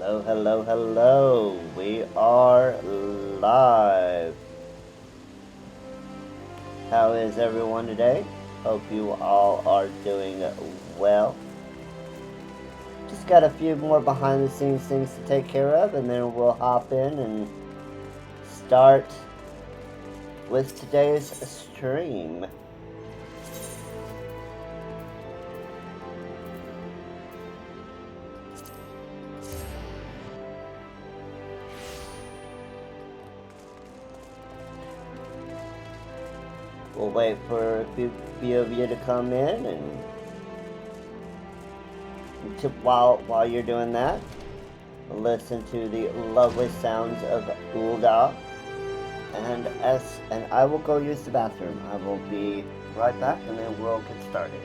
Hello, hello, hello. We are live. How is everyone today? Hope you all are doing well. Just got a few more behind the scenes things to take care of, and then we'll hop in and start with today's stream. We'll wait for a few of you to come in, and while you're doing that, listen to the lovely sounds of Ulda and I will go use the bathroom. I will be right back, and then we'll get started.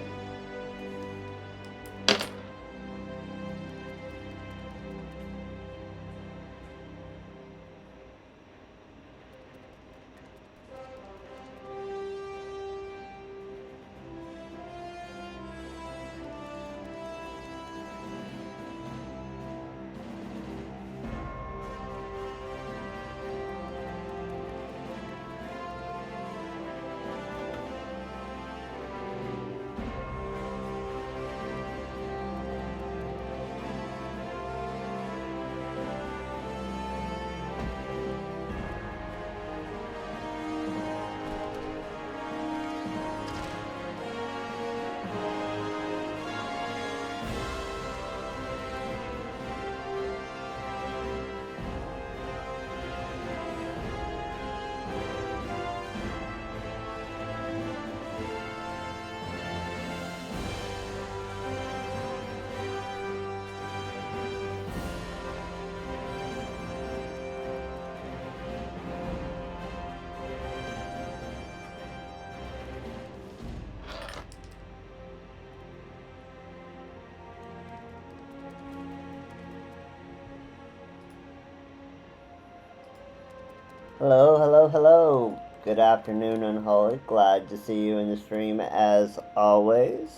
Hello, hello, hello. Good afternoon, Unholy. Glad to see you in the stream as always.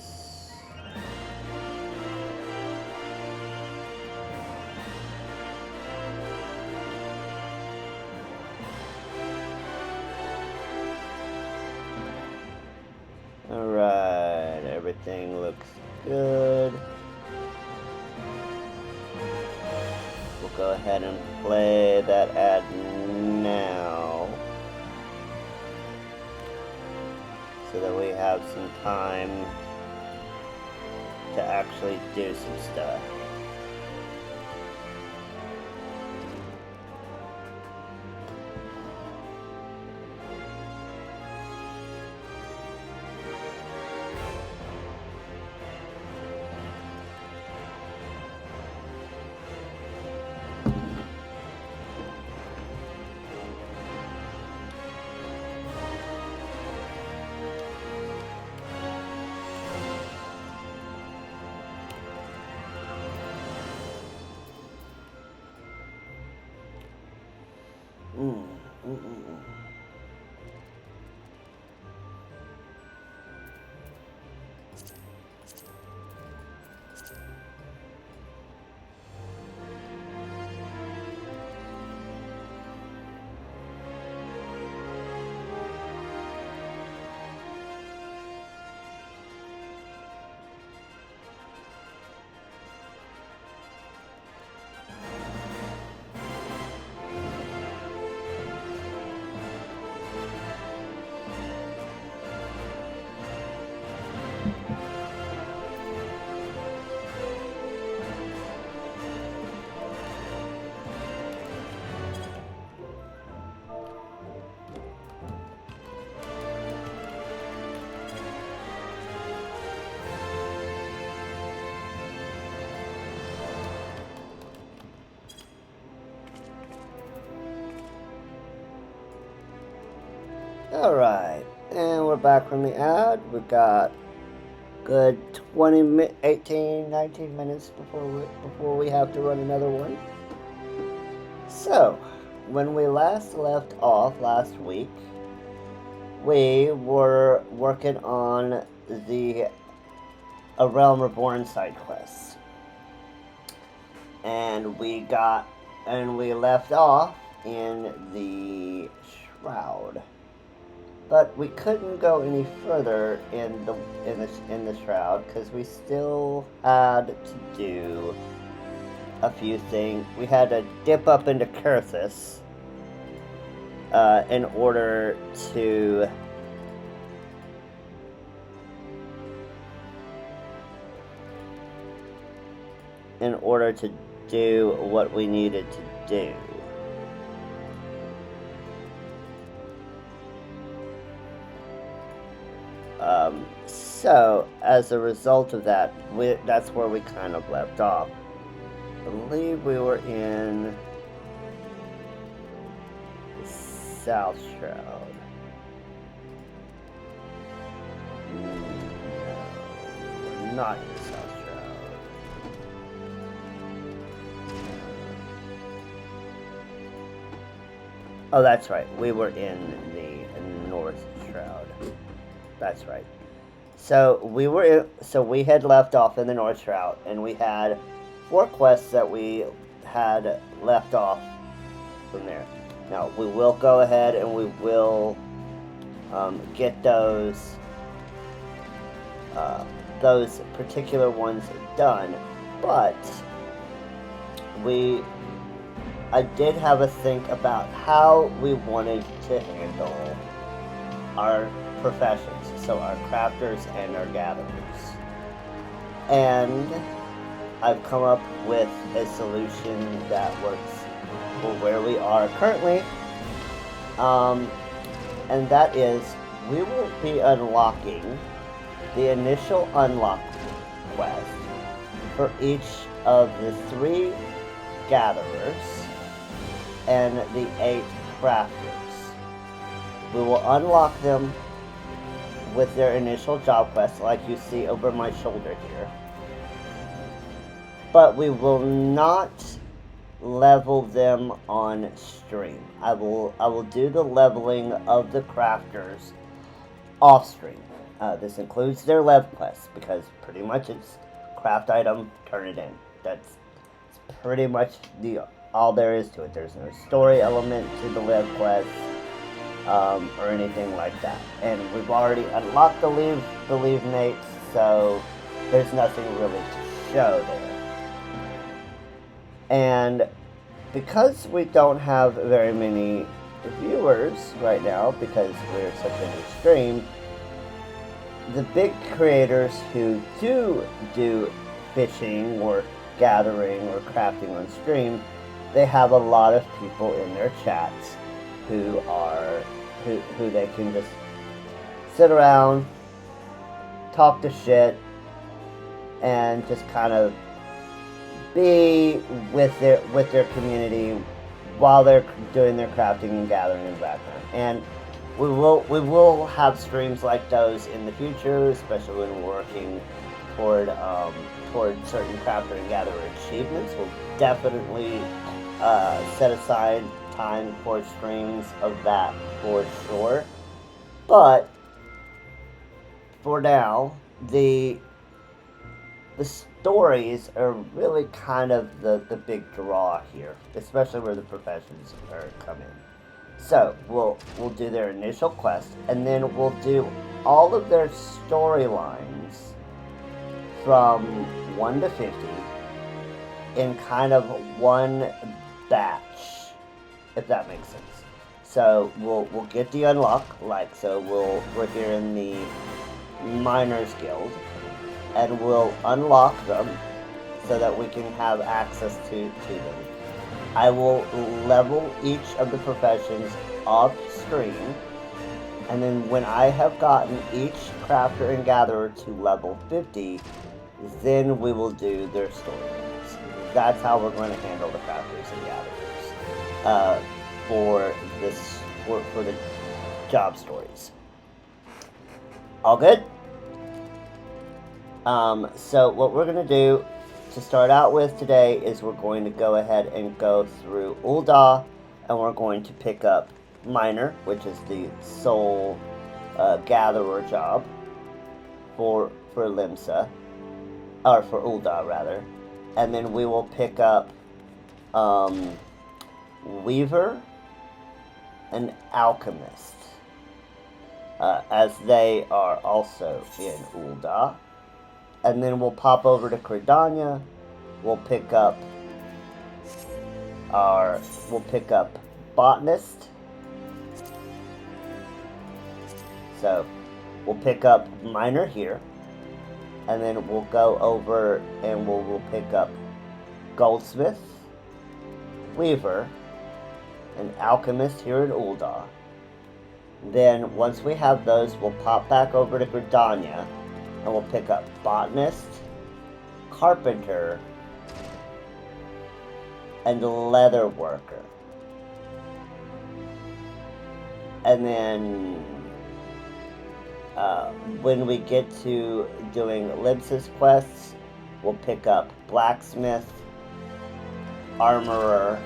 Alright, everything looks good. We'll go ahead and play that ad now, so that we have some time to actually do some stuff. Alright, and we're back from the ad. We've got good 18, 19 minutes before we have to run another one. So, when we last left off last week, we were working on the A Realm Reborn side quests. and we left off in the shroud, but we couldn't go any further in the shroud because we still had to do a few things. We had to dip up into Curthus in order to do what we needed to do. So as a result of that, that's where we kind of left off. I believe we were in the South Shroud. No, we're not in the South Shroud. Oh, that's right. We were in the North Shroud. That's right. So we had left off in the North Shroud, and we had 4 quests that we had left off from there. Now we will go ahead and we will get those particular ones done, but I did have a think about how we wanted to handle our professions, so our crafters and our gatherers. And I've come up with a solution that works for where we are currently, and that is we will be unlocking the initial unlock quest for each of the 3 gatherers and the 8 crafters. We will unlock them with their initial job quest, like you see over my shoulder here. But we will not level them on stream. I will do the leveling of the crafters off stream. This includes their lev quests, because pretty much it's craft item, turn it in. That's pretty much all there is to it. There's no story element to the lev quests. Or anything like that. And we've already unlocked the leave mates, so there's nothing really to show there. And because we don't have very many viewers right now, because we're such a new stream, the big creators who do fishing or gathering or crafting on stream, they have a lot of people in their chats who they can just sit around, talk to shit, and just kind of be with their community while they're doing their crafting and gathering in the background. And we will have streams like those in the future, especially when we're working toward certain crafter and gatherer achievements. We'll definitely set aside time for streams of that for sure. But for now, the stories are really kind of the big draw here, especially where the professions are coming. So we'll do their initial quest, and then we'll do all of their storylines from 1 to 50 in kind of one batch, if that makes sense. So we'll get the unlock, like so we're here in the Miners Guild, and we'll unlock them so that we can have access to them. I will level each of the professions off stream, and then when I have gotten each crafter and gatherer to level 50, then we will do their storylines. That's how we're going to handle the crafters and gatherers for the job stories. All good? So what we're going to do to start out with today is we're going to go ahead and go through Ul'dah, and we're going to pick up Miner, which is the sole gatherer job for Limsa, or for Ul'dah rather. and then we will pick up Weaver and Alchemist, as they are also in Ul'dah. And then we'll pop over to Credania. We'll pick up Botanist. So we'll pick up Miner here, and then we'll go over and we'll pick up Goldsmith, Weaver, and Alchemist here in Ul'dah. Then once we have those, we'll pop back over to Gridania, and we'll pick up Botanist, Carpenter, and Leatherworker. And then when we get to doing Libsys quests, we'll pick up Blacksmith, Armorer,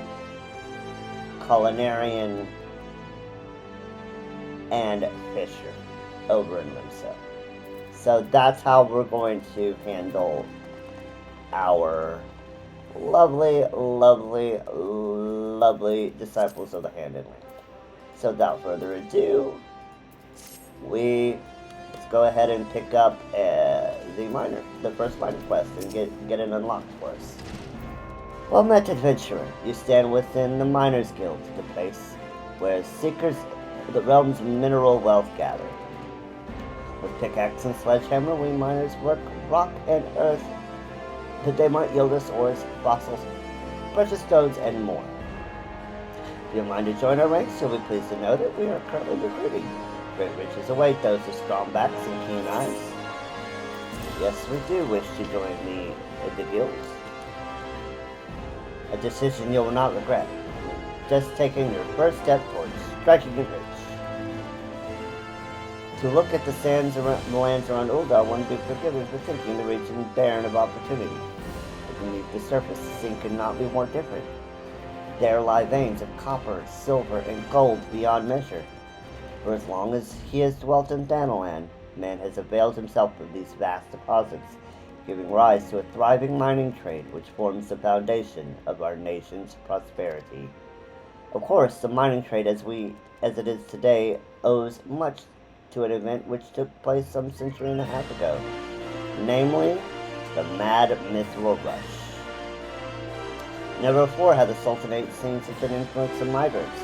Culinarian, and Fisher over in Limsa. So that's how we're going to handle our lovely, lovely, lovely Disciples of the Hand and Land. So without further ado, let's go ahead and pick up the first miner quest, and get it unlocked for us. Well met, adventurer. You stand within the Miners Guild, the place where seekers of the realm's mineral wealth gather. With pickaxe and sledgehammer, we miners work rock and earth that they might yield us ores, fossils, precious stones, and more. If you mind to join our ranks, you'll be pleased to know that we are currently recruiting. Great riches await those with strong backs and keen eyes. Yes, we do wish to join the guild. A decision you will not regret. Just taking your first step towards striking it rich. To look at the lands around Ul'dah, one would be forgiven for thinking the region barren of opportunity. But beneath the surface, the scene could not be more different. There lie veins of copper, silver, and gold beyond measure. For as long as he has dwelt in Thanalan, man has availed himself of these vast deposits, giving rise to a thriving mining trade which forms the foundation of our nation's prosperity. Of course, the mining trade as it is today owes much to an event which took place some century and a half ago, namely the Mad Mithril Rush. Never before had the Sultanate seen such an influx of migrants.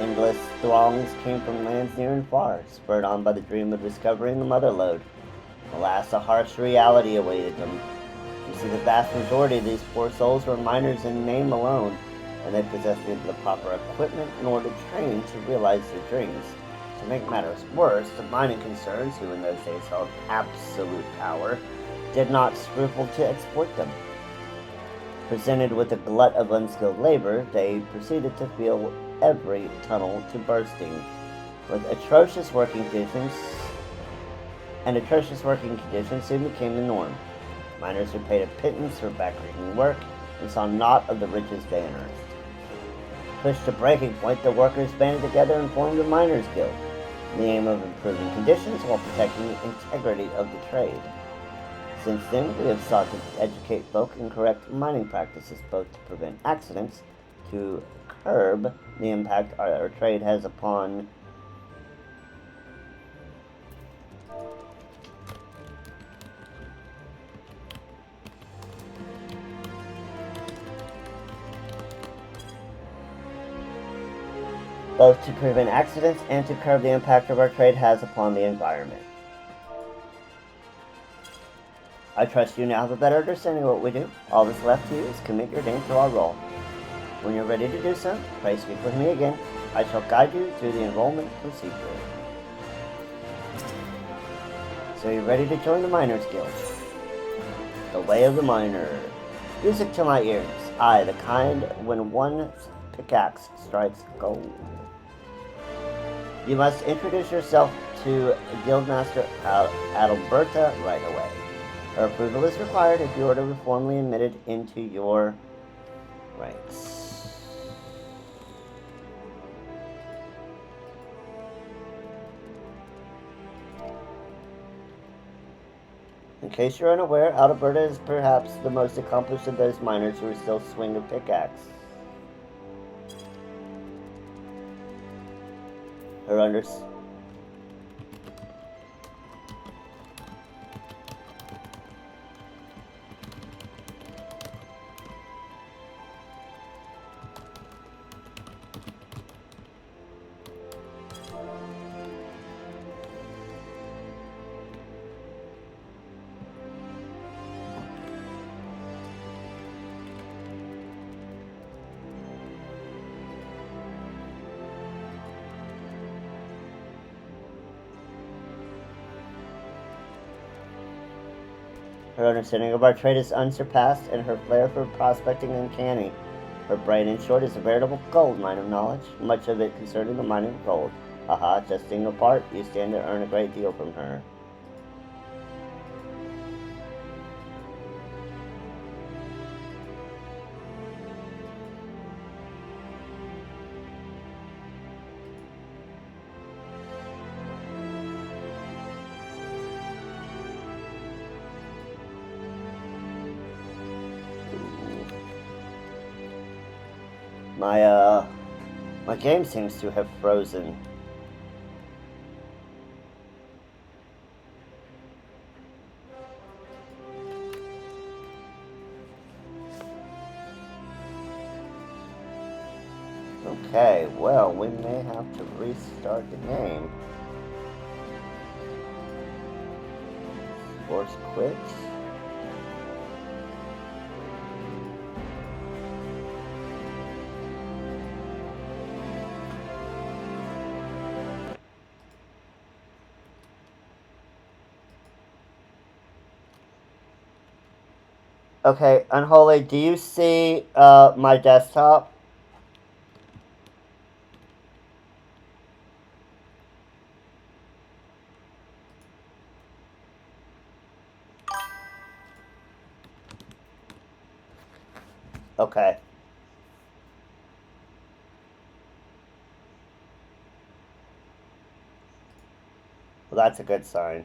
Endless throngs came from lands near and far, spurred on by the dream of discovering the mother lode. Alas, a harsh reality awaited them. You see, the vast majority of these poor souls were miners in name alone, and they possessed neither the proper equipment nor the training to realize their dreams. To make matters worse, the mining concerns, who in those days held absolute power, did not scruple to exploit them. Presented with a glut of unskilled labor, they proceeded to fill every tunnel to bursting. With atrocious working conditions soon became the norm. Miners were paid a pittance for backbreaking work and saw naught of the riches they unearthed. Pushed to breaking point, the workers banded together and formed a Miners Guild, in the aim of improving conditions while protecting the integrity of the trade. Since then, we have sought to educate folk in correct mining practices, both to prevent accidents, to curb the impact our trade has upon accidents and to curb the impact of our trade has upon the environment. I trust you now have a better understanding of what we do. All that's left to you is commit your name to our role. When you're ready to do so, pray speak with me again. I shall guide you through the enrollment procedure. So you're ready to join the Miners Guild. The Way of the Miner. Music to my ears. I, the kind when one pickaxe strikes gold. You must introduce yourself to Guildmaster Adalberta right away. Her approval is required if you are to be formally admitted into your ranks. In case you're unaware, Alberta is perhaps the most accomplished of those miners who still swing a pickaxe. Her understanding of our trade is unsurpassed, and her flair for prospecting uncanny. Her brain, in short, is a veritable gold mine of knowledge, much of it concerning the mining of gold. Haha, jesting apart, you stand to earn a great deal from her. My game seems to have frozen. Okay, well, we may have to restart the game. Force quit. Okay, Unholy, do you see my desktop? Okay. Well, that's a good sign.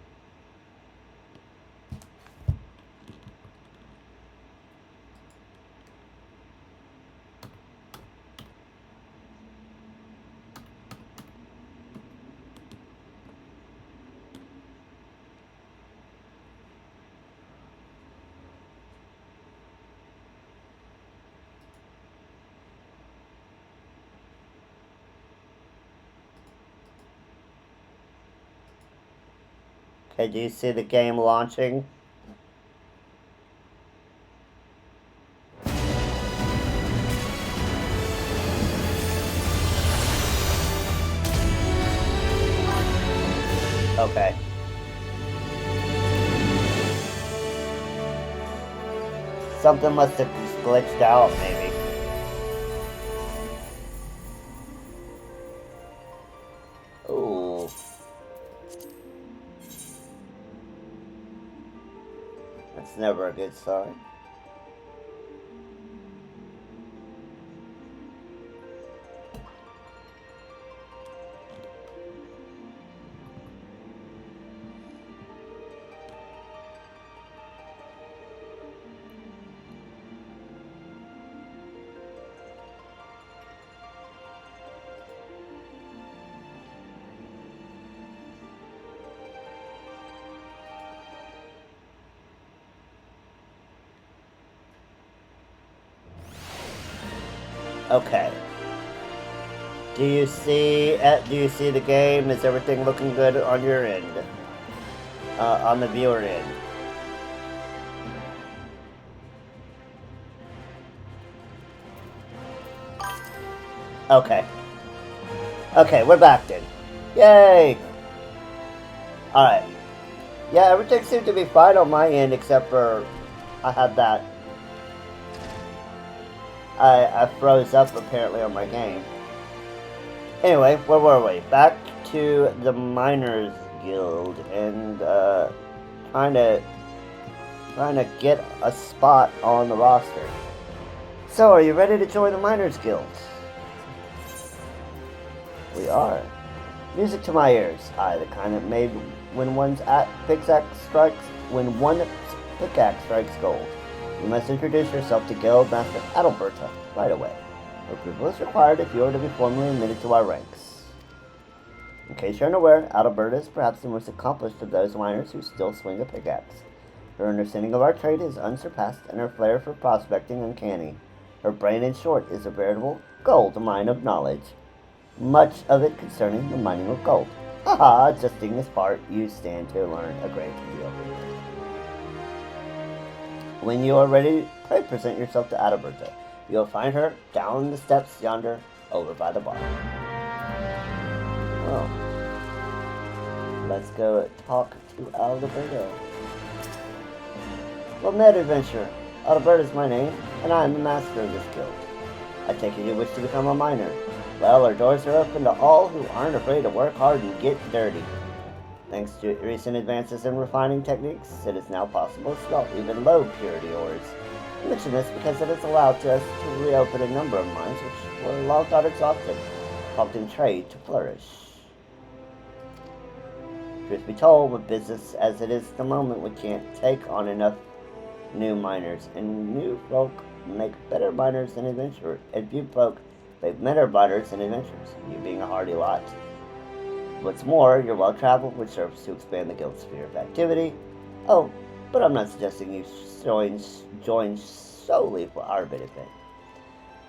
Okay, do you see the game launching? Okay. Something must have glitched out, maybe. Ooh. That's never a good sign. Okay. Do you see the game? Is everything looking good on your end? On the viewer end? Okay. Okay, we're back then. Yay! Alright. Yeah, everything seemed to be fine on my end except for I had that. I froze up apparently on my game. Anyway, where were we? Back to the Miners Guild and trying to get a spot on the roster. So, are you ready to join the Miners Guild? We are. Music to my ears. The kind that made when one pickaxe strikes gold. You must introduce yourself to Guild Master Adalberta right away. Approval is required if you are to be formally admitted to our ranks. In case you're unaware, Adalberta is perhaps the most accomplished of those miners who still swing a pickaxe. Her understanding of our trade is unsurpassed, and her flair for prospecting uncanny. Her brain, in short, is a veritable gold mine of knowledge. Much of it concerning the mining of gold. Haha, just in this part, you stand to learn a great deal. When you are ready, pray present yourself to Adalberta. You'll find her down the steps yonder, over by the bar. Well, let's go talk to Adalberta. Well met, adventurer. Adalberta is my name, and I am the master of this guild. I take it you wish to become a miner. Well, our doors are open to all who aren't afraid to work hard and get dirty. Thanks to recent advances in refining techniques, it is now possible to smelt even low-purity ores. I mention this because it has allowed us to reopen a number of mines which were long thought exhausted, prompting trade to flourish. Truth be told, with business as it is at the moment, we can't take on enough new miners, and new folk make better miners than adventurers, and few folk make better miners than adventurers, you being a hardy lot. What's more, you're well-traveled, which serves to expand the guild's sphere of activity. Oh, but I'm not suggesting you join solely for our benefit.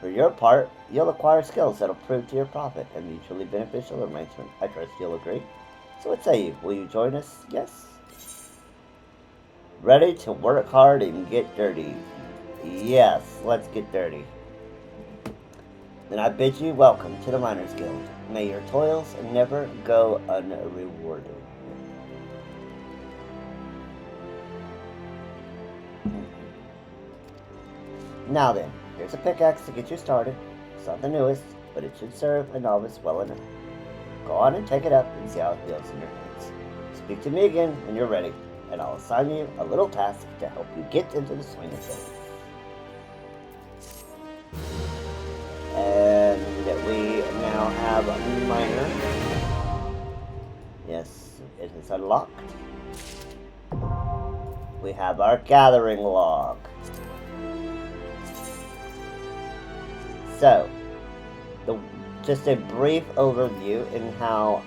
For your part, you'll acquire skills that'll prove to your profit a mutually beneficial arrangement. I trust you'll agree. So what say you? Will you join us? Yes? Ready to work hard and get dirty? Yes, let's get dirty. Then I bid you welcome to the Miners Guild. May your toils never go unrewarded. Now then, here's a pickaxe to get you started. It's not the newest, but it should serve a novice well enough. Go on and take it up and see how it feels in your hands. Speak to me again when you're ready, and I'll assign you a little task to help you get into the swing of things. And we now have a miner. Yes, it is unlocked. We have our gathering log. So, just a brief overview in how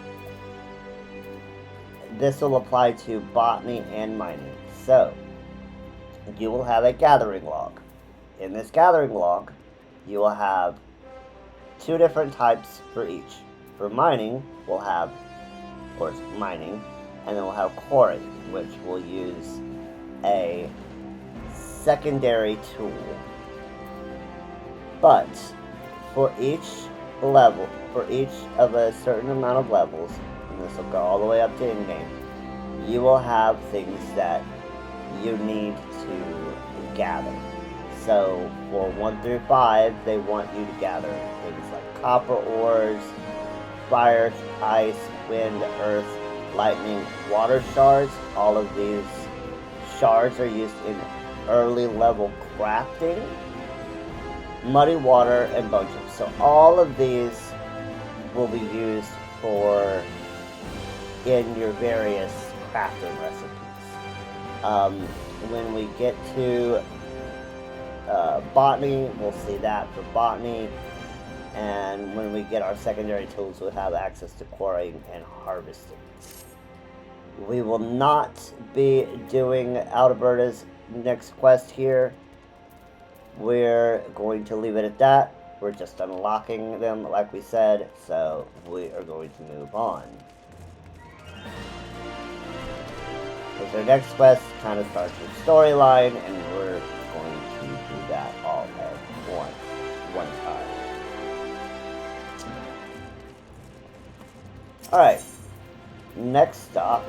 this will apply to botany and mining. So, you will have a gathering log. In this gathering log, you will have two different types for each. For mining, we'll have, of course, mining, and then we'll have quarry, which will use a secondary tool. But for each level, for each of a certain amount of levels, and this will go all the way up to in-game, you will have things that you need to gather. So for 1 through 5, they want you to gather things like copper ores, fire, ice, wind, earth, lightning, water shards. All of these shards are used in early level crafting, muddy water, and bone chips. So all of these will be used in your various crafting recipes. When we get to botany, we'll see that for botany, and when we get our secondary tools, we'll have access to quarrying and harvesting. We will not be doing Adalberta's next quest here. We're going to leave it at that. We're just unlocking them, like we said, so we are going to move on. Because our next quest kind of starts with storyline, and we're going to do that all at one time. Alright, next stop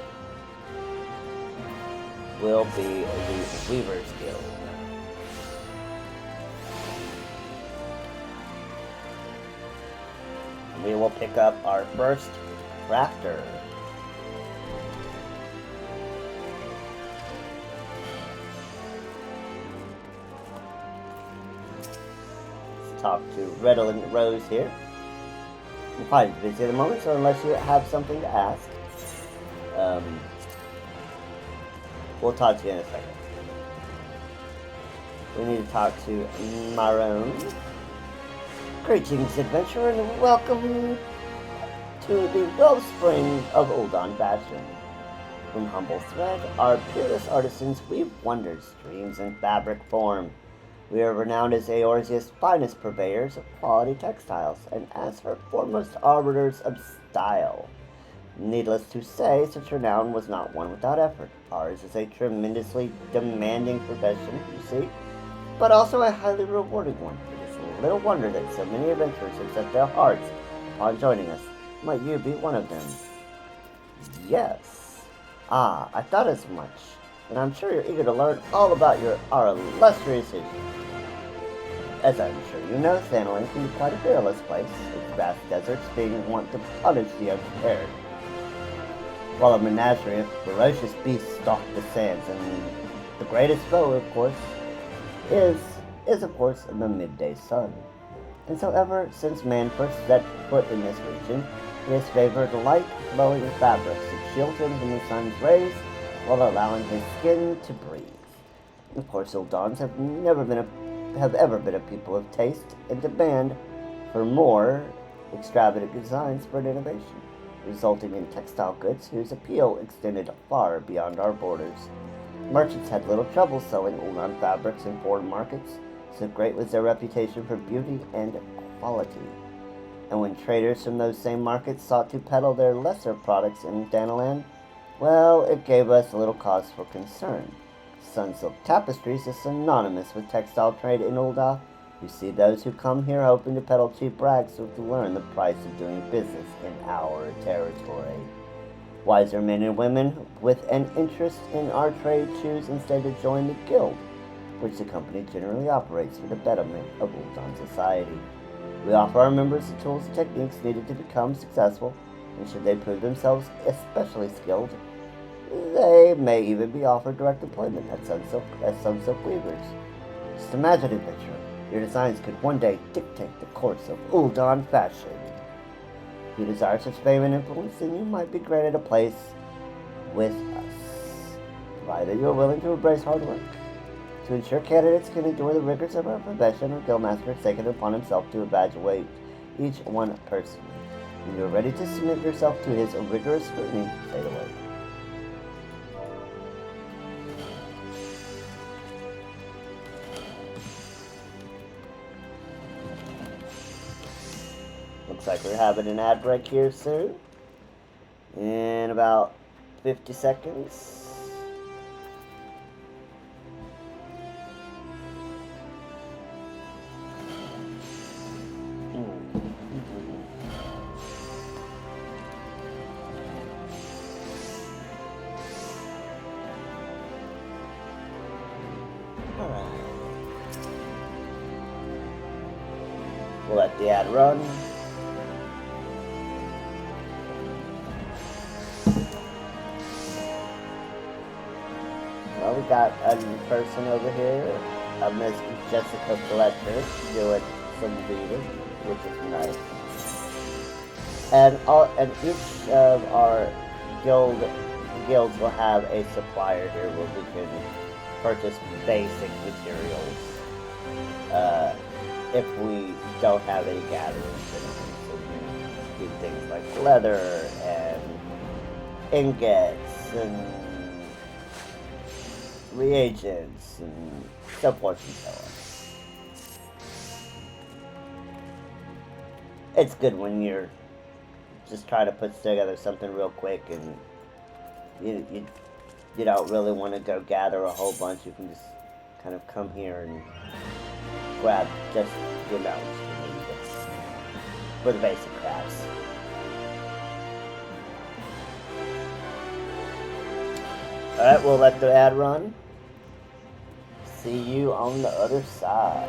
will be the Weaver's Guild. We will pick up our first crafter. Let's talk to Redolent Rose here. I'm quite busy at the moment, so unless you have something to ask, We'll talk to you in a second. We need to talk to Maroon. Greetings, adventurer, and welcome to the wellspring of Uldan fashion. From humble thread, our peerless artisans weave wonders, dreams, and fabric form. We are renowned as Eorzea's finest purveyors of quality textiles, and as her foremost arbiters of style. Needless to say, such renown was not one without effort. Ours is a tremendously demanding profession, you see, but also a highly rewarding one. It is little wonder that so many adventurers have set their hearts upon joining us. Might you be one of them? Yes. Ah, I thought as much, and I'm sure you're eager to learn all about our illustrious history. As I'm sure you know, Thanalan can be quite a perilous place, its vast deserts being wont to punish the unprepared. While a menagerie of ferocious beasts stalk the sands, and the greatest foe, of course, is of course the midday sun. And so ever since man first set foot in this region, he has favored light, flowing fabrics that shield him from the sun's rays while allowing his skin to breathe. Of course, Uldans have ever been a people of taste and demand for more extravagant designs for an innovation, resulting in textile goods whose appeal extended far beyond our borders. Merchants had little trouble selling Uldan fabrics in foreign markets, so great was their reputation for beauty and quality. And when traders from those same markets sought to peddle their lesser products in Thanalan, well, it gave us a little cause for concern. Sunsilk tapestries is synonymous with textile trade in Ulda. You see those who come here hoping to peddle cheap rags to learn the price of doing business in our territory. Wiser men and women with an interest in our trade choose instead to join the guild, which the company generally operates for the betterment of Uldan society. We offer our members the tools and techniques needed to become successful, and should they prove themselves especially skilled, they may even be offered direct employment as Sunsilk weavers. Just imagine, adventurer, your designs could one day dictate the course of Uldan fashion. If you desire such fame and influence, then you might be granted a place with us, provided you are willing to embrace hard work. To ensure candidates can endure the rigors of our profession, our guildmaster has taken it upon himself to evaluate each one personally. When you are ready to submit yourself to his rigorous scrutiny, say the word. Looks like we're having an ad break here soon. In about 50 seconds. We'll let the ad run. Well, we got a new person over here, Miss Jessica Fletcher, doing some reading, which is nice. And each of our guilds will have a supplier here where we can purchase basic materials. If we don't have any gatherings, so we do things like leather and ingots and reagents and so forth and so on. It's good when you're just trying to put together something real quick and you don't really want to go gather a whole bunch. You can just kind of come here and grab just the amount you need for the basic crafts. Alright, we'll let the ad run. See you on the other side.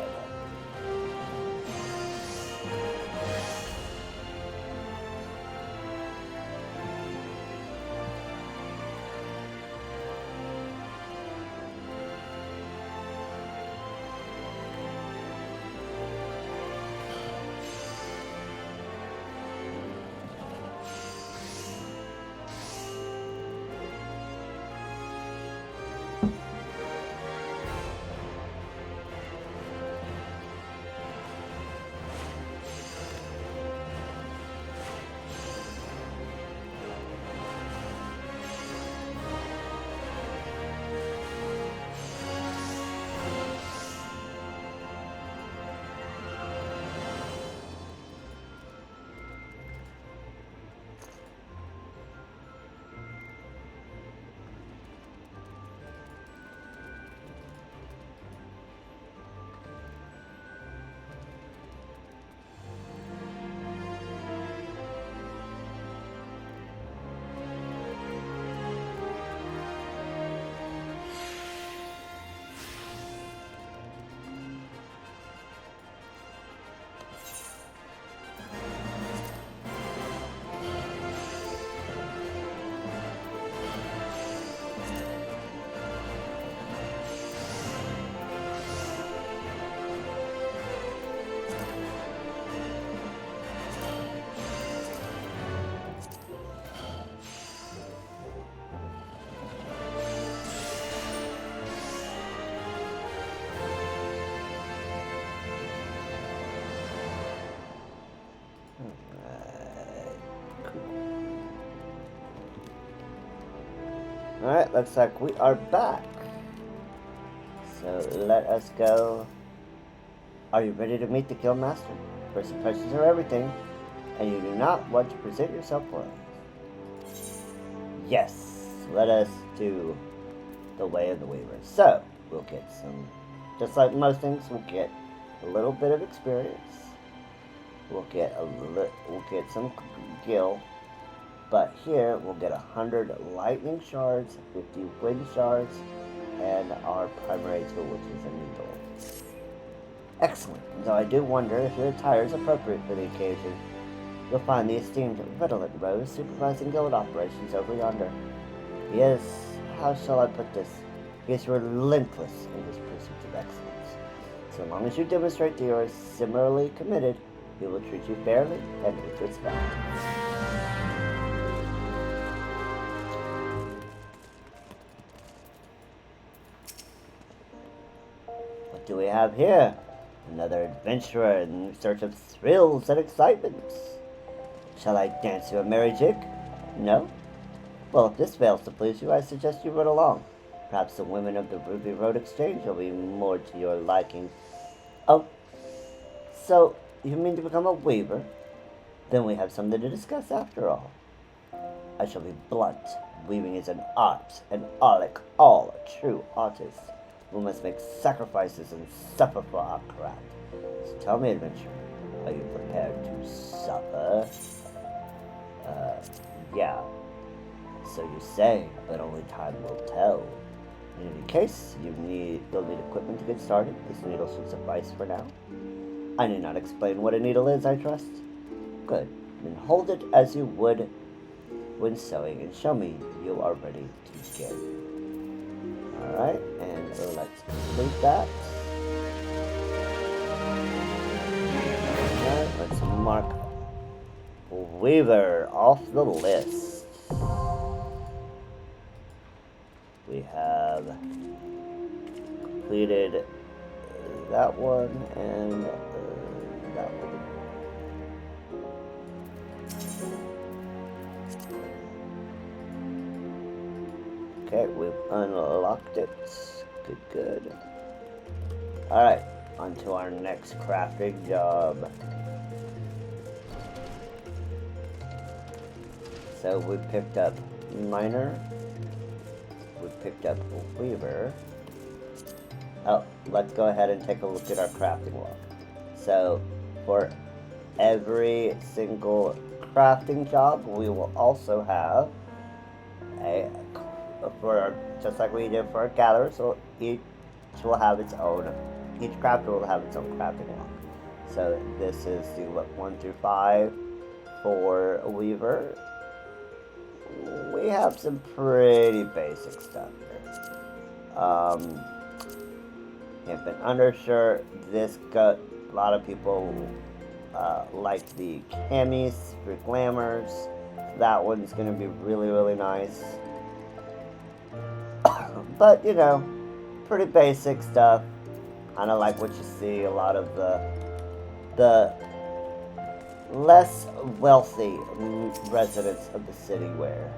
Alright, looks like we are back. So let us go. Are you ready to meet the Guildmaster? First impressions are everything, and you do not want to present yourself poorly. Yes, let us do the way of the Weaver. So, we'll get some, just like most things, we'll get a little bit of experience. We'll get some gil. But here, we'll get 100 lightning shards, 50 wind shards, and our primary tool, which is a needle. Excellent, though I do wonder if your attire is appropriate for the occasion. You'll find the esteemed Riddlet Rose supervising guild operations over yonder. He is, how shall I put this? He is relentless in his pursuit of excellence. So long as you demonstrate that you are similarly committed, he will treat you fairly and with respect. What do we have here? Another adventurer in search of thrills and excitements. Shall I dance you a merry jig? No? Well, if this fails to please you, I suggest you run along. Perhaps the women of the Ruby Road Exchange will be more to your liking. Oh, so you mean to become a weaver? Then we have something to discuss after all. I shall be blunt. Weaving is an art, and like all true artists, we must make sacrifices and suffer for our craft. So tell me, adventurer, are you prepared to suffer? Yeah. So you say, but only time will tell. In any case, you'll need equipment to get started. This needle should suffice for now. I need not explain what a needle is, I trust. Good. Then hold it as you would when sewing and show me you are ready to begin. Alright, and let's complete that. Alright, let's mark Weaver off the list. We have completed that one and that one. Okay, we've unlocked it. Good. Alright, on to our next crafting job. So we picked up Miner. We picked up Weaver. Oh, let's go ahead and take a look at our crafting log. So, for every single crafting job, we will also have just like we did for our gatherer, so each will have its own, each crafter will have its own crafting log. So this is the 1 through 5 for a weaver. We have some pretty basic stuff here. Hemp and undershirt. This got a lot of people like the camis for glamours. That one's gonna be really nice. But you know, pretty basic stuff. Kind of like what you see a lot of the less wealthy residents of the city wear.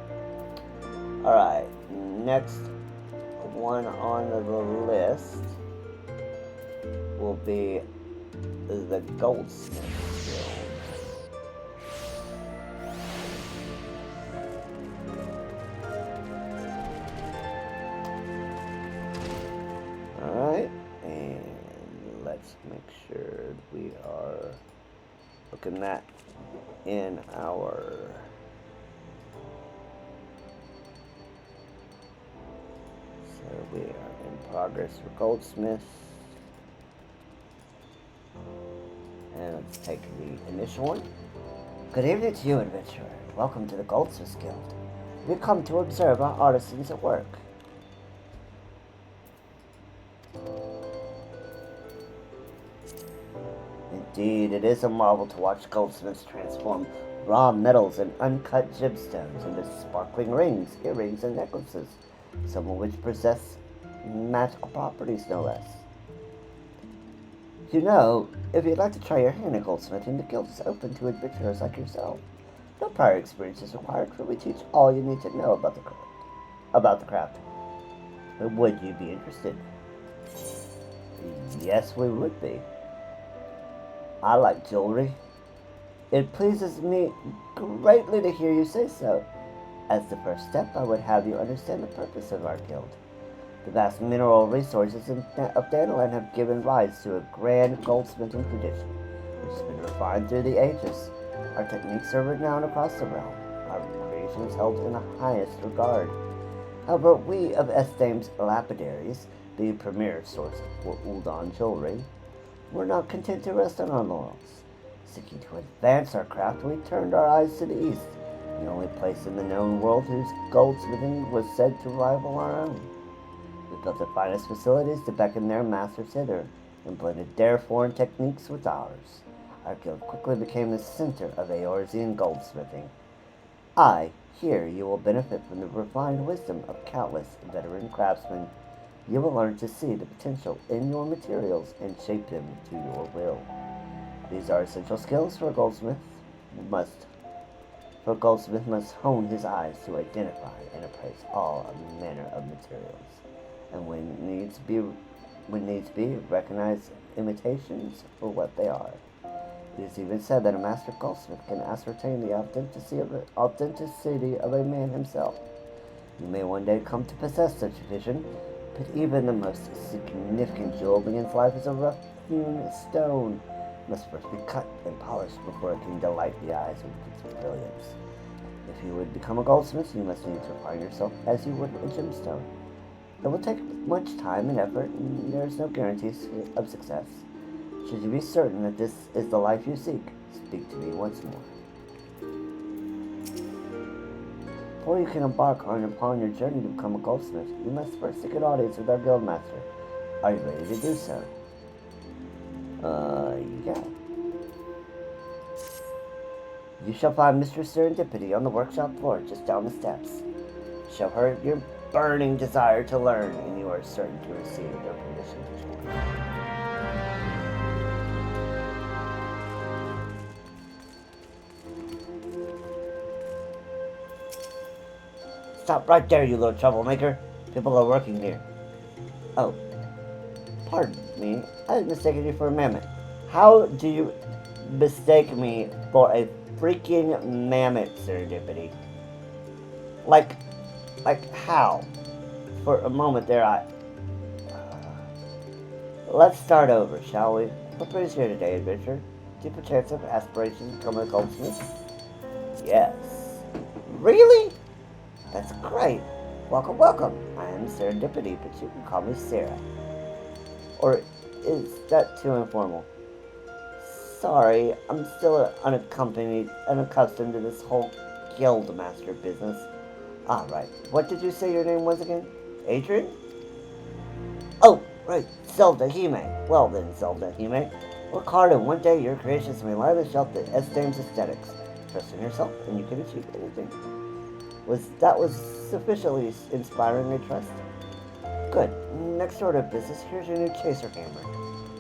Alright, next one on the list will be the goldsmith guild. Alright, and let's make sure we are looking that in our we are in progress for goldsmiths. And let's take the initial one. Good evening to you, adventurer. Welcome to the Goldsmiths Guild. We've come to observe our artisans at work. Indeed, it is a marvel to watch goldsmiths transform raw metals and uncut gemstones into sparkling rings, earrings, and necklaces, some of which possess magical properties, no less. You know, if you'd like to try your hand at goldsmithing, the guild is open to adventurers like yourself. No prior experience is required, for we teach all you need to know about the craft. about the craft. Would you be interested? Yes, we would be. I like jewelry. It pleases me greatly to hear you say so. As the first step, I would have you understand the purpose of our guild. The vast mineral resources of Dandelion have given rise to a grand goldsmithing tradition, which has been refined through the ages. Our techniques are renowned across the realm, our creations held in the highest regard. However, we of Esthame's lapidaries, the premier source for Uldan jewelry, were not content to rest on our laurels. Seeking to advance our craft, we turned our eyes to the east, the only place in the known world whose goldsmithing was said to rival our own. We built the finest facilities to beckon their masters hither, and blended their foreign techniques with ours. Our guild quickly became the center of Eorzean goldsmithing. Here you will benefit from the refined wisdom of countless veteran craftsmen. You will learn to see the potential in your materials and shape them to your will. These are essential skills for a goldsmith must hone his eyes to identify and appraise all manner of materials, and when needs be, recognize imitations for what they are. It is even said that a master goldsmith can ascertain the authenticity of a man himself. You may one day come to possess such a vision, but even the most significant jewel begins life as a rough-hewn stone. It must first be cut and polished before it can delight the eyes with its brilliance. If you would become a goldsmith, you must need to refine yourself as you would a gemstone. It will take much time and effort, and there is no guarantees of success. Should you be certain that this is the life you seek, speak to me once more. Before you can embark upon your journey to become a goldsmith, you must first seek an audience with our guildmaster. Are you ready to do so? Yeah. You shall find Mistress Serendipity on the workshop floor just down the steps. Show her your burning desire to learn, and you are certain to receive your permission to join. Stop right there, you little troublemaker. People are working here. Oh, pardon me. I was mistaken you for a mammoth. How do you mistake me for a freaking mammoth, Serendipity? Like how? For a moment there, let's start over, shall we? What brings you here today, adventurer? Do you perchance have aspirations to become a goldsmith? Yes. Really? That's great. Welcome, welcome. I am Serendipity, but you can call me Sarah. Or is that too informal? Sorry, I'm still unaccustomed to this whole guildmaster business. Right. What did you say your name was again? Adrian? Oh, right. Zelda Hime. Well then, Zelda Hime. Work hard and one day your creations may lie on the shelf that Esthame's aesthetics. Trust in yourself and you can achieve anything. That was sufficiently inspiring, I trust? Good. Next order of business, here's your new chaser hammer.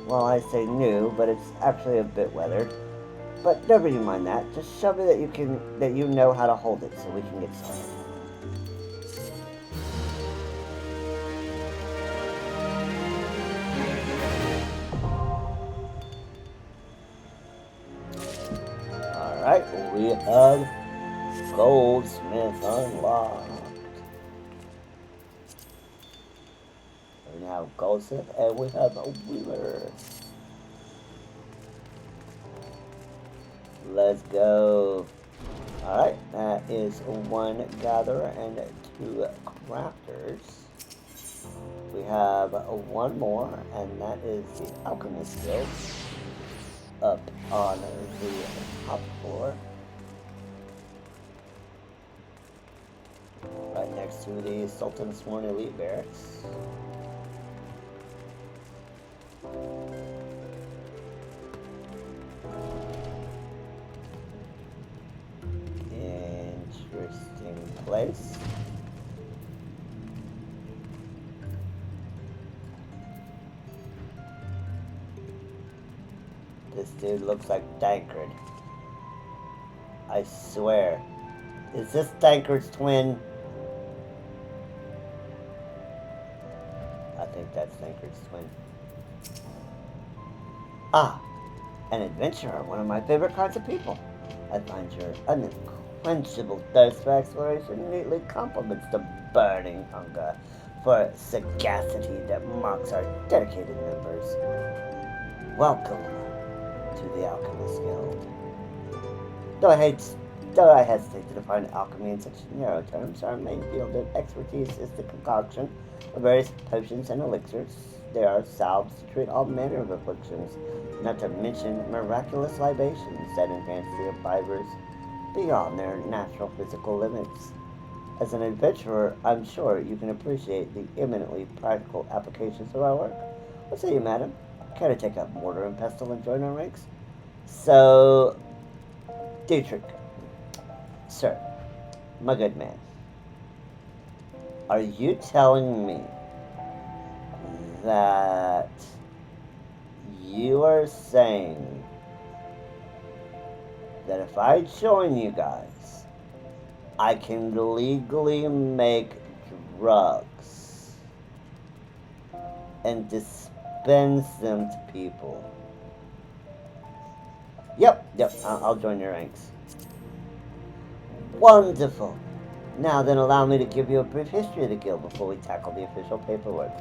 Well, I say new, but it's actually a bit weathered. But never you mind that. Just show me that you know how to hold it so we can get started. Alright, we have Goldsmith unlocked. We now have Goldsmith and we have a Wheeler. Let's go. Alright, that is one gatherer and two crafters. We have one more, and that is the Alchemist Guild up on the top floor. Right next to the Sultan's Sworn Elite Barracks. Interesting place. This dude looks like Dankard. I swear. Is this Dankard's twin? thinker's twin. Ah, an adventurer, one of my favorite kinds of people. I find your unquenchable thirst for exploration neatly complements the burning hunger for sagacity that marks our dedicated members. Welcome to the Alchemist Guild. Though I hesitate to define alchemy in such narrow terms, our main field of expertise is the concoction of various potions and elixirs. There are salves to treat all manner of afflictions, not to mention miraculous libations that enhance the imbibers beyond their natural physical limits. As an adventurer, I'm sure you can appreciate the eminently practical applications of our work. What say you, madam? Care to take up mortar and pestle and join our ranks? So, Dietrich, sir, my good man, are you telling me that you are saying that if I join you guys, I can legally make drugs and dispense them to people? Yep, I'll join your ranks. Wonderful. Now then, allow me to give you a brief history of the guild before we tackle the official paperwork.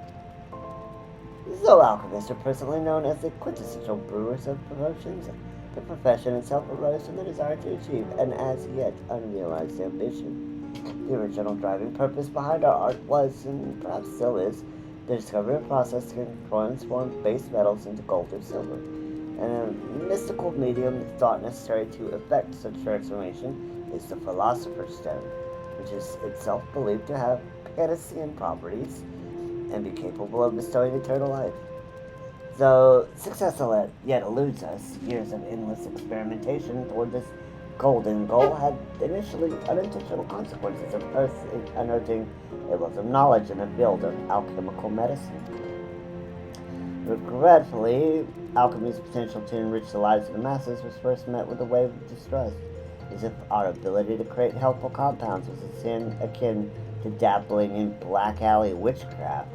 Though alchemists are presently known as the quintessential brewers of potions, the profession itself arose from the desire to achieve an as yet unrealized ambition. The original driving purpose behind our art was, and perhaps still is, the discovery of process can transform base metals into gold or silver, and a mystical medium thought necessary to effect such transformation is the Philosopher's Stone, which is itself believed to have Panaceian properties and be capable of bestowing eternal life. Though success yet eludes us, years of endless experimentation toward this golden goal had initially unintentional consequences of unearthing a wealth of knowledge in the field of alchemical medicine. Regretfully, alchemy's potential to enrich the lives of the masses was first met with a wave of distrust, as if our ability to create helpful compounds was a sin akin to dabbling in black alley witchcraft.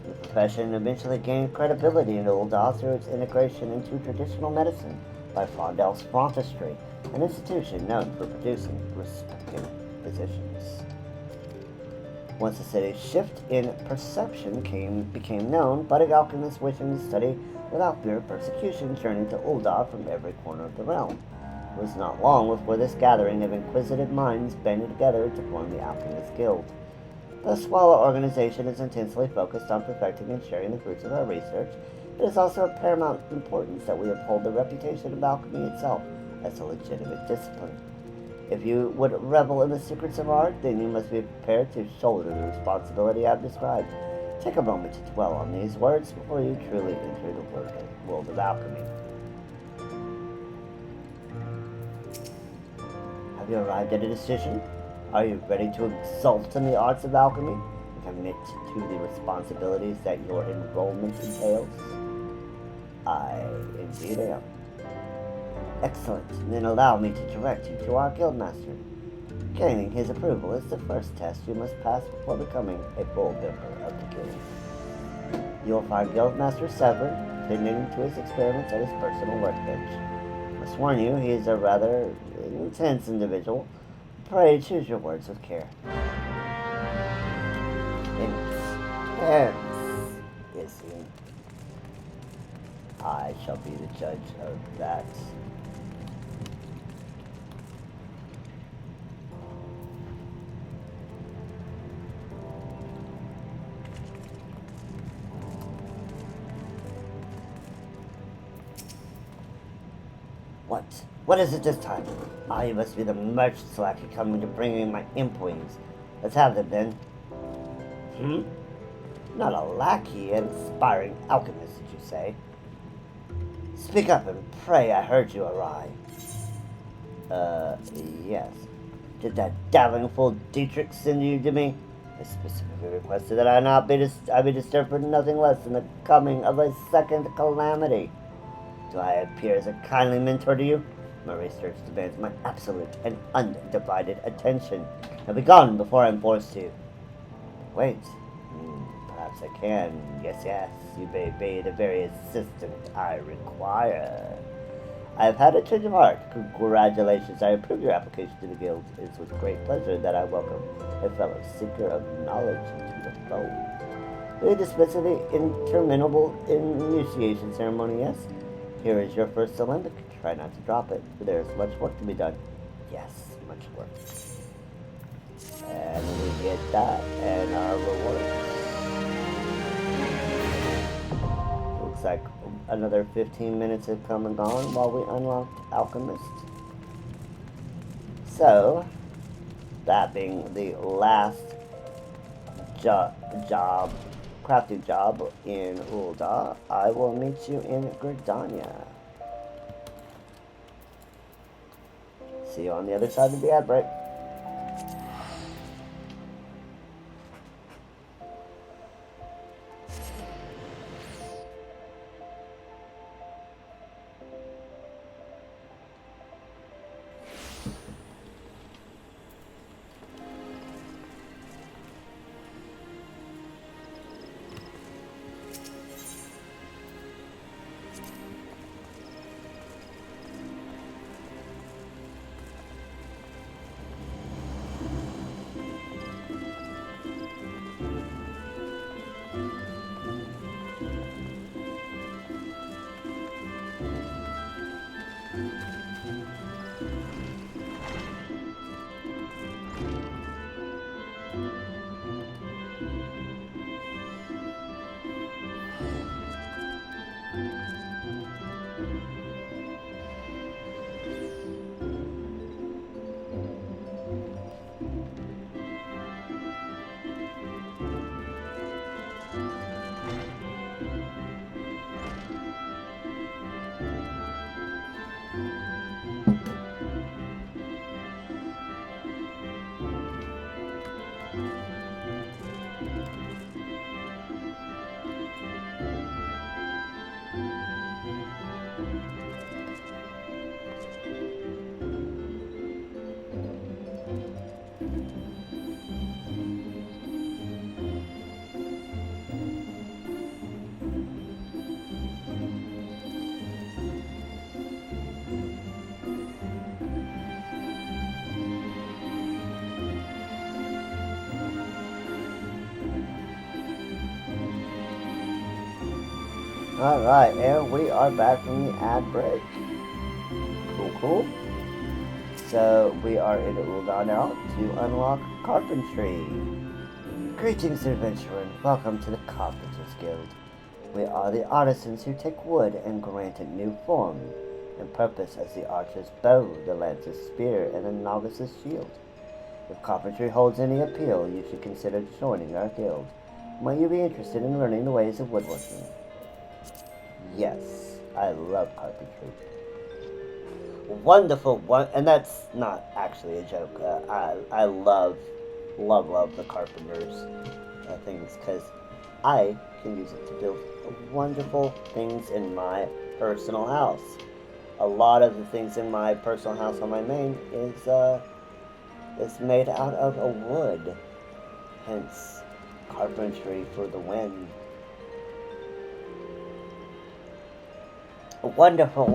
The profession eventually gained credibility in Ul'dah through its integration into traditional medicine by Fondel's Frontistry, an institution known for producing respected physicians. Once the city's shift in perception became known, budding alchemists wishing to study without fear of persecution turned to Ul'dah from every corner of the realm. It was not long before this gathering of inquisitive minds banded together to form the Alchemist Guild. Thus, while our organization is intensely focused on perfecting and sharing the fruits of our research, it is also of paramount importance that we uphold the reputation of alchemy itself as a legitimate discipline. If you would revel in the secrets of art, then you must be prepared to shoulder the responsibility I've described. Take a moment to dwell on these words before you truly enter the world of alchemy. Have you arrived at a decision? Are you ready to exult in the arts of alchemy and commit to the responsibilities that your enrollment entails? I indeed am. Excellent. Then allow me to direct you to our guildmaster. Gaining his approval is the first test you must pass before becoming a full member of the guild. You will find Guildmaster Sever tending to his experiments at his personal workbench. I must warn you, he is a rather intense individual. Pray choose your words with care. Intense, is he? I shall be the judge of that. What? What is it this time? Ah, you must be the merchant's lackey coming to bring me my imp-wings. Let's have them then. Not a lackey, an aspiring alchemist, did you say? Speak up and pray I heard you aright. Yes. Did that dabbling fool Dietrich send you to me? I specifically requested that I be disturbed for nothing less than the coming of a second calamity. Do I appear as a kindly mentor to you? My research demands my absolute and undivided attention. Now be gone before I'm forced to. Wait. perhaps I can. Yes, you may be the very assistant I require. I've had a change of heart. Congratulations, I approve your application to the guild. It is with great pleasure that I welcome a fellow seeker of knowledge into the fold. We dismiss the interminable initiation ceremony, yes? Here is your first Olympic. Try not to drop it, for there is much work to be done. Yes, much work. And we get that, and our reward. Looks like another 15 minutes have come and gone while we unlocked Alchemist. So, that being the last crafting job in Ul'dah, I will meet you in Gridania. See you on the other side of the ad break. Alright, and we are back from the ad break. Cool. So, we are in Ul'dah now to unlock Carpentry. Greetings, adventurer, and welcome to the Carpenters Guild. We are the artisans who take wood and grant it new form and purpose as the archer's bow, the lancer's spear, and the novice's shield. If carpentry holds any appeal, you should consider joining our guild. Might you be interested in learning the ways of woodworking? Yes, I love carpentry. Wonderful one, and that's not actually a joke. I love the carpenters things because I can use it to build wonderful things in my personal house. A lot of the things in my personal house on my main is made out of a wood, hence carpentry for the win. Wonderful.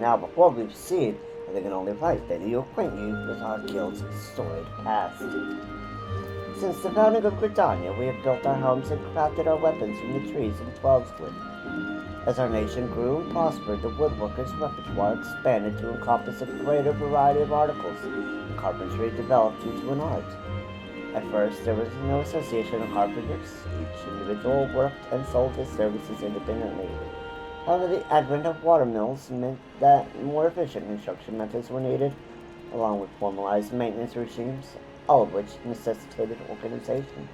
Now, before we proceed, I think it only right that you acquaint you with our guild's storied past. Since the founding of Gridania, we have built our homes and crafted our weapons from the trees in 12wood. As our nation grew and prospered, the woodworkers' repertoire expanded to encompass a greater variety of articles, and carpentry developed into an art. At first, there was no association of carpenters. Each individual worked and sold his services independently. However, the advent of watermills meant that more efficient construction methods were needed, along with formalized maintenance regimes, all of which necessitated organization.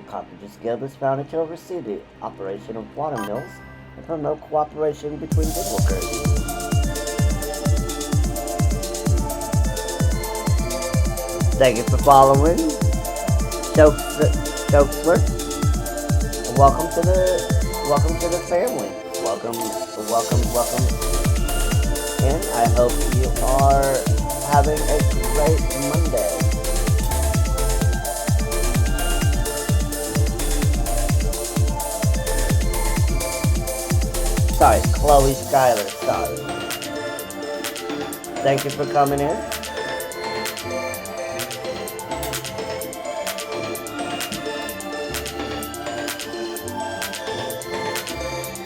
The Carpenters Guild was founded to oversee the operation of watermills and promote cooperation between woodworkers. Thank you for following. Jokesler. Welcome to the family. Welcome. And I hope you are having a great Monday. sorry, Chloe Skyler, sorry. Thank you for coming in.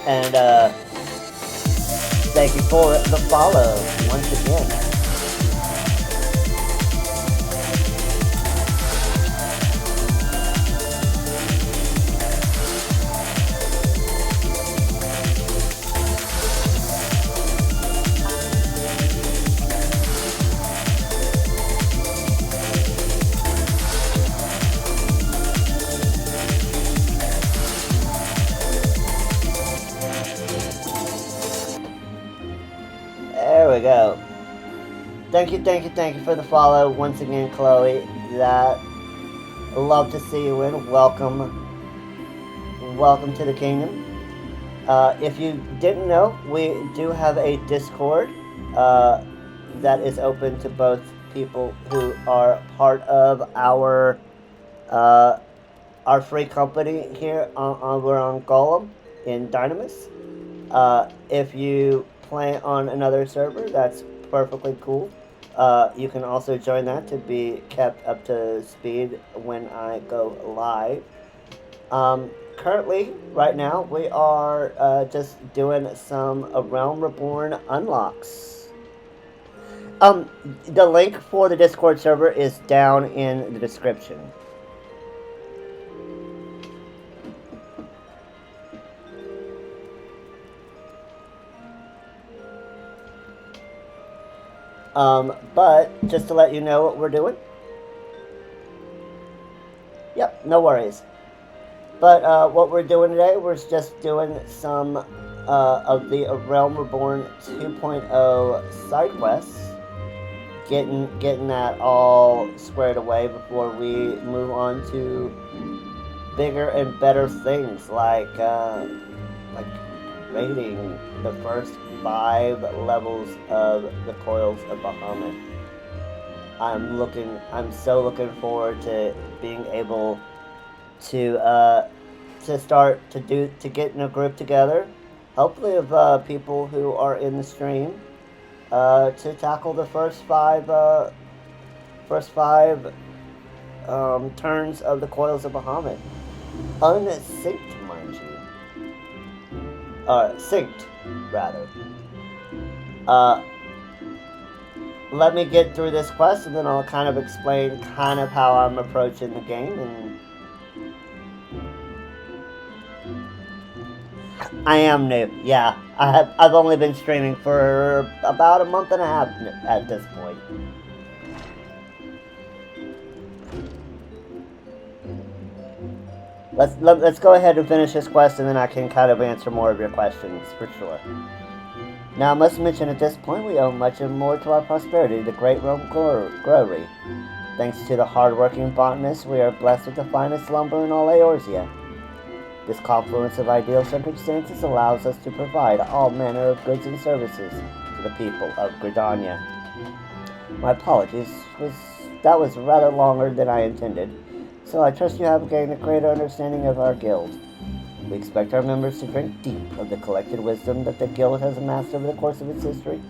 And thank you for the follow once again. There we go. Thank you for the follow once again, Chloe. That love to see you in. Welcome to the kingdom. If you didn't know, we do have a Discord that is open to both people who are part of our free company here we're on Golem in Dynamis. If you play on another server, that's perfectly cool. You can also join that to be kept up to speed when I go live. Currently, right now, we are just doing some Realm Reborn unlocks. The link for the Discord server is down in the description. But just to let you know what we're doing. Yep, no worries. But what we're doing today, we're just doing some of the Realm Reborn 2.0 side quests. Getting that all squared away before we move on to bigger and better things like raiding the first 5 levels of the Coils of Bahamut. I'm so looking forward to being able to start to get in a group together, hopefully of people who are in the stream, to tackle the first five turns of the Coils of Bahamut. Unsynced, mind you. Synced, rather. Let me get through this quest, and then I'll kind of explain kind of how I'm approaching the game. And I am new. Yeah, I've only been streaming for about a month and a half at this point. Let's go ahead and finish this quest, and then I can kind of answer more of your questions for sure. Now, I must mention at this point, we owe much and more to our prosperity, the Great Rome Growery. Thanks to the hard-working botanists, we are blessed with the finest lumber in all Eorzea. This confluence of ideal circumstances allows us to provide all manner of goods and services to the people of Gridania. My apologies, that was rather longer than I intended, so I trust you have gained a greater understanding of our guild. We expect our members to drink deep of the collected wisdom that the guild has amassed over the course of its history,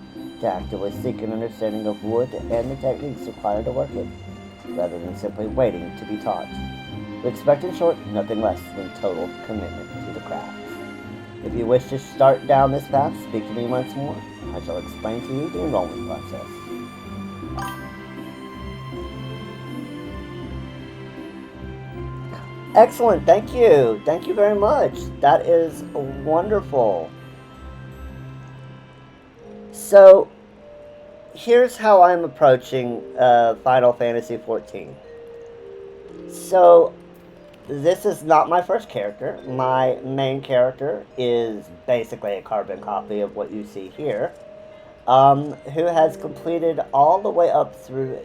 to actively seek an understanding of wood and the techniques required to work it, rather than simply waiting to be taught. We expect, in short, nothing less than total commitment to the craft. If you wish to start down this path, speak to me once more. I shall explain to you the enrollment process. Excellent, thank you. Thank you very much. That is wonderful. So, here's how I'm approaching Final Fantasy XIV. So, this is not my first character. My main character is basically a carbon copy of what you see here, who has completed all the way up through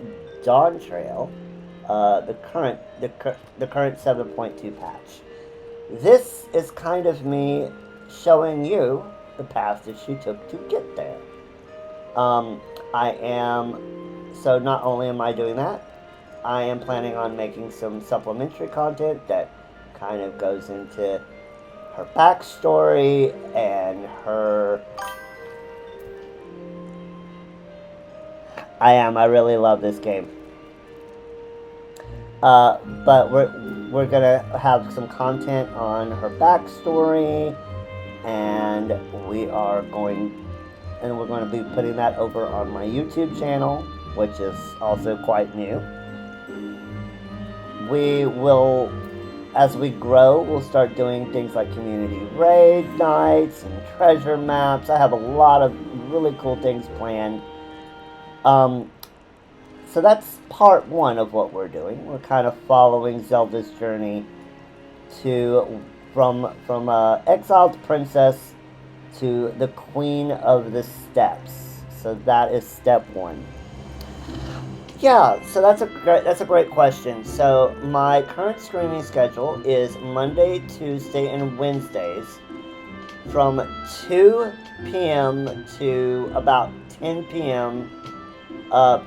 Dawn Trail, the current 7.2 patch. This is kind of me showing you the path that she took to get there. So not only am I doing that, I am planning on making some supplementary content that kind of goes into her backstory and her... I really love this game. But we're gonna have some content on her backstory, and we're going to be putting that over on my YouTube channel, which is also quite new. We will, as we grow, we'll start doing things like community raid nights and treasure maps. I have a lot of really cool things planned. So that's part one of what we're doing. We're kind of following Zelda's journey from exiled princess to the Queen of the Steppes. So that is step one. Yeah, so that's a great question. So my current streaming schedule is Monday, Tuesday, and Wednesdays from 2 p.m. to about 10 p.m.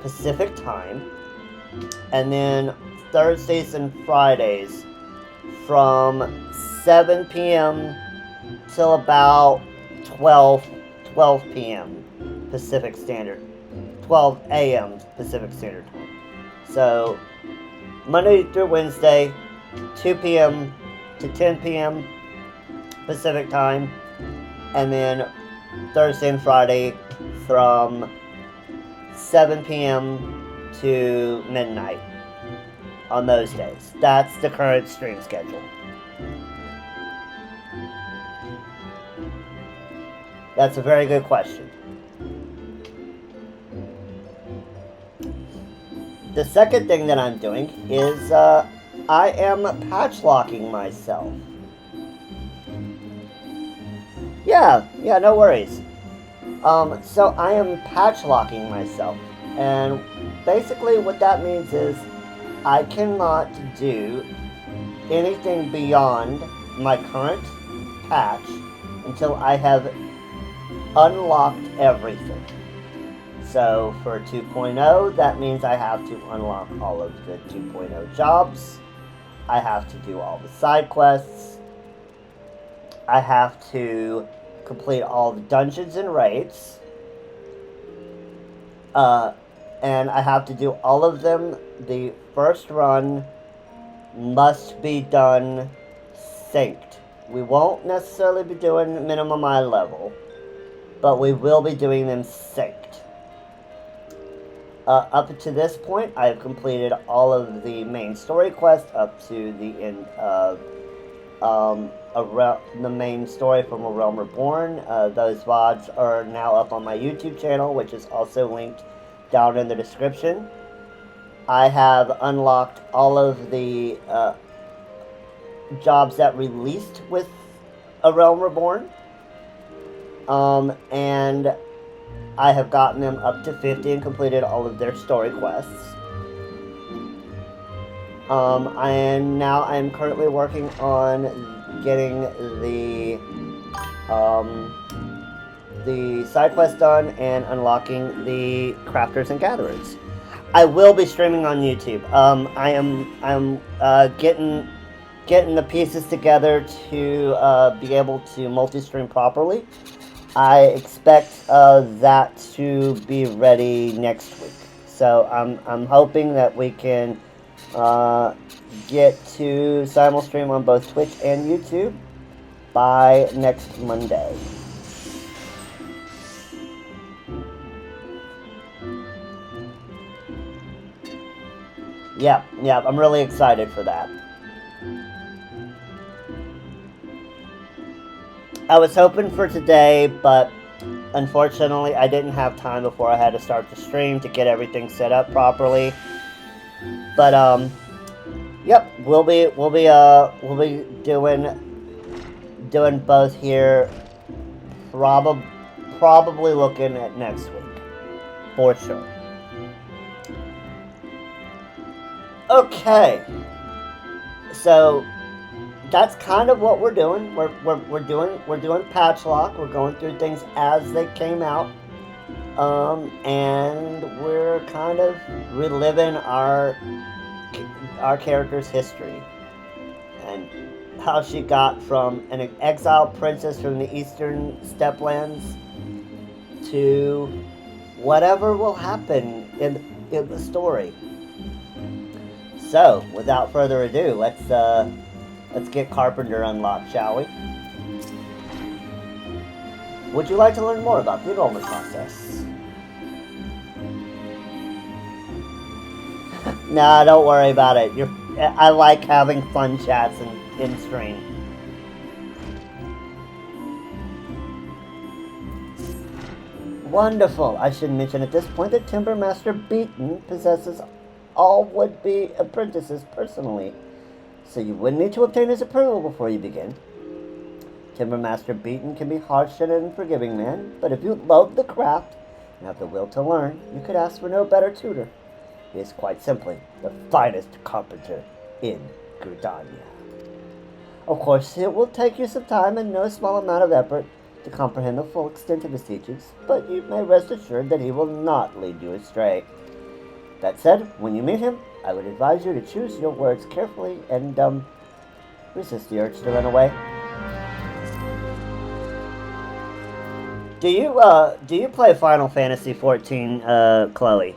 Pacific time, and then Thursdays and Fridays from 7 p.m. till about 12 p.m. Pacific Standard, 12 a.m. Pacific Standard Time. So Monday through Wednesday, 2 p.m. to 10 p.m. Pacific Time, and then Thursday and Friday from 7 p.m. to midnight on those days. That's the current stream schedule. That's a very good question. The second thing that I'm doing is I am patch locking myself. Yeah, no worries. So I am patch locking myself, and basically what that means is I cannot do anything beyond my current patch until I have unlocked everything. So for 2.0, that means I have to unlock all of the 2.0 jobs. I have to do all the side quests. I have to complete all the dungeons and raids. And I have to do all of them. The first run must be done synced. We won't necessarily be doing minimum eye level, but we will be doing them synced. Up to this point, I have completed all of the main story quests up to the end of the main story from A Realm Reborn. Those VODs are now up on my YouTube channel, which is also linked down in the description. I have unlocked all of the jobs that released with A Realm Reborn. And I have gotten them up to 50 and completed all of their story quests. And now I'm currently working on getting the side quest done and unlocking the crafters and gatherers. I will be streaming on YouTube. I'm getting the pieces together to be able to multi-stream properly. I expect that to be ready next week. So I'm hoping that we can get to simulstream on both Twitch and YouTube by next Monday. Yeah, I'm really excited for that. I was hoping for today, but unfortunately I didn't have time before I had to start the stream to get everything set up properly. But yep, we'll be doing both here. Probably looking at next week, for sure. Okay, so that's kind of what we're doing. We're doing patch lock. We're going through things as they came out, and we're kind of reliving our character's history and how she got from an exiled princess from the eastern steplands to whatever will happen in the story. So, without further ado, let's get Carpenter unlocked, shall we? Would you like to learn more about the enrollment process? Nah, don't worry about it. I like having fun chats in stream. Wonderful. I should mention at this point that Timbermaster Beaton possesses all would-be apprentices personally, so you would need to obtain his approval before you begin. Timbermaster Beaton can be harsh and an unforgiving man, but if you love the craft and have the will to learn, you could ask for no better tutor. He is quite simply the finest carpenter in Gridania. Of course, it will take you some time and no small amount of effort to comprehend the full extent of his teachings, but you may rest assured that he will not lead you astray. That said, when you meet him, I would advise you to choose your words carefully and, resist the urge to run away. Do you play Final Fantasy XIV, Chloe?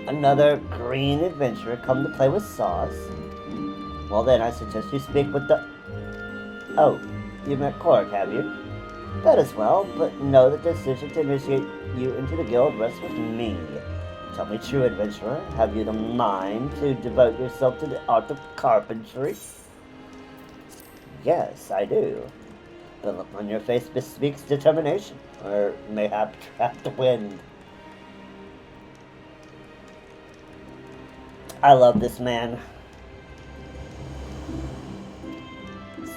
Another green adventurer come to play with Sauce? Well then, I suggest you speak with the... Oh, you met Korg, have you? That as well, but know that the decision to initiate you into the guild rests with me. Tell me, true adventurer, have you the mind to devote yourself to the art of carpentry? Yes, I do. The look on your face bespeaks determination, or mayhap trapped wind. I love this man.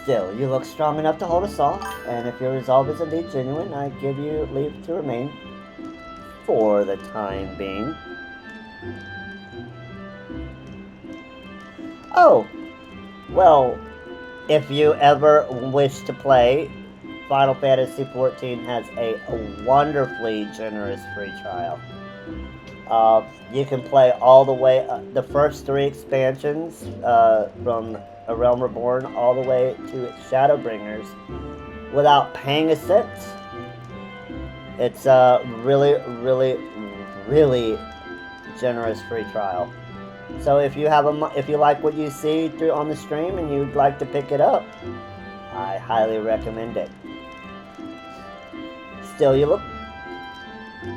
Still, you look strong enough to hold us off, and if your resolve is indeed genuine, I give you leave to remain for the time being. Oh, well, if you ever wish to play, Final Fantasy XIV has a wonderfully generous free trial. You can play all the way, the first 3 expansions, from A Realm Reborn all the way to Shadowbringers, without paying a cent. It's a really, really, really generous free trial. So if you like what you see on the stream and you'd like to pick it up, I highly recommend it. Still,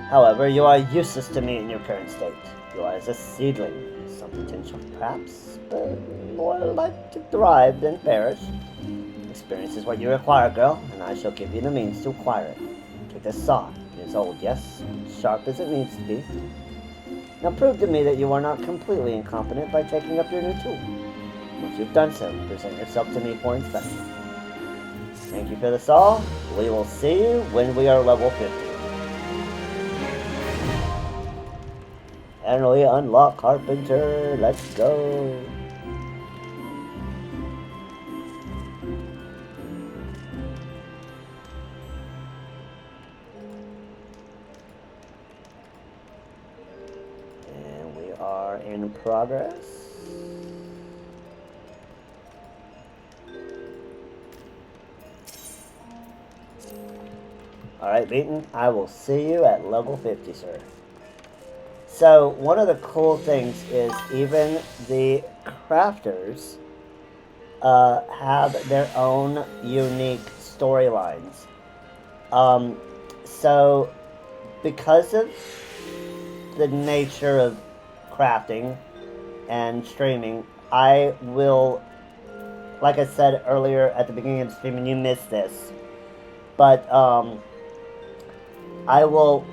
however, you are useless to me in your current state. You are as a seedling, some potential perhaps, but more like to thrive than perish. Experience is what you require, girl, and I shall give you the means to acquire it. Take this saw. It is old, yes, sharp as it needs to be. Now prove to me that you are not completely incompetent by taking up your new tool. Once you've done so, present yourself to me for inspection. Thank you for the saw. We will see you when we are level 50. And we unlock Carpenter. Let's go. And we are in progress. Alright, Beaton, I will see you at level 50, sir. So, one of the cool things is even the crafters have their own unique storylines. So, because of the nature of crafting and streaming, I will, like I said earlier at the beginning of the stream, and you missed this, but I will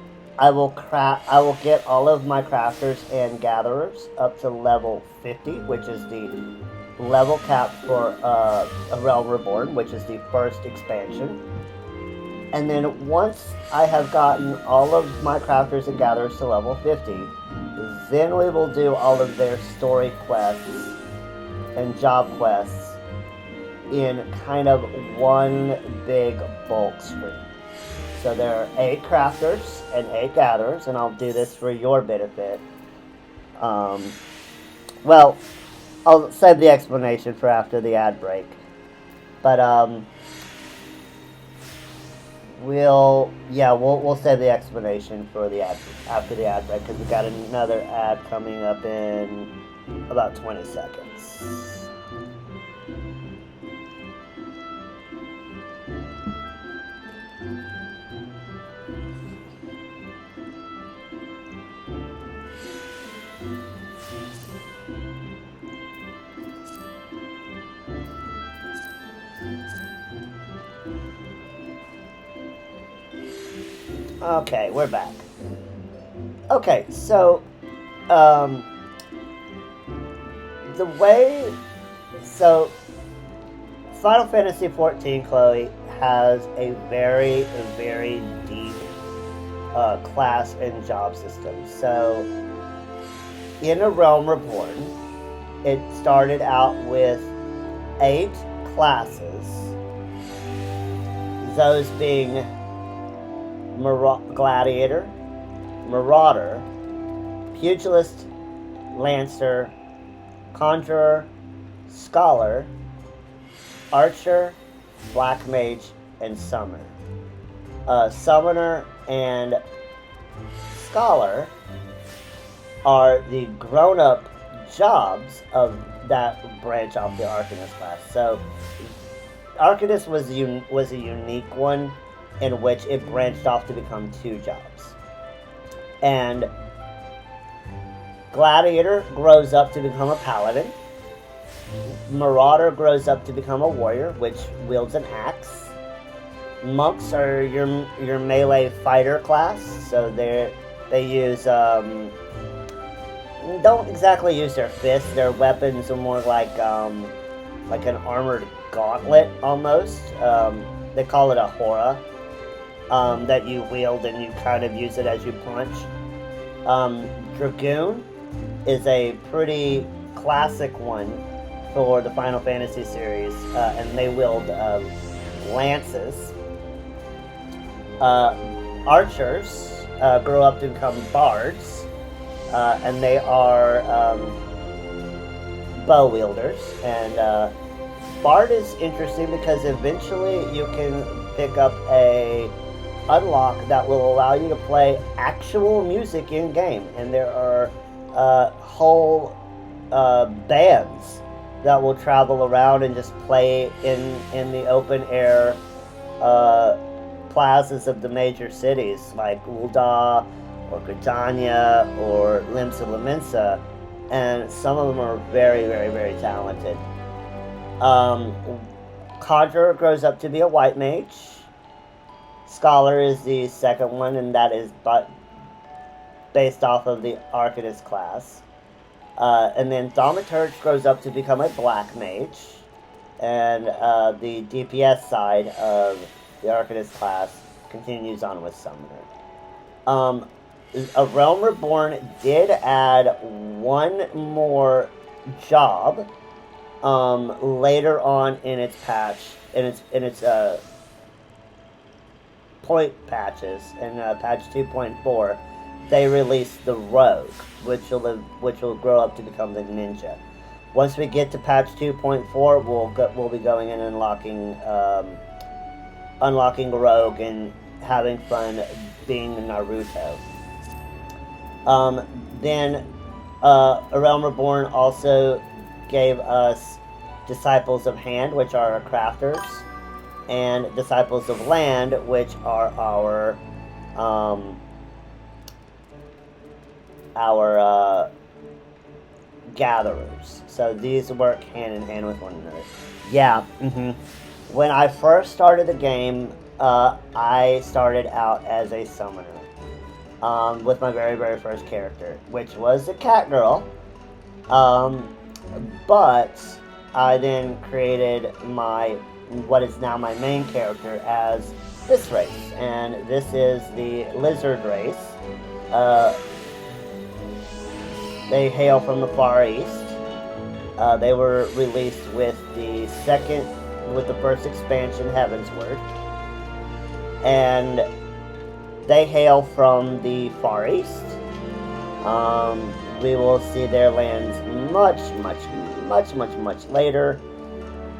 get all of my crafters and gatherers up to level 50, which is the level cap for A Realm Reborn, which is the first expansion. And then once I have gotten all of my crafters and gatherers to level 50, then we will do all of their story quests and job quests in kind of one big bulk screen. So there are 8 crafters and 8 gatherers, and I'll do this for your benefit. Well, I'll save the explanation for after the ad break. But we'll save the explanation for the ad after the ad break, because we got another ad coming up in about 20 seconds. Okay, we're back. Okay, so Final Fantasy XIV, Chloe, has a very, very deep class and job system. So, in A Realm Reborn, it started out with 8 classes, those being Gladiator, Marauder, Pugilist, Lancer, Conjurer, Scholar, Archer, Black Mage, and Summoner. Summoner and Scholar are the grown-up jobs of that branch off the Arcanist class. So, Arcanist was a unique one in which it branched off to become 2 jobs. And Gladiator grows up to become a paladin. Marauder grows up to become a warrior, which wields an axe. Monks are your melee fighter class, so they use don't exactly use their fists. Their weapons are more like an armored gauntlet almost. They call it a hora. That you wield and you kind of use it as you punch. Dragoon is a pretty classic one for the Final Fantasy series, and they wield lances. Archers grow up to become bards, and they are bow wielders. And bard is interesting because eventually you can pick up a unlock that will allow you to play actual music in game, and there are whole bands that will travel around and just play in the open air plazas of the major cities like Ul'dah or Gridania or Limsa Lominsa, and some of them are very, very, very talented. Conjurer grows up to be a white mage. Scholar is the second one, and that is based off of the Arcanist class. And then Thaumaturge grows up to become a black mage, and the DPS side of the Arcanist class continues on with Summoner. A Realm Reborn did add one more job later on in its patch, in its point patches. In patch 2.4, they released the Rogue, which will grow up to become the Ninja. Once we get to patch 2.4, we'll be going in and unlocking Rogue and having fun being Naruto. Then A Realm Reborn also gave us Disciples of Hand, which are our crafters, and Disciples of Land, which are our gatherers. So these work hand in hand with one another. Yeah. When I first started the game, I started out as a summoner with my very, very first character, which was a cat girl. But I then created what is now my main character as this race, and this is the lizard race. They hail from the Far East. They were released with the second with the first expansion, Heavensward, and they hail from the Far East. We will see their lands much later.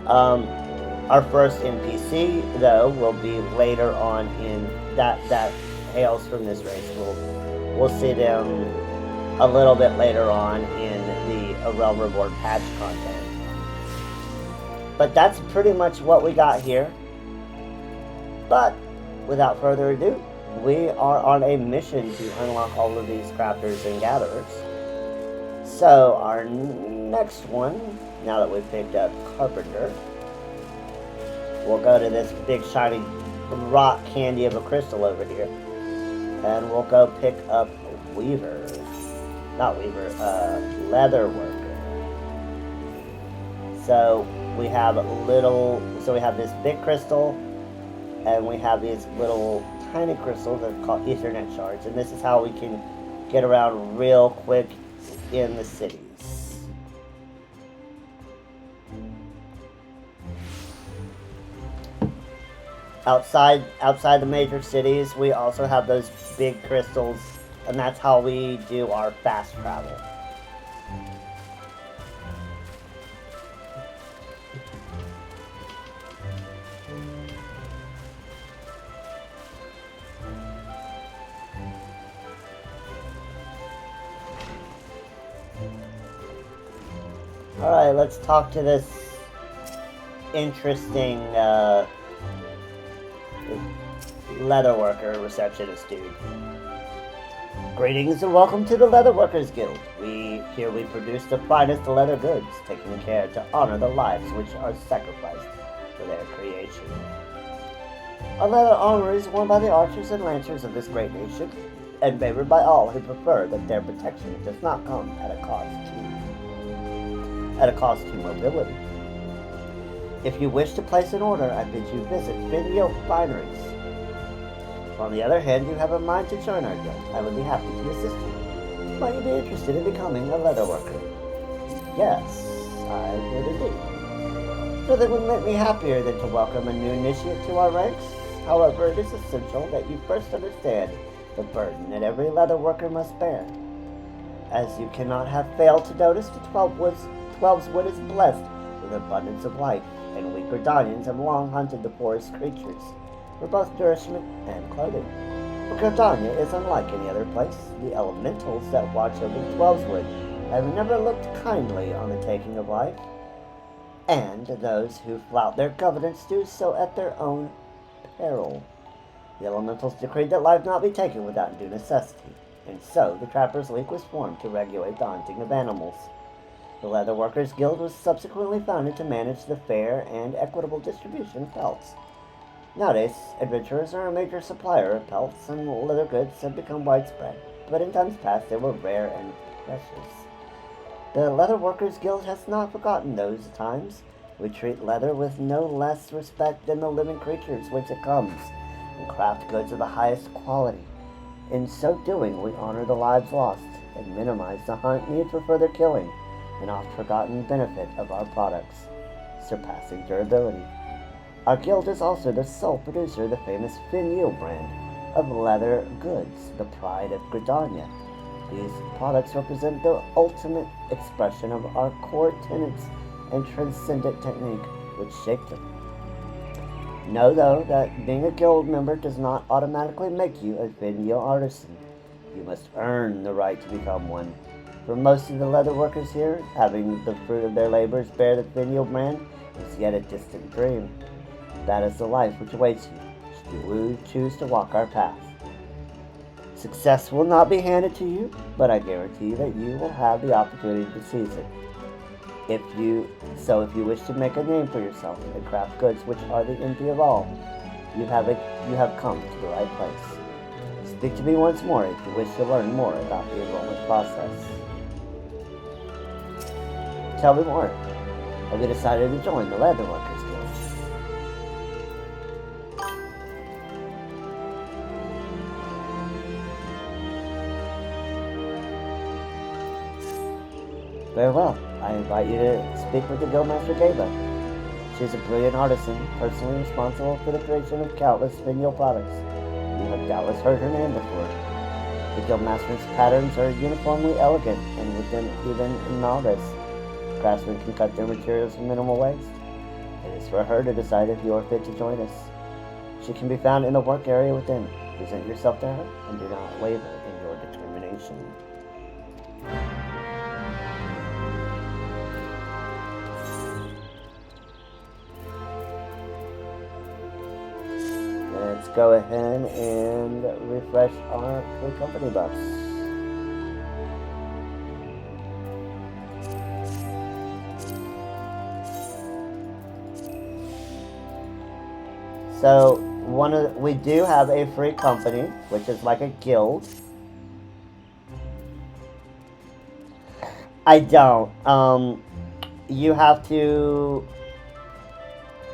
Our first NPC, though, will be later on in that hails from this race. We'll see them a little bit later on in the Realm Reborn patch content. But that's pretty much what we got here. But without further ado, we are on a mission to unlock all of these crafters and gatherers. So our next one, now that we've picked up Carpenter, we'll go to this big shiny rock candy of a crystal over here, and we'll go pick up Leather Worker. So we have this big crystal, and we have these little tiny crystals that are called Ethernet shards, and this is how we can get around real quick in the cities. Outside the major cities, we also have those big crystals, and that's how we do our fast travel. Alright, let's talk to this interesting leatherworker receptionist dude. Greetings and welcome to the Leatherworkers Guild. We produce the finest leather goods, taking care to honor the lives which are sacrificed for their creation. Our leather armor is worn by the archers and lancers of this great nation, and favored by all who prefer that their protection does not come at a cost to mobility. If you wish to place an order, I bid you visit Video Fineries. If on the other hand you have a mind to join our guild, I would be happy to assist you. Might you be interested in becoming a leather worker? Yes, I would indeed. Nothing would make me happier than to welcome a new initiate to our ranks. However, it is essential that you first understand the burden that every leather worker must bear. As you cannot have failed to notice, the 12's wood is blessed with abundance of life, and we Gridanians have long hunted the forest creatures for both nourishment and clothing. For Gridania is unlike any other place. The elementals that watch over the 12's wood have never looked kindly on the taking of life, and those who flout their covenants do so at their own peril. The elementals decreed that life not be taken without due necessity, and so the Trappers' League was formed to regulate the hunting of animals. The Leather Workers Guild was subsequently founded to manage the fair and equitable distribution of pelts. Nowadays, adventurers are a major supplier of pelts, and leather goods have become widespread, but in times past they were rare and precious. The Leather Workers Guild has not forgotten those times. We treat leather with no less respect than the living creatures whence it comes, and craft goods of the highest quality. In so doing, we honor the lives lost, and minimize the need for further killing, an oft-forgotten benefit of our products, surpassing durability. Our guild is also the sole producer of the famous Finnew brand of leather goods, the pride of Gridania. These products represent the ultimate expression of our core tenets and transcendent technique which shaped them. Know, though, that being a guild member does not automatically make you a Finnew artisan. You must earn the right to become one. For most of the leather workers here, having the fruit of their labors bear the Finnew brand is yet a distant dream. That is the life which awaits you, should you choose to walk our path. Success will not be handed to you, but I guarantee that you will have the opportunity to seize it. If you wish to make a name for yourself and craft goods which are the envy of all, you have come to the right place. Speak to me once more if you wish to learn more about the enrollment process. Tell me more. Have you decided to join the Leather Workers Guild? Very well. I invite you to speak with the Guildmaster Gaba. She is a brilliant artisan, personally responsible for the creation of countless spinel products. You have doubtless heard her name before. The Guildmaster's patterns are uniformly elegant and within even a novice craftsmen can cut their materials with minimal waste. It is for her to decide if you are fit to join us. She can be found in the work area within. Present yourself to her and do not waver in your determination. Let's go ahead and refresh our free company buffs. So we do have a free company, which is like a guild. I don't. You have to.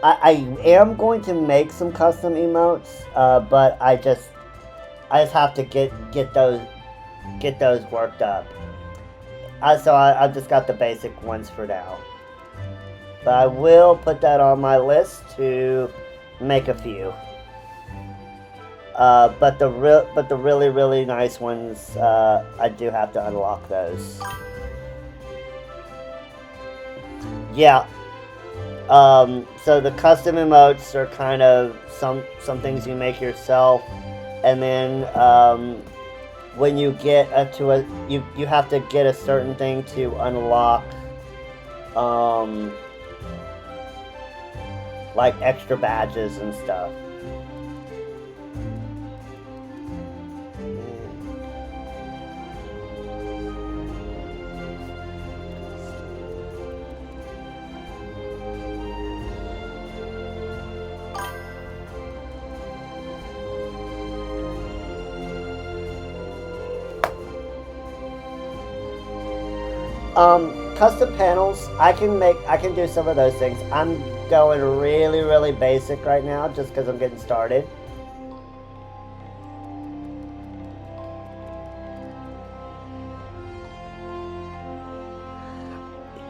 I am going to make some custom emotes, but I just have to get those worked up. So I've just got the basic ones for now. But I will put that on my list to make a few. But the really nice ones, I do have to unlock those. Yeah. So the custom emotes are kind of some things you make yourself, and then when you get you have to get a certain thing to unlock like extra badges and stuff. Custom panels, I can do some of those things. I'm going really basic right now just because I'm getting started.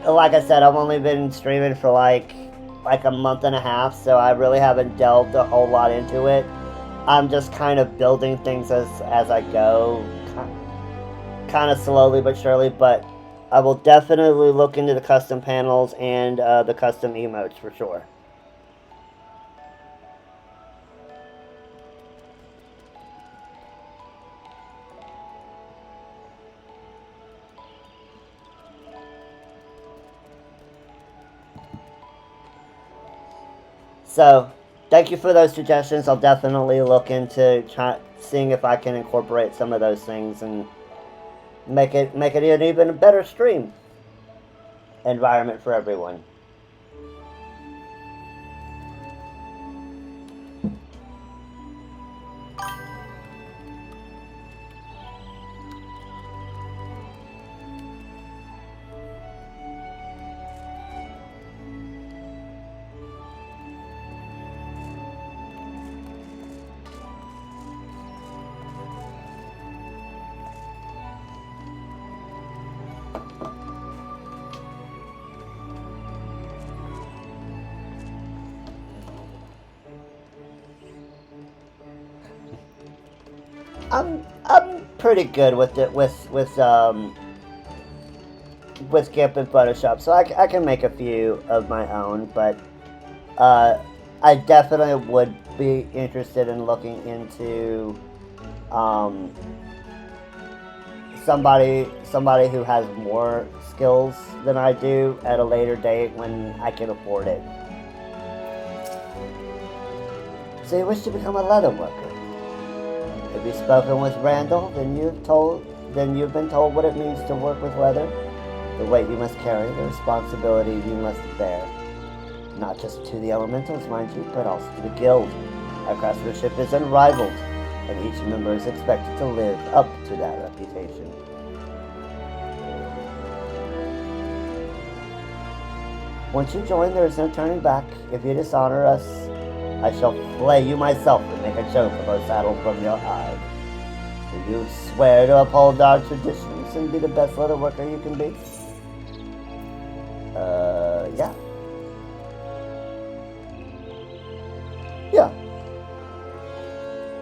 Like I said, I've only been streaming for like a month and a half, so I really haven't delved a whole lot into it. I'm just kind of building things as I go, kind of slowly but surely, but I will definitely look into the custom panels and the custom emotes for sure. So, thank you for those suggestions. I'll definitely look into seeing if I can incorporate some of those things and make it an even better stream environment for everyone. I'm pretty good with it with GIMP and Photoshop, so I can make a few of my own, but I definitely would be interested in looking into somebody who has more skills than I do at a later date when I can afford it. So you wish to become a leather worker? Have you spoken with Randall? Then you've been told what it means to work with leather, the weight you must carry, the responsibility you must bear, not just to the elementals, mind you, but also to the guild. Our craftsmanship is unrivaled, and each member is expected to live up to that reputation. Once you join, there is no turning back. If you dishonor us, I shall flay you myself and make a joke of our saddle from your hide. Do you swear to uphold our traditions and be the best leather worker you can be? Yeah. Yeah.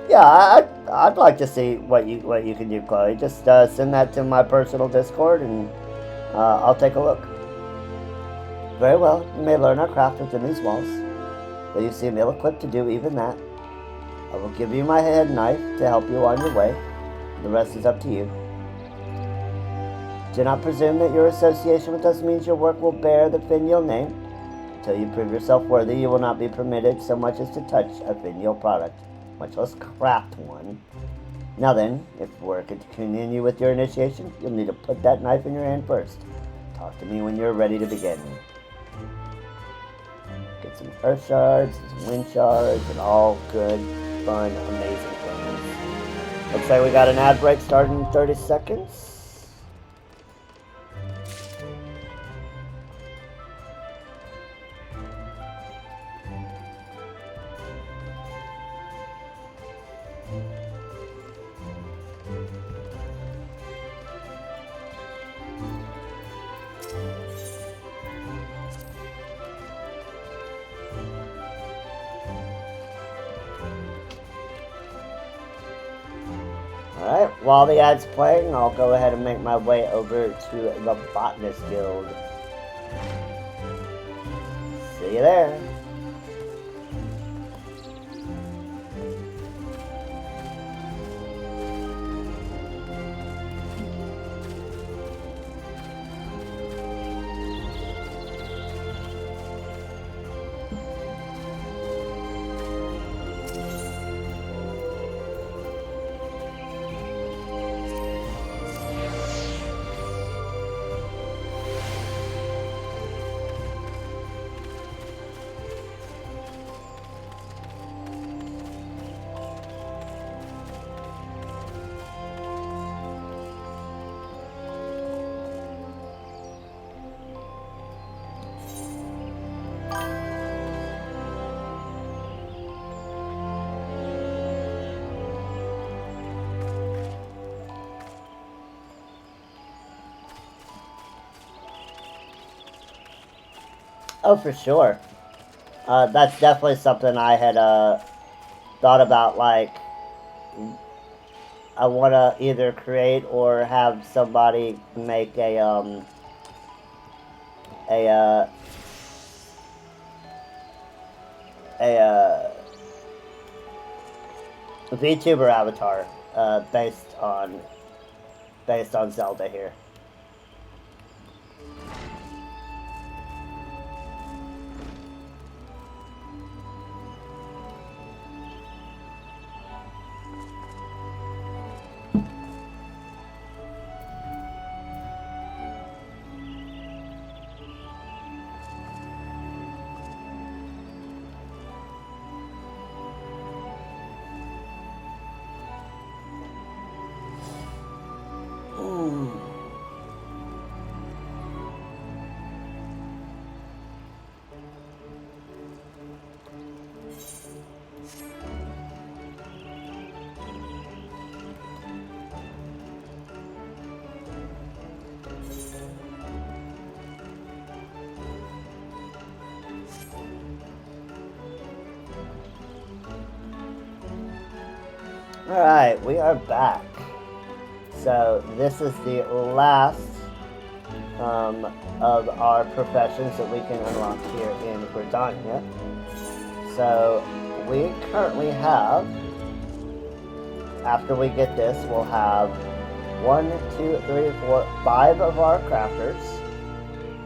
Yeah, I'd like to see what you can do, Chloe. Just send that to my personal Discord, and I'll take a look. Very well. You may learn our craft within these walls, but you seem ill-equipped to do even that. I will give you my head knife to help you on your way. The rest is up to you. Do not presume that your association with us means your work will bear the Finial name. Until you prove yourself worthy, you will not be permitted so much as to touch a Finial product, much less craft one. Now then, if we're to continue with your initiation, you'll need to put that knife in your hand first. Talk to me when you're ready to begin. Get some earth shards, some wind shards, and all good, fun, amazing things. Looks like we got an ad break starting in 30 seconds. Alright, while the ad's playing, I'll go ahead and make my way over to the Botanist Guild. See you there. Oh, for sure. That's definitely something I had thought about. Like, I want to either create or have somebody make a VTuber avatar based on Zelda here. Alright, we are back. So this is the last of our professions that we can unlock here in Britannia. So we currently have, after we get this, we'll have 1, 2, 3, 4, 5 of our crafters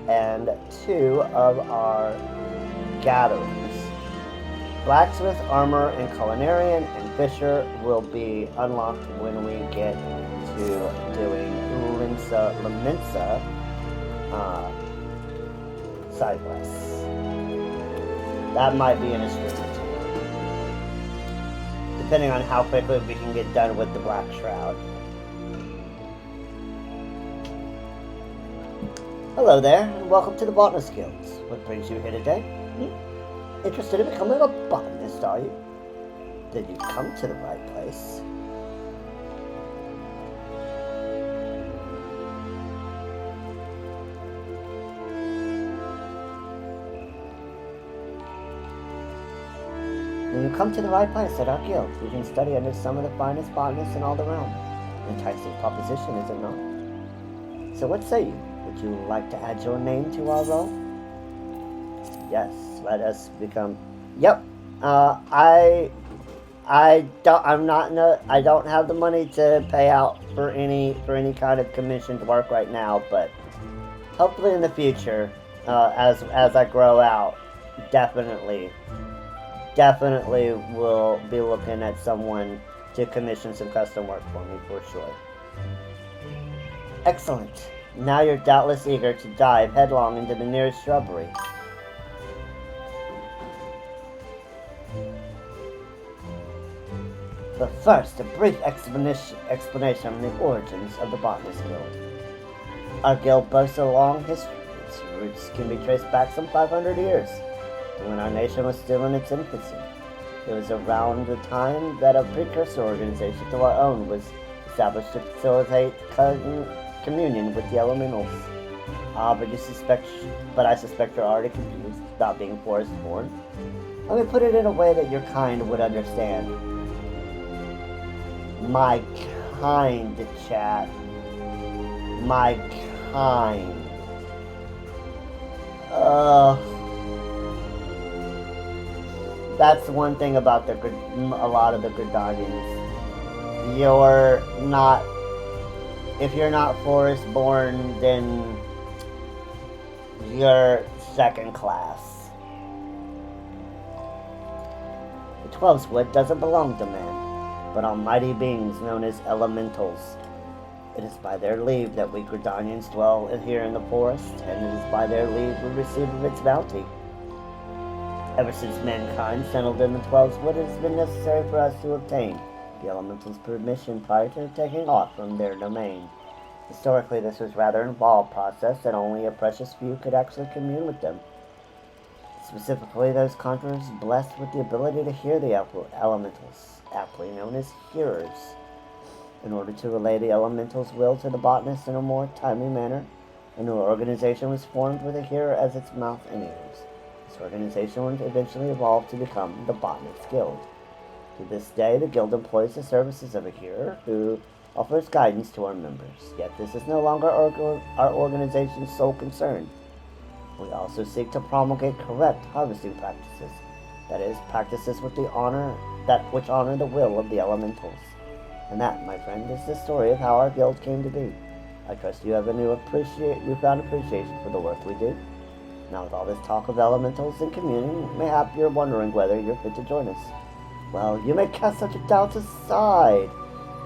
and 2 of our gatherers. Blacksmith, armor, and culinarian and fisher will be unlocked when we get to doing Laminsa Sidequests. That might be in a stream or two, depending on how quickly we can get done with the Black Shroud. Hello there, and welcome to the Botanist Guild. What brings you here today? Interested in becoming a botanist, are you? Then you've come to the right place. Then you come to the right place at our guild. You can study under some of the finest botanists in all the realm. An enticing proposition, is it not? So what say you? Would you like to add your name to our roll? Yes, let us become... Yep. I don't have the money to pay out for any kind of commissioned work right now, but hopefully in the future, as I grow out, definitely will be looking at someone to commission some custom work for me for sure. Excellent. Now you're doubtless eager to dive headlong into the nearest shrubbery. But first, a brief explanation on the origins of the Botanist Guild. Our guild boasts a long history. Its roots can be traced back some 500 years, to when our nation was still in its infancy. It was around the time that a precursor organization to our own was established to facilitate communion with the elementals. But I suspect you're already confused about being forest-born. Let me put it in a way that your kind would understand. My kind, chat. My kind. That's one thing about a lot of the Gridanians. If you're not forest-born, then you're second class. The 12's wood doesn't belong to man, but almighty beings known as elementals. It is by their leave that we Gridanians dwell here in the forest, and it is by their leave we receive of its bounty. Ever since mankind settled in the 12's wood, it has been necessary for us to obtain the elementals' permission prior to taking aught from their domain. Historically, this was rather an involved process, and only a precious few could actually commune with them. Specifically, those conjurers blessed with the ability to hear the elementals, aptly known as hearers. In order to relay the elementals' will to the botanist in a more timely manner, a new organization was formed with a hearer as its mouth and ears. This organization would eventually evolve to become the Botanist Guild. To this day, the guild employs the services of a hearer who offers guidance to our members. Yet this is no longer our organization's sole concern. We also seek to promulgate correct harvesting practices, that is, practices which honor the will of the elementals. And that, my friend, is the story of how our guild came to be. I trust you have a newfound appreciation for the work we do. Now, with all this talk of elementals and communing, mayhap you're wondering whether you're fit to join us. Well, you may cast such doubts aside.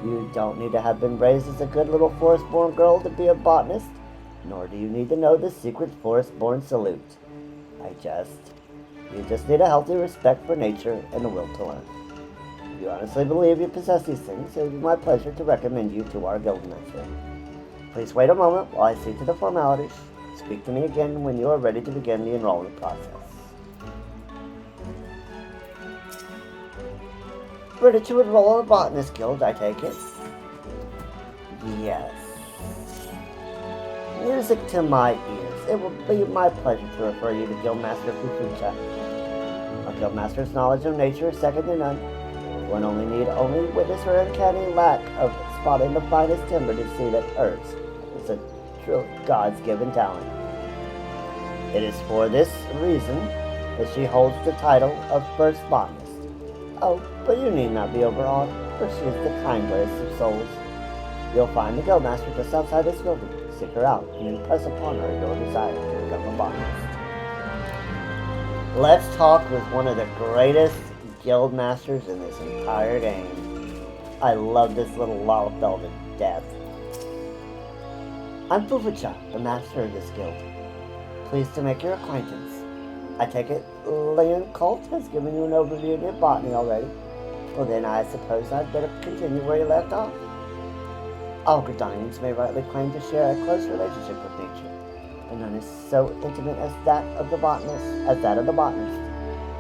You don't need to have been raised as a good little forest-born girl to be a botanist, nor do you need to know the secret forest-born salute. You just need a healthy respect for nature and the will to learn. If you honestly believe you possess these things, it would be my pleasure to recommend you to our guildmaster. Please wait a moment while I see to the formalities. Speak to me again when you are ready to begin the enrollment process. Ready to enroll in the Botanist Guild, I take it? Yes. Music to my ears. It will be my pleasure to refer you to Guildmaster Fufucha. Our Guildmaster's knowledge of nature is second to none. One only witness her uncanny lack of spotting the finest timber to see that hers is a true God's given talent. It is for this reason that she holds the title of First Botanist. Oh, but you need not be overawed, for she is the kindest of souls. You'll find the Guildmaster just outside this building. Seek her out and impress upon her your desire to become a botanist. Let's talk with one of the greatest Guildmasters in this entire game. I love this little Lalafell to death. I'm Fufucha, the master of this guild. Pleased to make your acquaintance. I take it Leon Colt has given you an overview of your botany already. Well then, I suppose I'd better continue where you left off. All Gridanians may rightly claim to share a close relationship with nature, but none is so intimate as that of the botanist.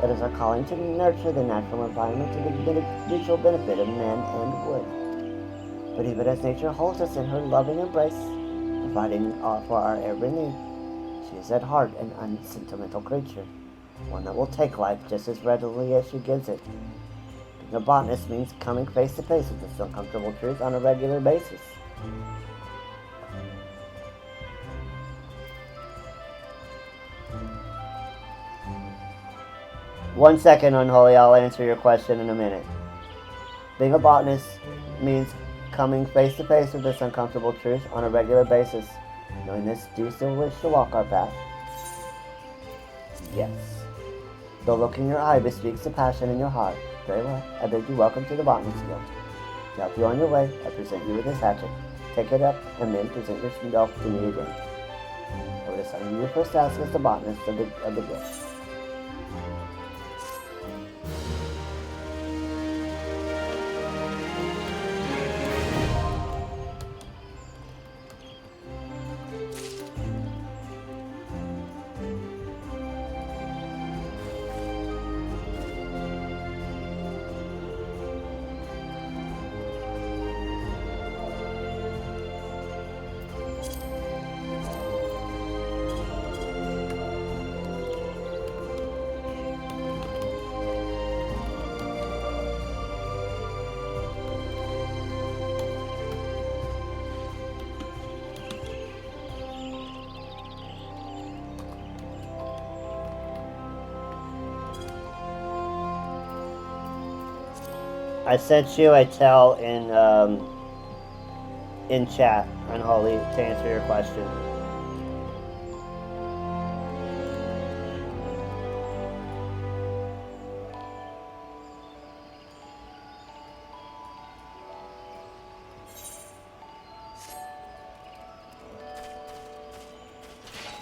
It is our calling to nurture the natural environment to the mutual benefit of man and wood. But even as nature holds us in her loving embrace, providing for our every need, she is at heart an unsentimental creature. One that will take life just as readily as she gives it. Being a botanist means coming face to face with this uncomfortable truth on a regular basis. One second, Unholy, I'll answer your question in a minute. Being a botanist means coming face to face with this uncomfortable truth on a regular basis. Knowing this, do you still wish to walk our path? Yes. The look in your eye bespeaks the passion in your heart. Very well. I bid you welcome to the Botanist Guild. To help you on your way, I present you with this hatchet. Take it up, and then present yourself to me again. I would assign you your first task as the botanist of the guild. I sent you a tell in chat, Unholy, to answer your question.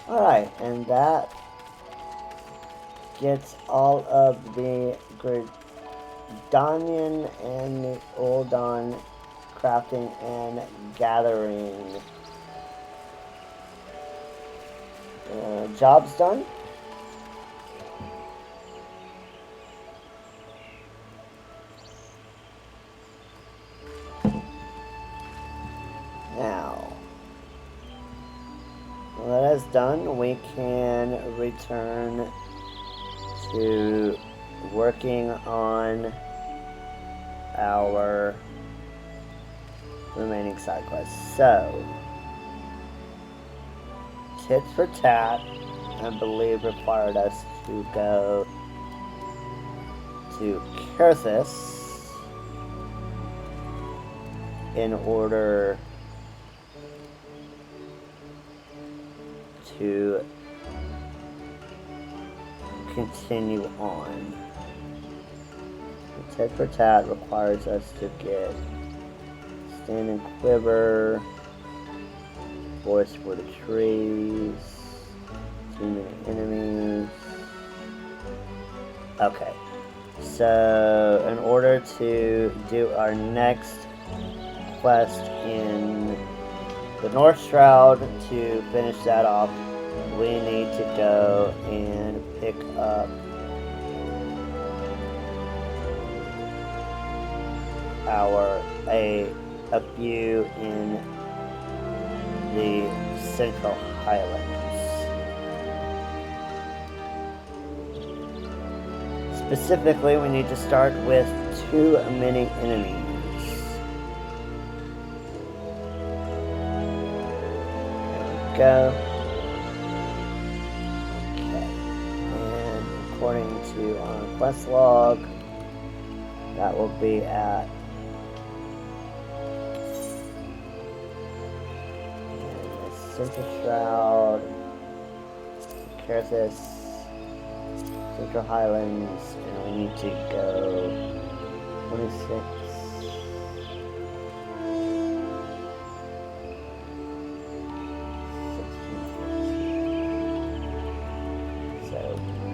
Alright, and that gets all of the Gridanian and the Oldon crafting and gathering jobs done. Now, when that is done, we can return to working on our remaining side quests. So, Tit for Tat, I believe, required us to go to Kerthus in order to continue on. Tit for Tat requires us to get Stand and Quiver, Forest for the Trees, too many enemies. Okay, so in order to do our next quest in the North Shroud, to finish that off, we need to go and pick up a few in the Central Highlands. Specifically, we need to start with too many enemies. There we go. Okay. And according to our quest log, that will be at Central Shroud, Kerthus, Central Highlands, and we need to go 26. So,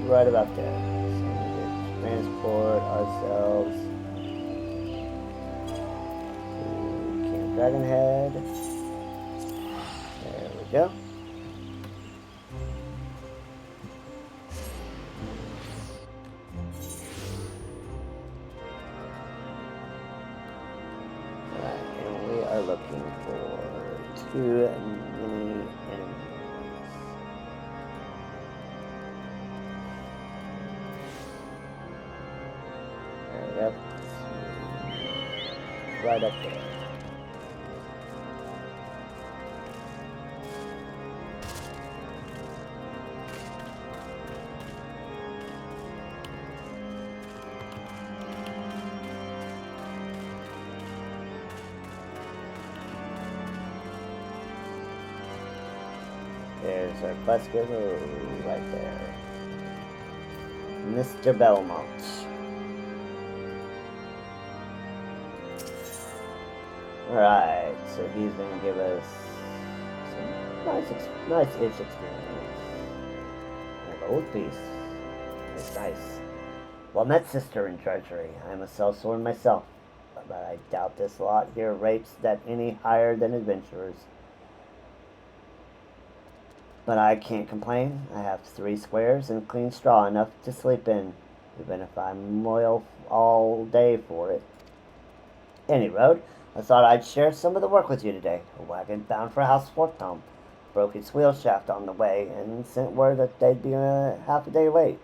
right about there. So we need to transport ourselves to Camp Dragonhead. There we go. Alright, and we are looking for too many enemies. right up there. There's our bus giver right there. Mr. Belmont. Alright, so he's going to give us some nice-ish experience. A gold piece. It's nice. Well met, sister in treasury. I am a sellsword myself, but I doubt this lot here rates that any higher than adventurers. But I can't complain. I have 3 squares and clean straw enough to sleep in, even if I moil all day for it. Any road, I thought I'd share some of the work with you today. A wagon bound for House Forktown broke its wheel shaft on the way and sent word that they'd be half a day late.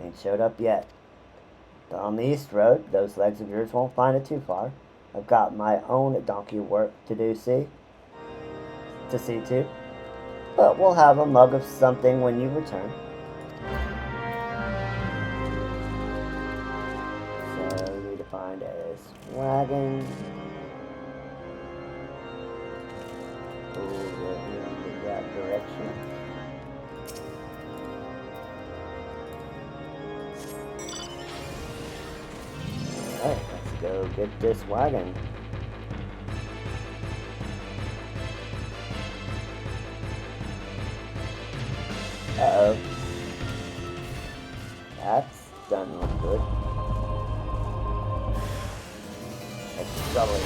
Ain't showed up yet. But on the east road, those legs of yours won't find it too far. I've got my own donkey work to see to. But we'll have a mug of something when you return. So we need to find a wagon. Over in that direction. Alright, let's go get this wagon. Uh-oh. That's done look good. It's solid.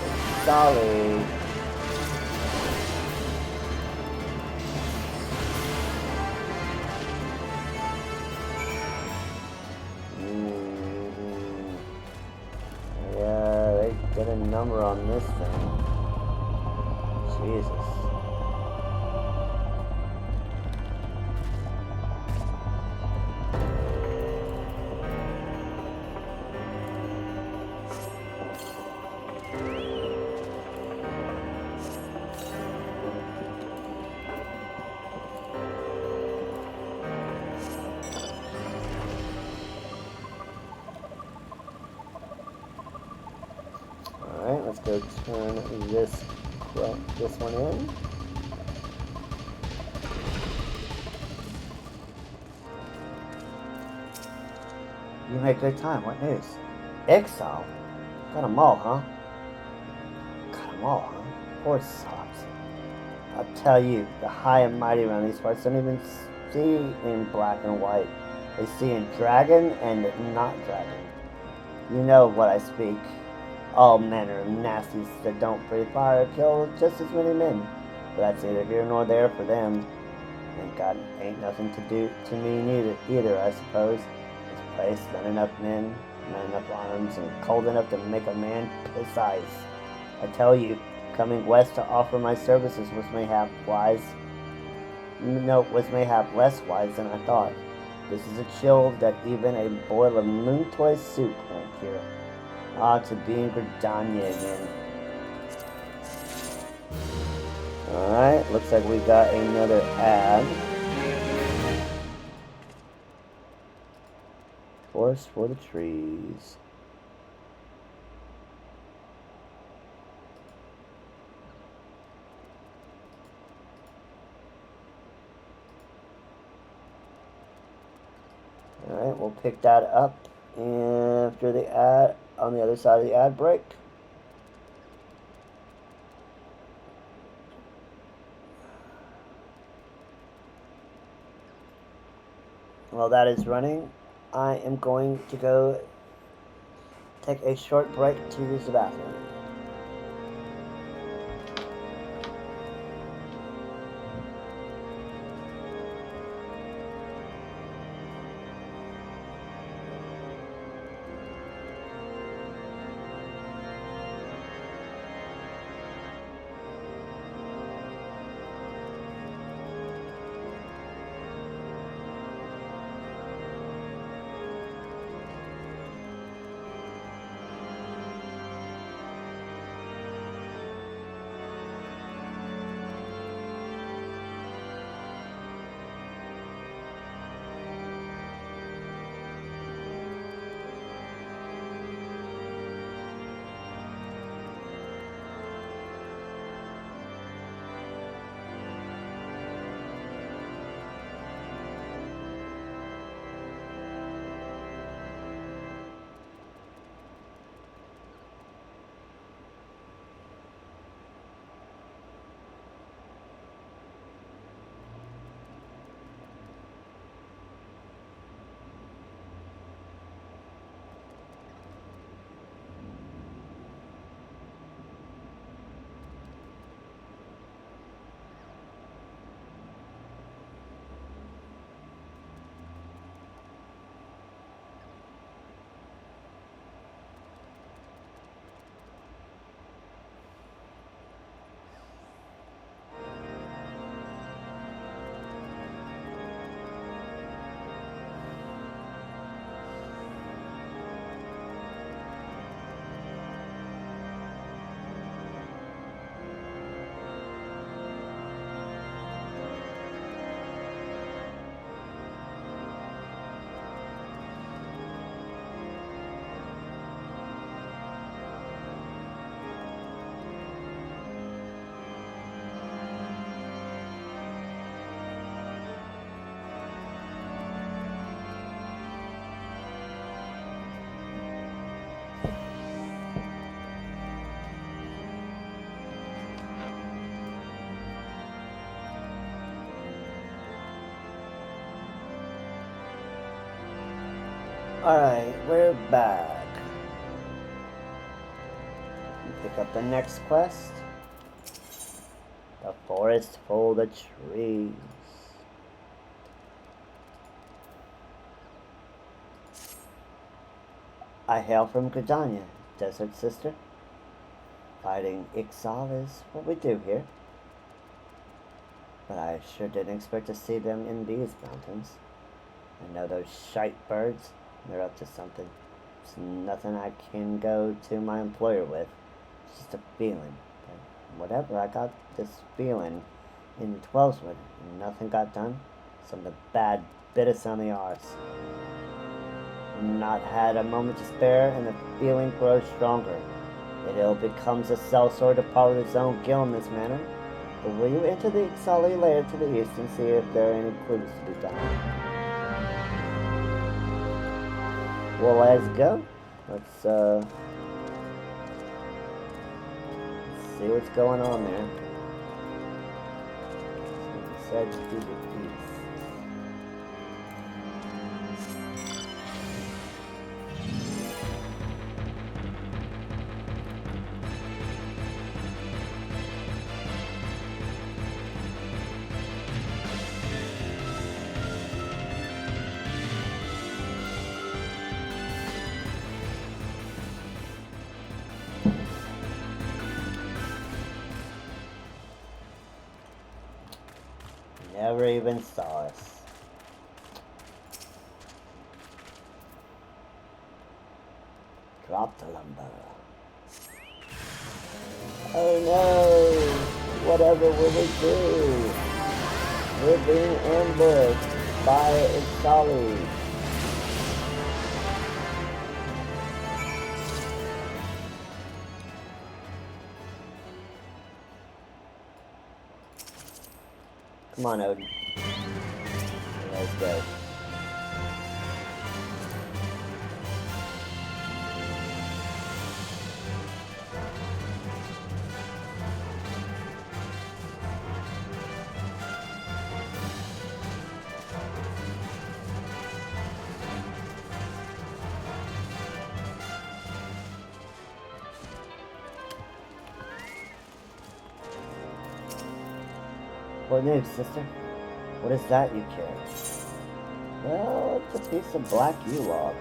It's solid. Yeah, they get a number on this thing. Jesus. Alright, let's go turn this one in. You make good time. What news? Exile? Got 'em all, huh? Got 'em all, huh? Poor sops. I'll tell you, the high and mighty around these parts don't even see in black and white. They see in dragon and not dragon. You know what I speak. All manner of nasties that don't breathe fire kill just as many men. But that's neither here nor there for them. Thank God, ain't nothing to do to me either, I suppose. This place, not enough men, not enough arms, and cold enough to make a man precise. I tell you, coming west to offer my services was mayhap less wise than I thought. This is a chill that even a boil of Moontoy soup won't cure. Ah, to be in Gridania again. Alright, looks like we got another ad. Forest for the trees. Alright, we'll pick that up after the ad, on the other side of the ad break. While that is running, I am going to go take a short break to use the bathroom. Alright, we're back. Pick up the next quest. The forest full of trees. I hail from Gridania, Desert Sister. Fighting Ixal is what we do here. But I sure didn't expect to see them in these mountains. I know those shite birds. They're up to something. It's nothing I can go to my employer with. It's just a feeling. But whatever, I got this feeling in 12swood and nothing got done. Something bad bit us on the arse. Not had a moment to spare, and the feeling grows stronger. It ill becomes a sellsword to follow his own gill in this manner. But will you enter the Ixali layer to the east and see if there are any clues to be found? Well, let's go. Let's see what's going on there. So we decided to do the east. Never even saw us. Drop the lumber. Oh no! Whatever will we do? We're being ambushed by Ixali. Come on, Odin. Let's go. What news, sister? What is that you carry? Well, it's a piece of black yew log.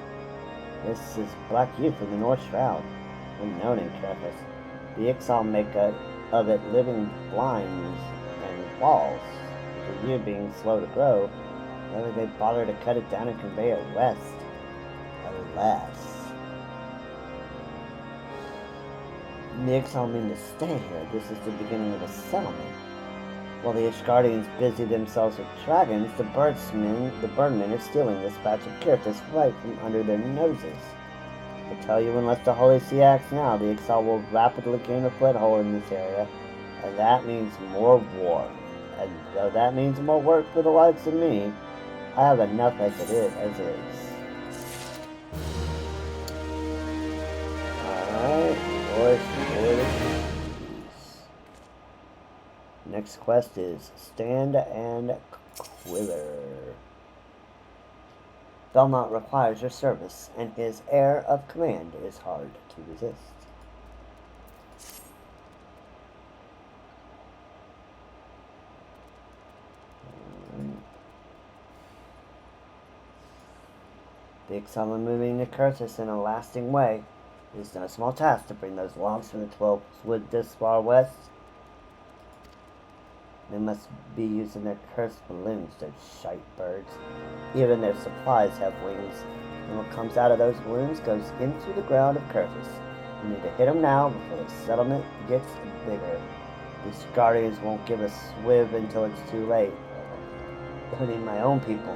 This is black yew from the North Shroud, unknown in Kerfus. The Ixal make of it living blinds and walls. The yew being slow to grow, why would they bother to cut it down and convey it west? Alas. The Ixal mean to stay here. This is the beginning of a settlement. While the Ishgardians busy themselves with dragons, the birdmen are stealing this patch of Kirtis right from under their noses. I tell you, unless the Holy See acts now, the Ixal will rapidly gain a foothold in this area, and that means more war. And though that means more work for the likes of me, I have enough as it is. Alright, horse. Next quest is Stand and Quiver. Belmont requires your service, and his air of command is hard to resist. The Ixal are moving to Curtis in a lasting way. It is no small task to bring those logs from the 12swood this far west. They must be using their cursed balloons, those shite birds. Even their supplies have wings, and what comes out of those balloons goes into the ground of Curtis. We need to hit them now before the settlement gets bigger. These guardians won't give us swiv until it's too late. I need my own people.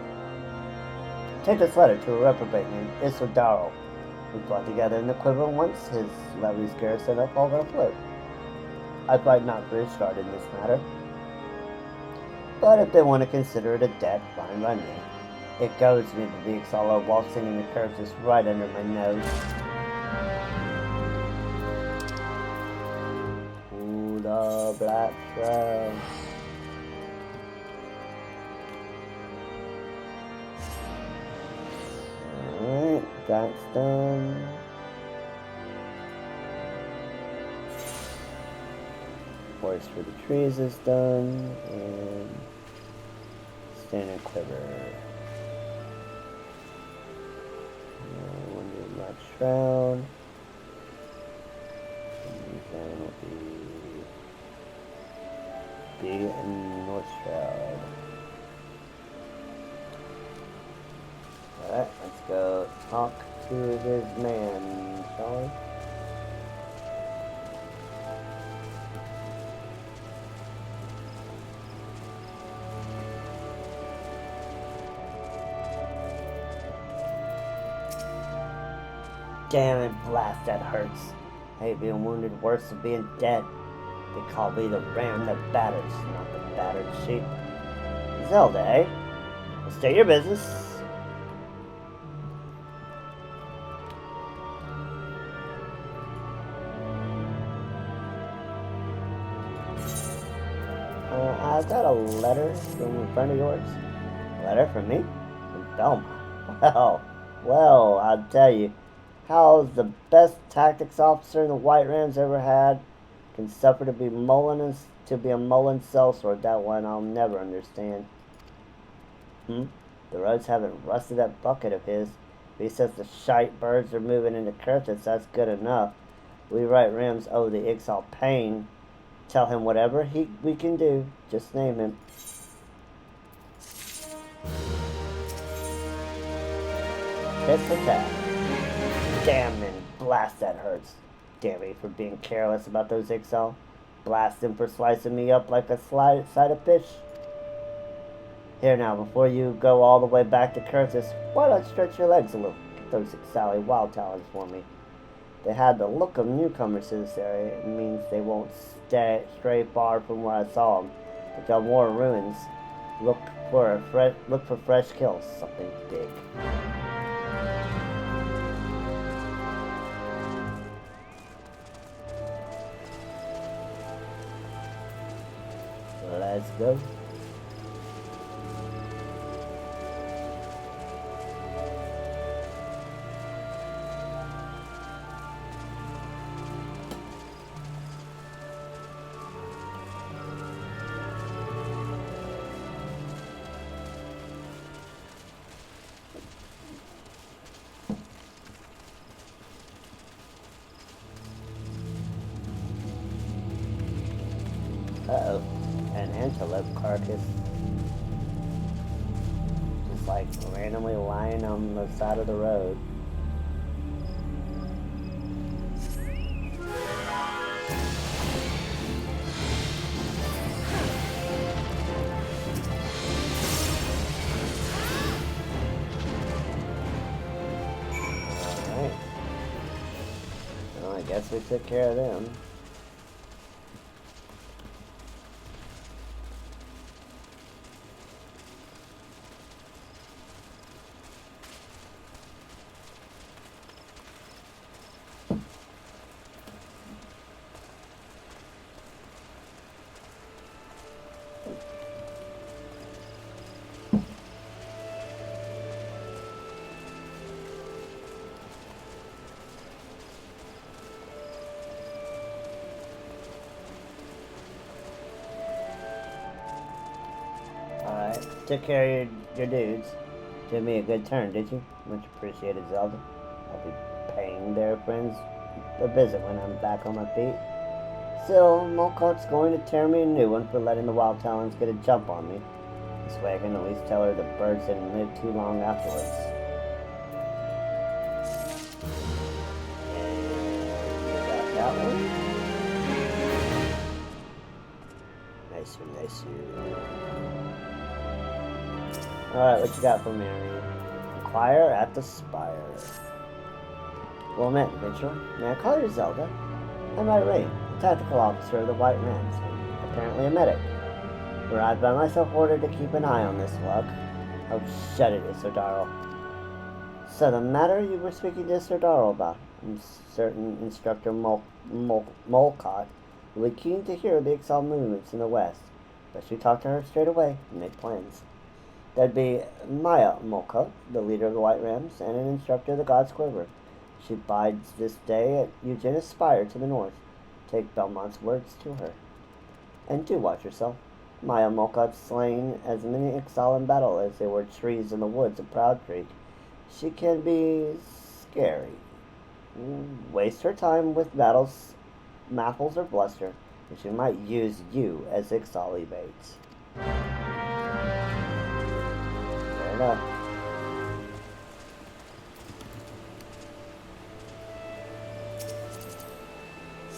Take this letter to a reprobate named Isodaro, who brought together in the quiver once his levy's garrison up all afloat. I fight not for his guard in this matter. But if they want to consider it a debt, fine by me. It goes me to the Ixala waltzing in the curves just right under my nose. Ooh, the black shroud. Alright, That's done. Forest for the trees is done, and standard quiver. Wounded Black Shroud. And then will be Big and North Shroud. Alright, let's go talk to his man, shall we? Damn it, blast, that hurts. I hate being wounded worse than being dead. They call me the ram that batters, not the battered sheep. Zelda, eh? Well, state your business. I got a letter from a friend of yours. A letter from me? From Belmont. Well, I'll tell you. How's the best tactics officer the White Rams ever had can suffer to be a Mullen sellsword? That one I'll never understand. The roads haven't rusted that bucket of his. If he says the shite birds are moving into Curtis, that's good enough. We White Rams owe the Ixal pain. Tell him whatever we can do. Just name him. Tit for tat. Damn and blast, that hurts. Damn me for being careless about those Ixal. Blast him for slicing me up like a side of fish. Here now, before you go all the way back to Curtis, why not stretch your legs a little? Get those Ixali wild talons for me. They had the look of newcomers to this area. It means they won't stray far from where I saw them. But got more ruins. Look for fresh kills. Something big. Let's go. Uh-oh. An antelope carcass. Just like randomly lying on the side of the road. Alright. Well, I guess we took care of them. Took care of your dudes. Did me a good turn, did you? Much appreciated, Zelda. I'll be paying their friends a visit when I'm back on my feet. Still, Molcott's going to tear me a new one for letting the Wild Talons get a jump on me. This way I can at least tell her the birds didn't live too long afterwards. And we got that one. Nicer. Alright, what you got for me? Inquire at the Spire. Well met, adventurer. May I call you Zelda? I'm Irene, the tactical officer of the White Rams, and apparently a medic. Arrived by myself ordered to keep an eye on this lug. Oh, shut it, Sir Darrell. So the matter you were speaking to Sir Darrell about, I'm certain Instructor Molcott will be keen to hear the Ixal movements in the west. But you talk to her straight away and make plans. That'd be Maya Molka, the leader of the White Rams and an instructor of the God's Quiver. She bides this day at Eugenia's Spire to the north. Take Belmont's words to her. And do watch yourself. Maya Molka slain as many Ixal in battle as they were trees in the woods of Proud Creek. She can be scary. Waste her time with battles, maffles, or bluster, and she might use you as Ixal bait. Fair enough.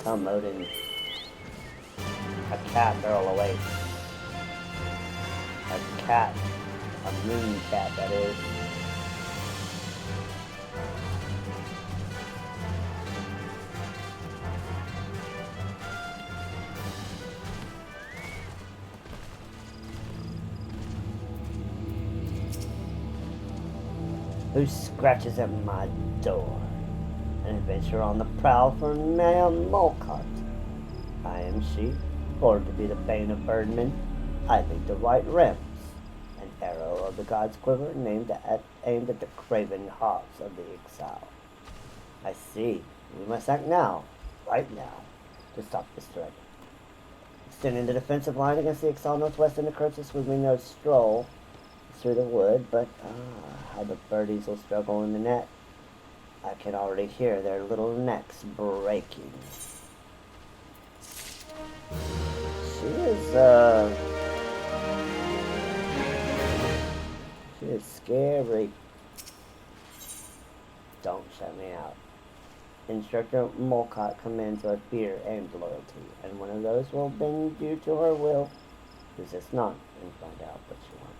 Come, Odin. A cat girl awaits. A cat. A moon cat, that is. Who scratches at my door? An adventurer on the prowl for Maya Molcott. I am she, born to be the bane of birdmen. I lead the White Rams, an arrow of the God's Quiver aimed at the craven hearts of the Ixal. I see. We must act now, right now, to stop this threat. Extending the defensive line against the Ixal northwest in the Curtis would be no stroll through the wood, but how the birdies will struggle in the net. I can already hear their little necks breaking. She is scary. Don't shut me out. Instructor Molcott commands our fear and loyalty, and one of those will bend you to her will. Resist not and find out what she wants.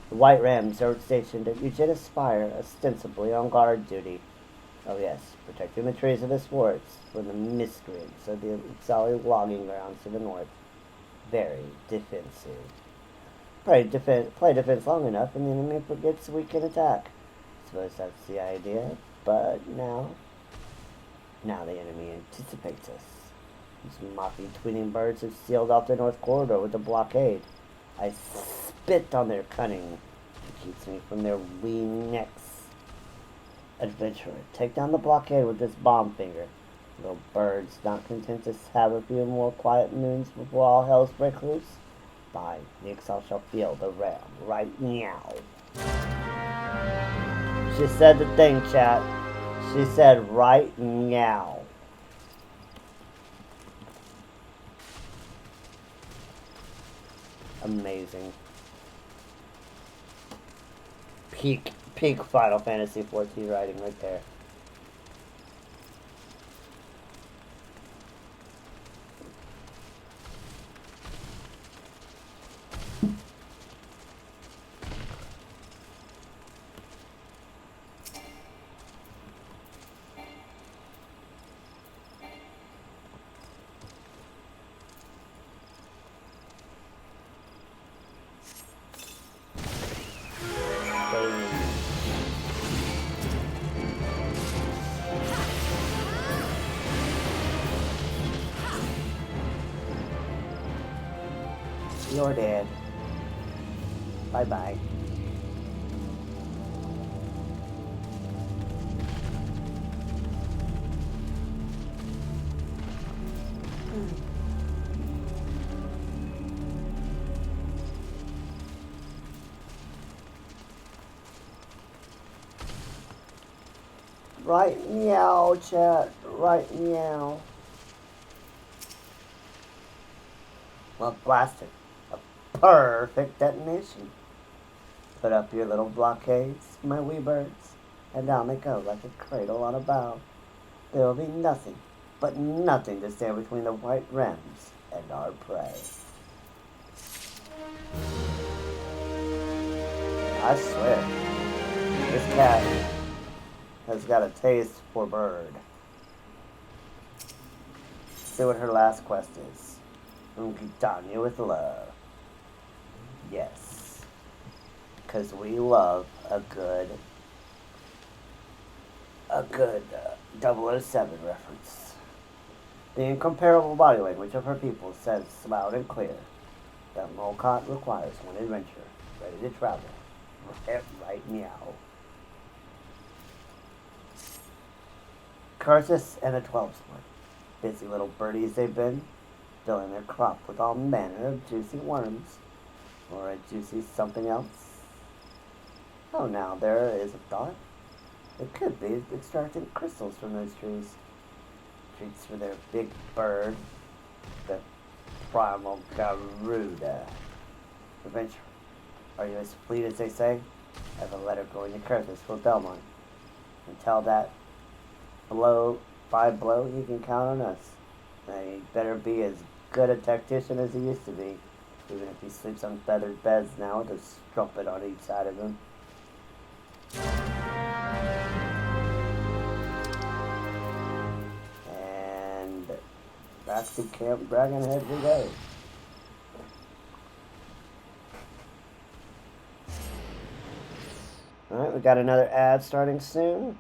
The White Rams are stationed at Eugenia's Spire, ostensibly on guard duty. Oh yes, protecting the trees of the sports from the miscreants of the Ixali logging grounds to the north. Very defensive. Play defense long enough and the enemy forgets we can attack. Suppose that's the idea, but now the enemy anticipates us. These moppy tweeting birds have sealed off the north corridor with a blockade. I spit on their cunning. It keeps me from their wee necks. Adventurer, take down the blockade with this bomb finger. Little birds, not content to have a few more quiet moons before all hell's break loose. Fine, the Ixal shall feel the ram right now. She said the thing, chat. She said right now. Amazing. Peak Final Fantasy XIV writing right there. You're dead. Bye-bye. Right meow, chat. Right meow. Well, blast it. Perfect detonation. Put up your little blockades, my wee birds, and down they go like a cradle on a bough. There will be nothing, but nothing to stand between the White Rams and our prey. I swear, this cat has got a taste for bird. See what her last quest is. Gitania with love. Yes. Because we love a good 007 reference. The incomparable body language of her people says loud and clear that Molcott requires one adventure ready to travel. Right meow. Curtis and the 12 sport. Busy little birdies they've been, filling their crop with all manner of juicy worms, or a juicy something else. Oh, now there is a thought. It could be extracting crystals from those trees. Treats for their big bird, the primal Garuda. Adventure. Are you as fleet as they say? I have a letter going to Curtis for Belmont. And tell that five blow, you can count on us. And he better be as good a tactician as he used to be, even if he sleeps on feathered beds now with a strumpet on each side of him. And back to Camp Dragonhead we go. Alright, we got another ad starting soon.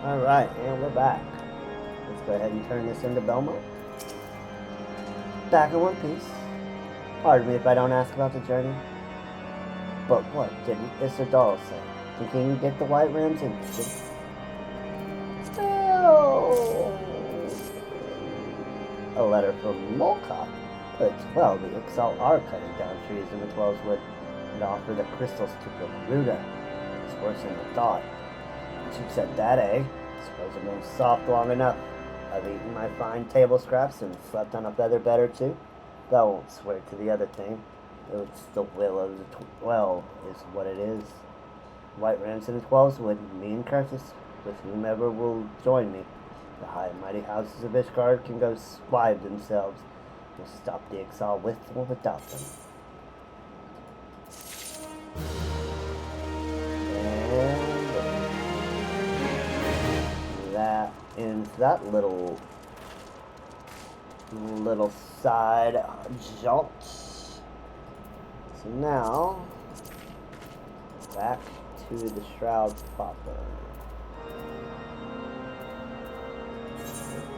Alright, and we're back. Let's go ahead and turn this into Belmont. Back in one piece. Pardon me if I don't ask about the journey. But what did Mr. Doll say? Can you get the White Rams interested? Well, a letter from Molcock puts, well, the Ixal are cutting down trees in the 12's wood and offer the crystals to Garuda. It's worse than I thought. You said that, eh? Suppose it won't soft long enough. I've eaten my fine table scraps and slept on a feather bed or two. That won't swear to the other thing. It's the will of the 12 is what it is. White Rams in the 12's would, me and Curtis, with whomever will join me. The high and mighty houses of Ishgard can go swive themselves. We'll stop the Ixal with or without them. That ends that little side jaunt. So now back to the shroud proper. I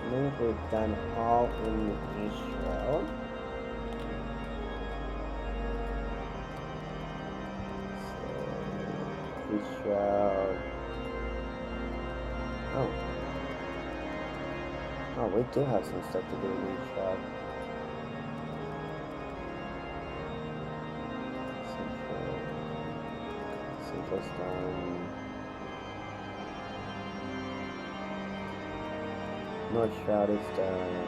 think we've done all in the East Shroud. So East Shroud. Oh, we do have some stuff to do in each shroud. Central Stone. North Shroud is done.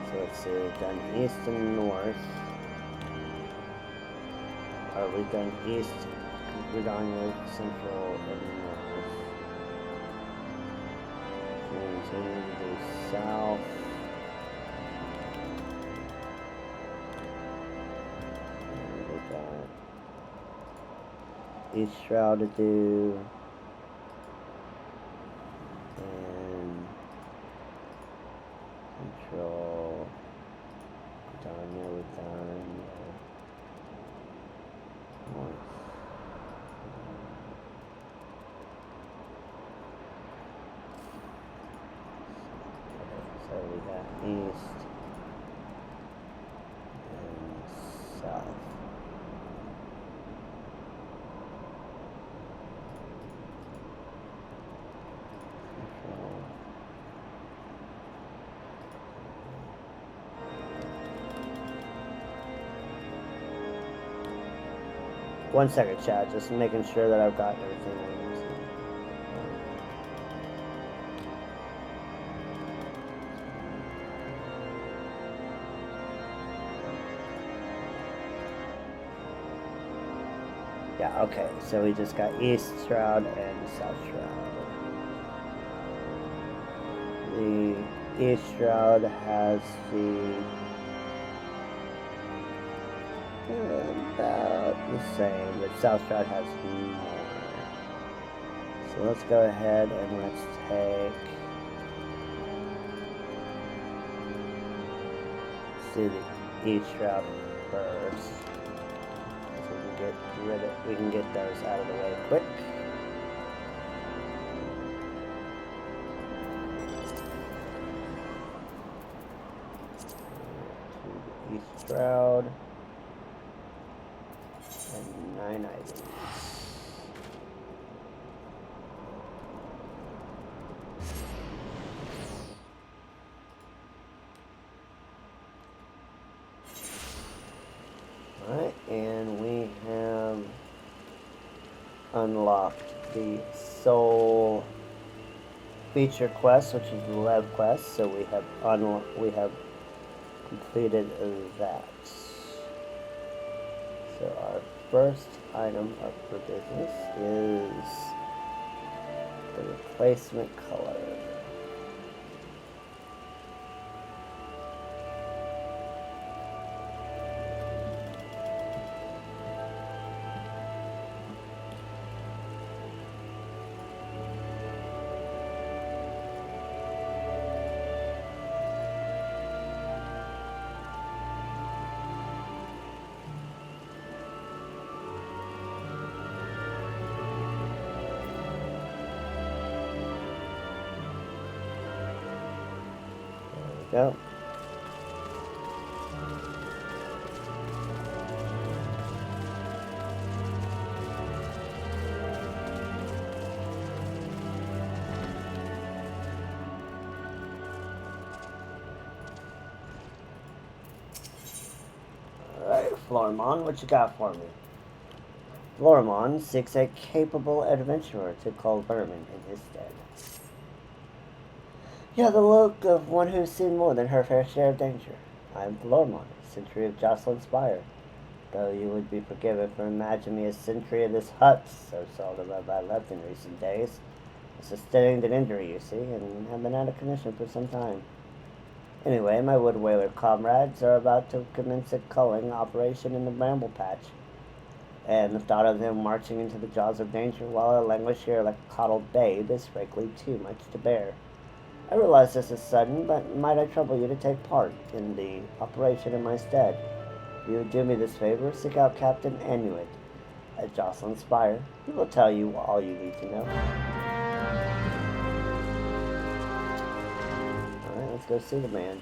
So let's see, we've done east and north. Or we've done east, we're done with central and north. So we need to do south. And we got East Shroud to do. And Central. Down there we've done. North. So we got east and south. Central. One second, chat. Just making sure that I've got everything. Yeah, okay, so we just got East Shroud and South Shroud. The East Shroud has the about the same, but South Shroud has more. So let's go ahead and let's do the East Shroud first. We can get those out of the way quick. To the East Shroud. And 9 items. Alright, and we have unlocked the soul feature quest, which is the Lev quest, so we have completed that. So our first item up for business is the replacement color. Go. Alright, Florimon, what you got for me? Florimon seeks a capable adventurer to call vermin in his stead. You have the look of one who's seen more than her fair share of danger. I am Florimon, sentry of Jocelyn Spire. Though you would be forgiven for imagining me a sentry of this hut, so seldom have I left in recent days. I sustained an injury, you see, and have been out of commission for some time. Anyway, my wood whaler comrades are about to commence a culling operation in the bramble patch, and the thought of them marching into the jaws of danger while I languish here like a coddled babe is frankly too much to bear. I realize this is sudden, but might I trouble you to take part in the operation in my stead? If you would do me this favor, seek out Captain Anuit at Jocelyn Spire. He will tell you all you need to know. Alright, let's go see the man.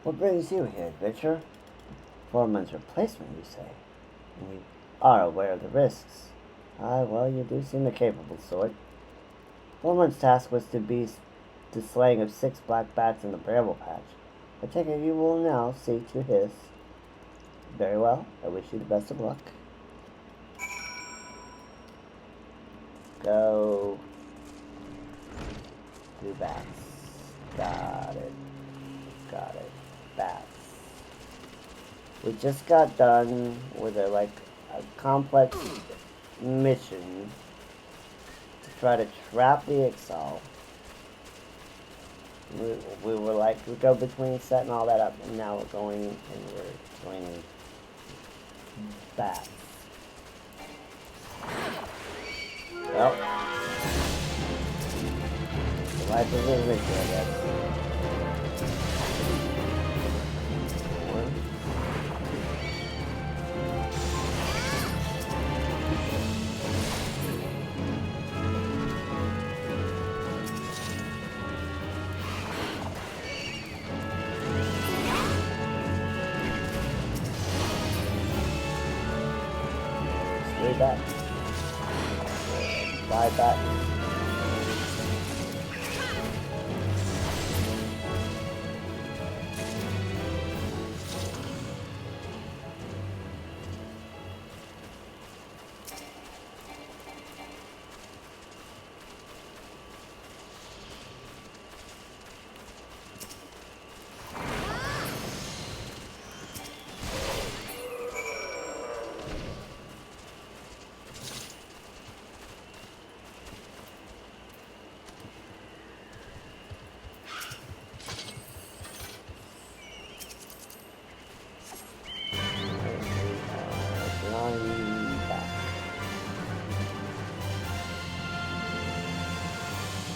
What brings you here, adventurer? Foreman's replacement, you say? And you are aware of the risks. Ah, well, you do seem a capable sort. Foreman's task was to be the slaying of 6 black bats in the bramble patch. I take it you will now see to his. Very well. I wish you the best of luck. Go. Do bats. Got it. Got it. Bats. We just got done with a complex mission to try to trap the Ixal. We were like, we go between setting all that up, and now we're going and we're joining bats. Well, the life of an adventure, I guess. Three bats. 5 bats.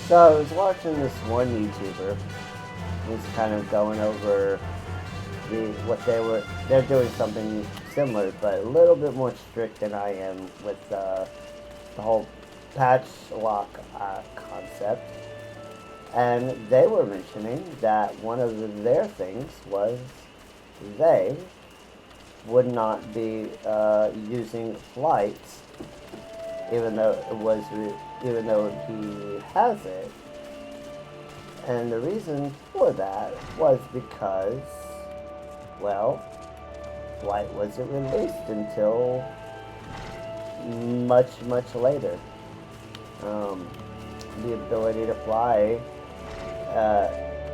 So I was watching this one YouTuber who's kind of going over they're doing something similar, but a little bit more strict than I am with the whole patch lock concept. And they were mentioning that one of their things was they would not be using flights, even though he has it. And the reason for that was because, well, flight wasn't released until much later. The ability to fly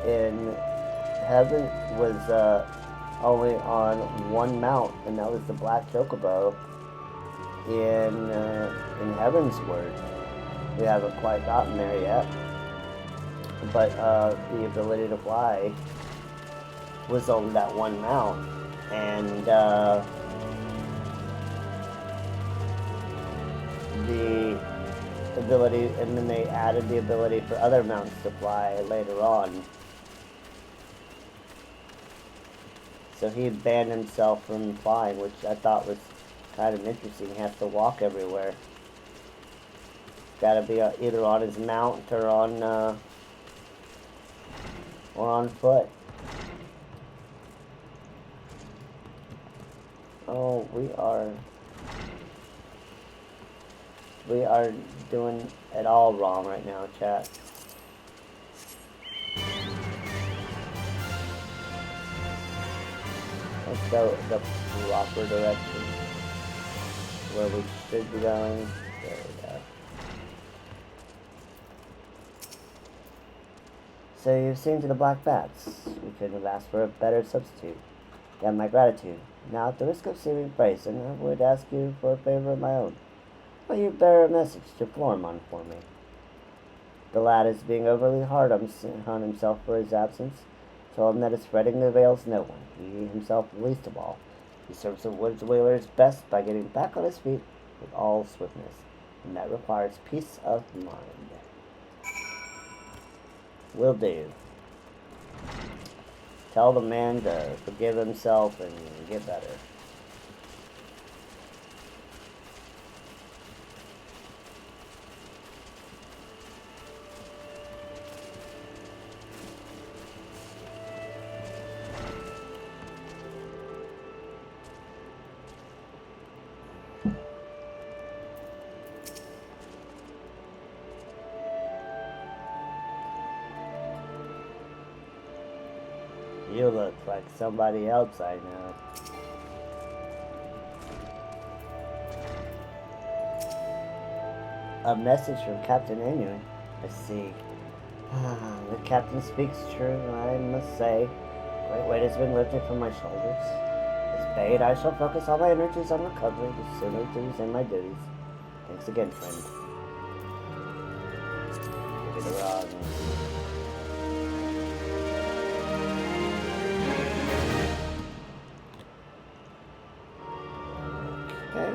in heaven was only on one mount, and that was the Black Chocobo in Heaven's Word. We haven't quite gotten there yet, but the ability to fly was on that one mount, and the ability, and then they added the ability for other mounts to fly later on. So he banned himself from flying, which I thought was kind of interesting. He has to walk everywhere. Got to be either on his mount or on foot. Oh, we are doing it all wrong right now, chat. Let's go the proper direction where we should be going. There we go. So you've seen to the black bats. We couldn't have asked for a better substitute. You have my gratitude. Now, at the risk of seeming brazen, I would ask you for a favor of my own. Will you bear a message to Florimon for me? The lad is being overly hard on himself for his absence. Tell him that spreading the veils no one, he himself least of all. He serves the woods whalers best by getting back on his feet with all swiftness, and that requires peace of mind. Will do. Tell the man to forgive himself and get better. You look like somebody else I know. A message from Captain Anu. I see. The captain speaks true, I must say. Great weight has been lifted from my shoulders. As bait, I shall focus all my energies on recovery the sooner to resume my duties. Thanks again, friend. Give it a run. Okay.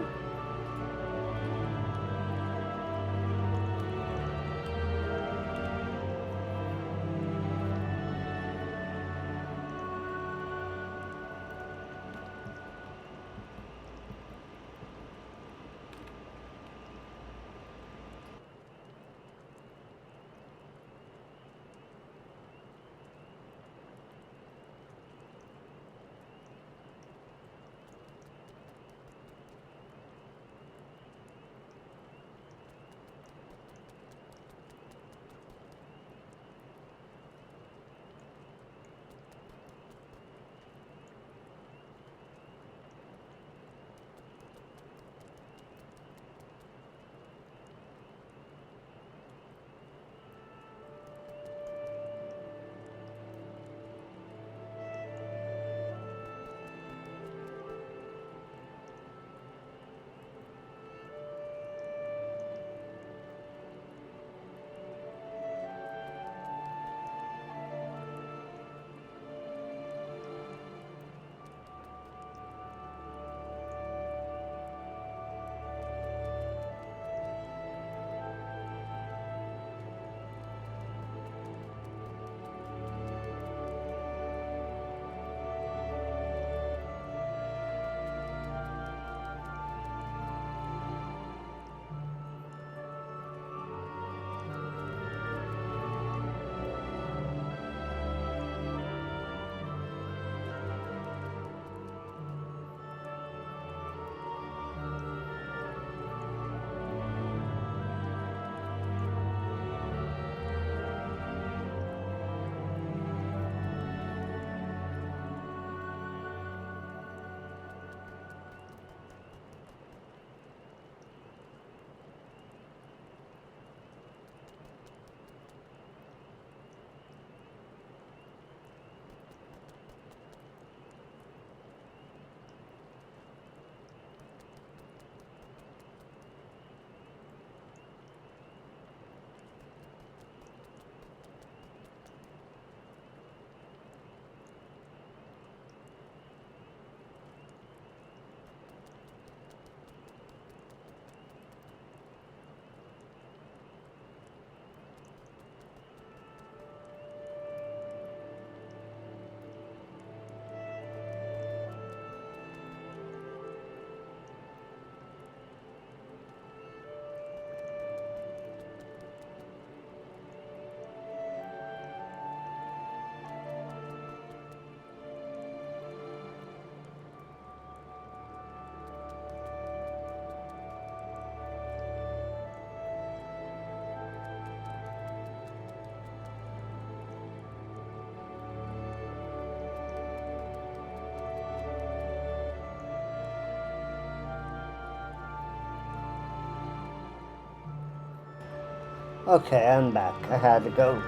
Okay, I'm back. I had to go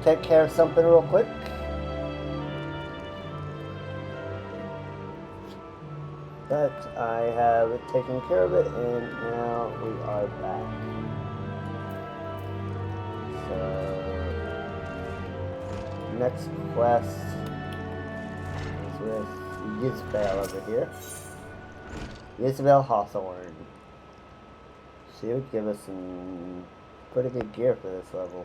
take care of something real quick. But I have taken care of it, and now we are back. So, next quest is with Isabel over here. Isabel Hawthorne. She would give us some pretty good gear for this level.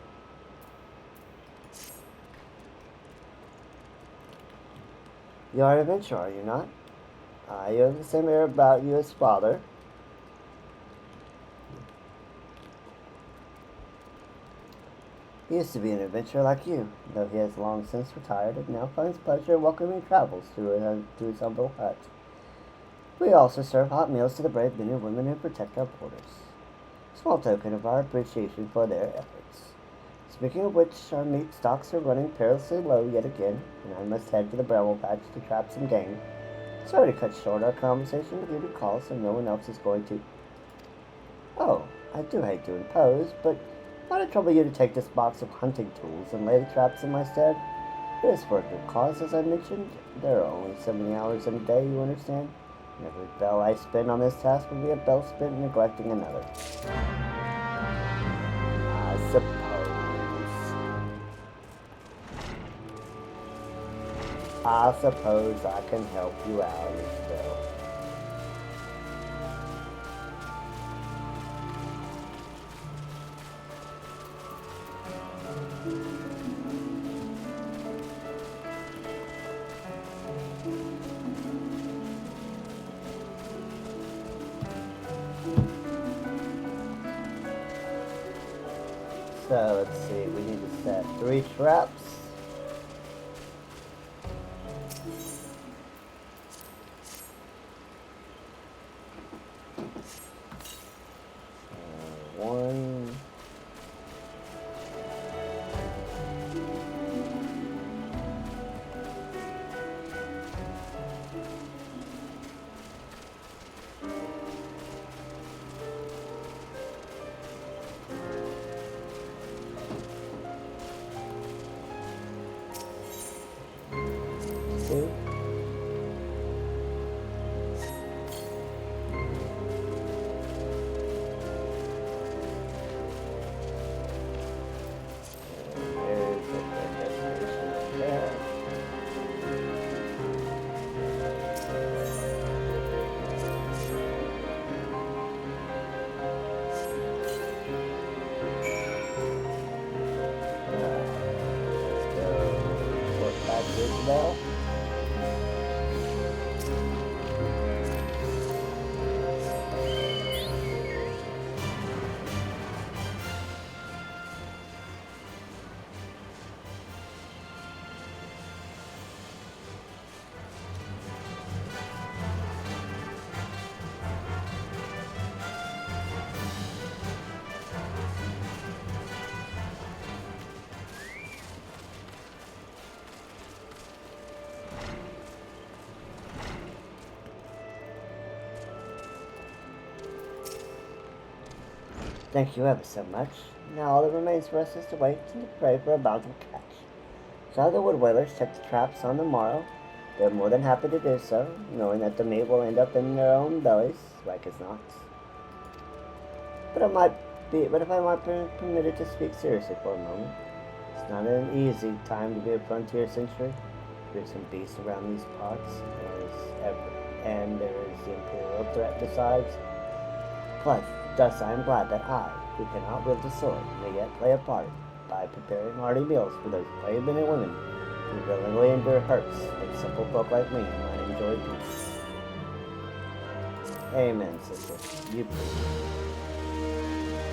You are an adventurer, are you not? You have the same air about you as father. He used to be an adventurer like you, though he has long since retired and now finds pleasure in welcoming travels to his humble hut. We also serve hot meals to the brave men and women who protect our borders. Small token of our appreciation for their efforts. Speaking of which, our meat stocks are running perilously low yet again, and I must head to the bramble patch to trap some game. Sorry to cut short our conversation with you to call so no one else is going to... Oh, I do hate to impose, but why not trouble you to take this box of hunting tools and lay the traps in my stead? It is for a good cause, as I mentioned. There are only so many hours in a day, you understand? And every bell I spend on this task will be a bell spent neglecting another. I suppose. I suppose I can help you out, Isabel. So let's see, we need to set 3 traps. One. Two. Isabel. Thank you ever so much. Now all that remains for us is to wait and to pray for a bountiful catch. Shall the wood whalers check the traps on the morrow? They're more than happy to do so, knowing that the meat will end up in their own bellies, like as not. But if I might be permitted to speak seriously for a moment, it's not an easy time to be a frontier sentry. There's some beasts around these parts, and there is the Imperial threat besides. Plus, thus I am glad that I, who cannot wield the sword, may yet play a part by preparing hearty meals for those brave men and women who willingly endure hurts that simple folk like me might enjoy peace. Amen, sister. You preach.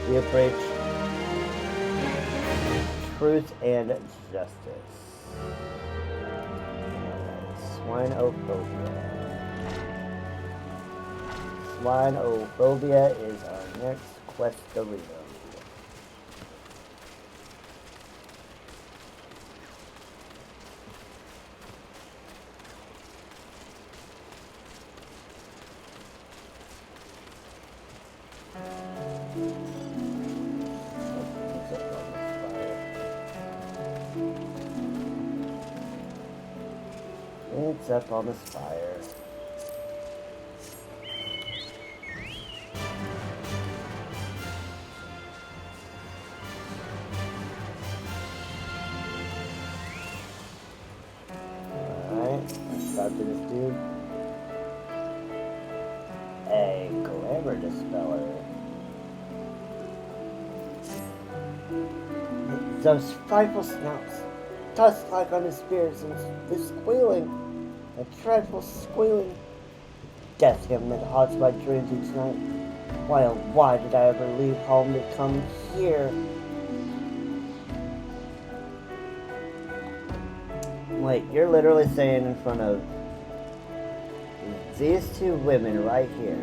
You preach truth and justice. Swinophobia. Swinophobia is our next questorito. It's up on the spire. Alright, let's talk to this dude. A glamour dispeller. Those frightful snouts, tusk-like on his spears, and the squealing, a dreadful squealing. Death him that haunts my dreams each night. Why, oh why did I ever leave home to come here? Wait, you're literally saying in front of these two women right here.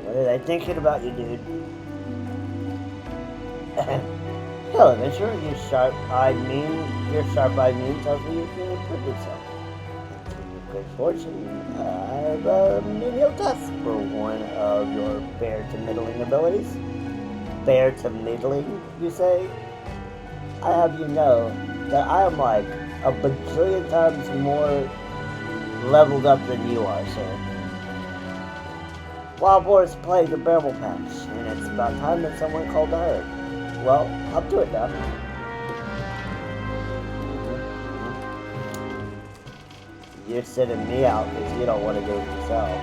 What are they thinking about you, dude? Hell, adventurer, your sharp-eyed meme tells me you can improve yourself. And to your good fortune, I have a menial task for one of your fair to middling abilities. Fair to middling, you say? I have you know that I am like a bajillion times more leveled up than you are, sir. Wild boars plague the bramble patch, and it's about time that someone called the herd. Well, I'll do it now. You're sending me out because you don't want to do it yourself.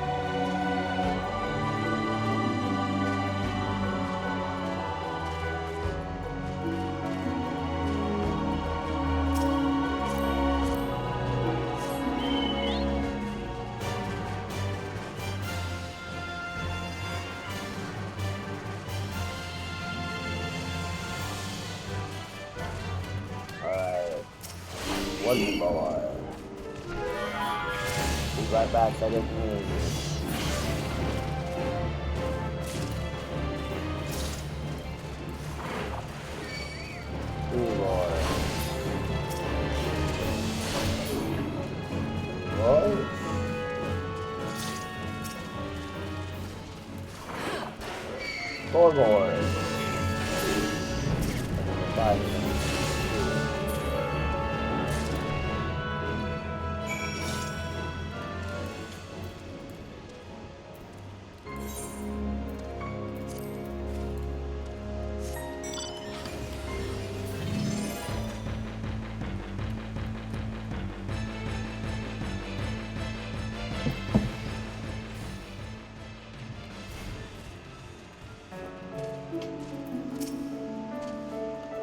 Alright. One more. Be right back, I didn't hear you. Two more. Boys. Four more. Five.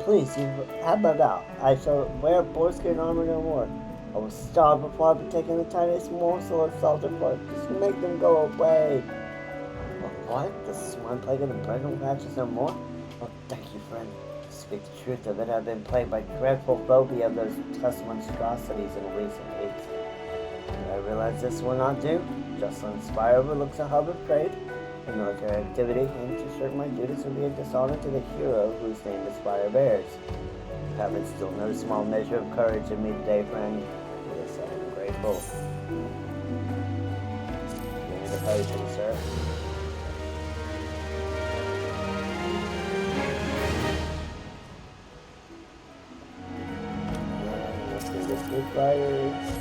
Please, how about that? I shall wear boarskin armor no more. I will starve before I partake in the tiniest morsel of salted flesh. Just make them go away. Oh, what? The swine plague of the pregnant patches no more? Oh, thank you, friend. To speak the truth of it, I've been plagued by dreadful phobia of those tusk monstrosities in recent weeks. I realize this will not do. Jocelyn Spire overlooks a hub of trade and military activity, and to shirk my duties would be a dishonor to the hero whose name the Spire bears. You have instilled no small measure of courage in me today, friend. For this I am grateful. Give me the potion, sir. And let's do this with fires.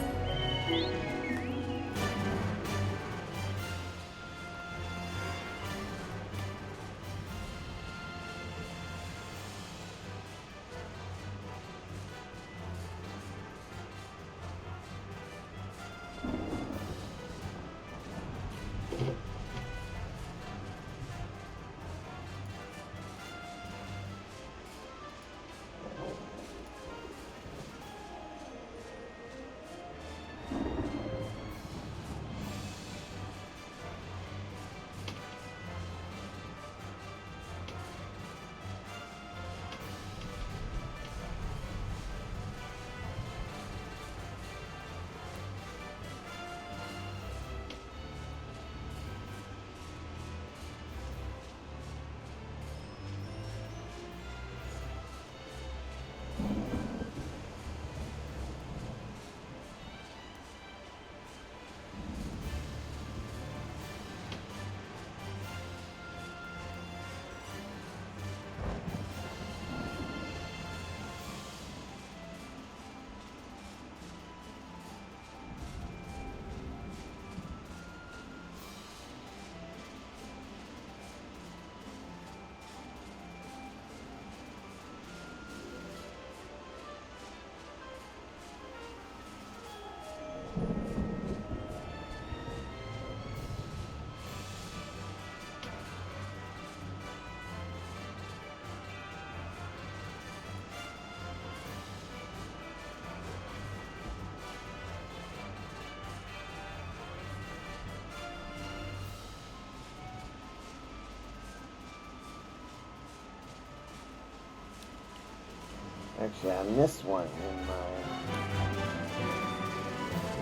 Actually, I missed one in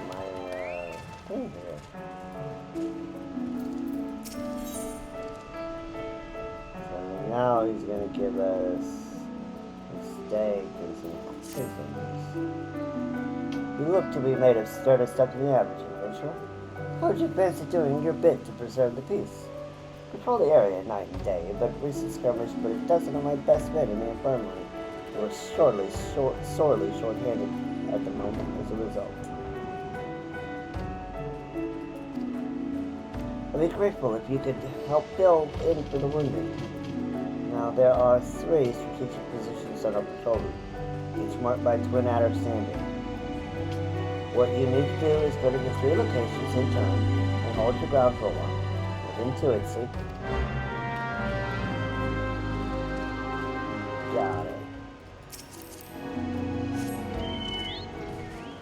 my thing here. So Now he's gonna give us a steak and some pickles. You look to be made of sterner stuff than the average adventurer. How would you fancy doing your bit to preserve the peace? Patrol the area night and day, but recent skirmish put a dozen of my best men in the infirmary. We're sorely short-handed at the moment as a result. I'd be grateful if you could help build in for the wounded. Now, there are 3 strategic positions on our patrol route, each marked by twin adder standing. What you need to do is go to the 3 locations in turn and hold your ground for a while. With intuicy. Got it.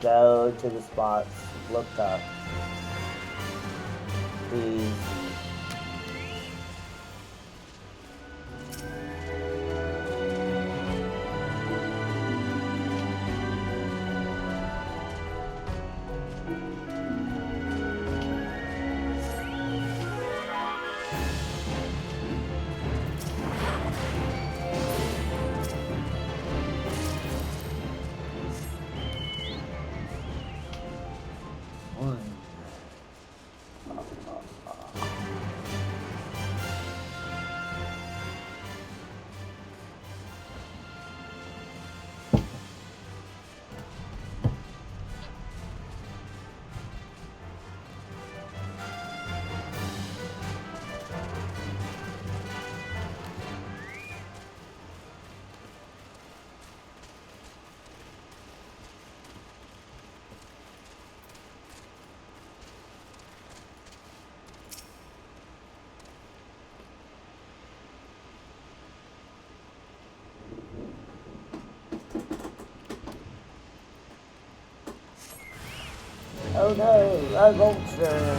Go to the spots, look up. Easy. Oh no, a vulture!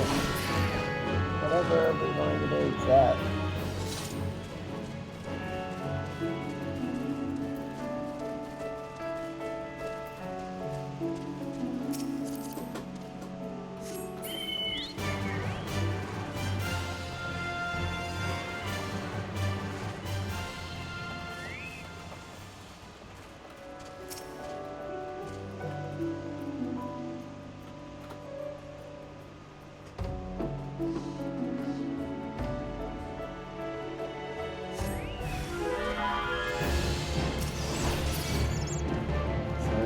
Whatever we're going to do is that.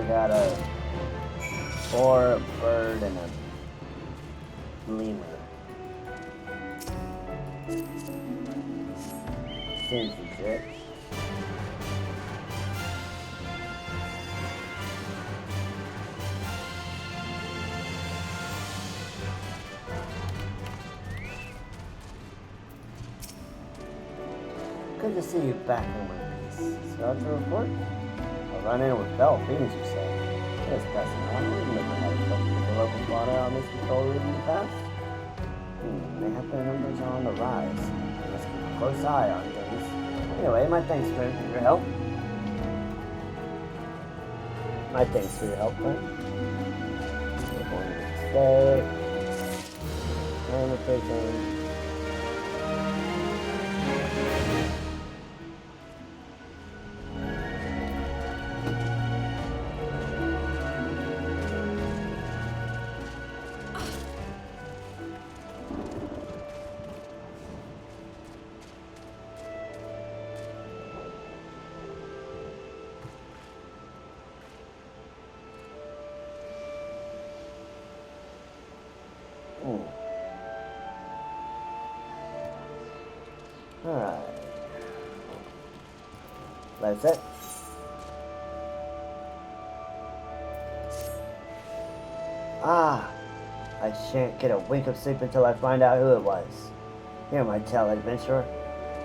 Got a boar, a bird, and a lemur. Seems legit. Good to see you back in one piece. Start to report? Run in with Bell Phoenix, you say? Just passing on. We've never had a trouble with the local fauna on this patrol route in the past. Mayhap their numbers are on the rise. We must keep a close eye on things. Anyway, my thanks for your help. My thanks for your help, friend. We're going to stay. And we're taking... Alright. That's it. Ah! I shan't get a wink of sleep until I find out who it was. Hear my tale, adventurer.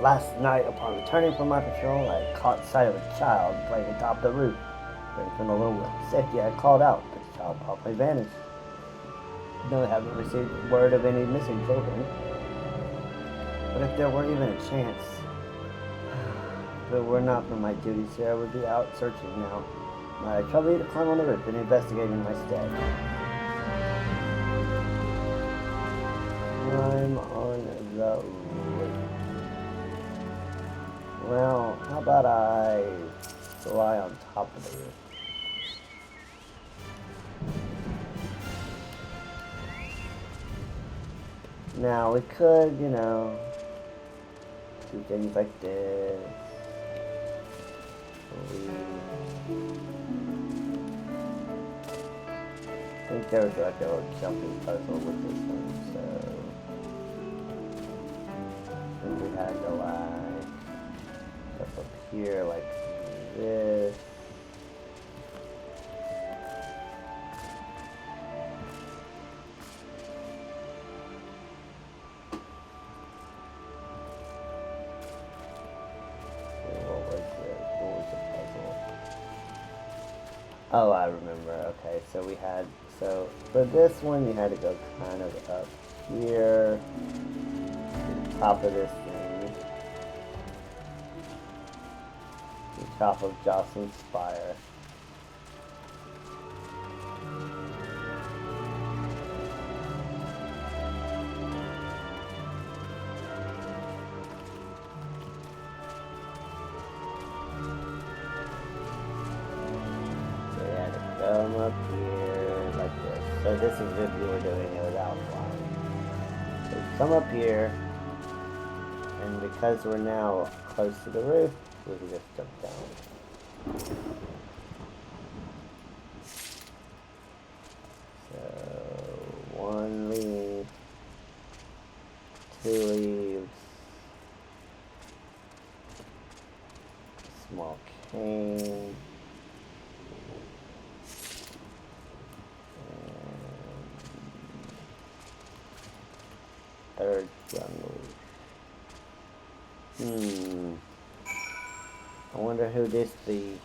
Last night, upon returning from my patrol, I caught sight of a child playing atop the roof. From the little safety, I called out, but the child promptly vanished. No, I haven't received word of any missing children. But if there were even a chance, if it were not for my duties here, I would be out searching now. I trouble you to climb on the roof and investigate in my stead. Climb on the roof. Well, how about I fly on top of the roof? Now we could, you know, do things like this. I think there was like a little jumping puzzle with this one, so I think we had to like jump up here like this. Oh, I remember. Okay, so we had, so for this one you had to go kind of up here to the top of this thing, the top of Jocelyn's Spire. Come up here like this. So this is if you were doing it without flying. So come up here, and because we're now close to the roof, we can just jump down. So 1 leaf, 2 leaves, small cane. Third jungle. I wonder who this be.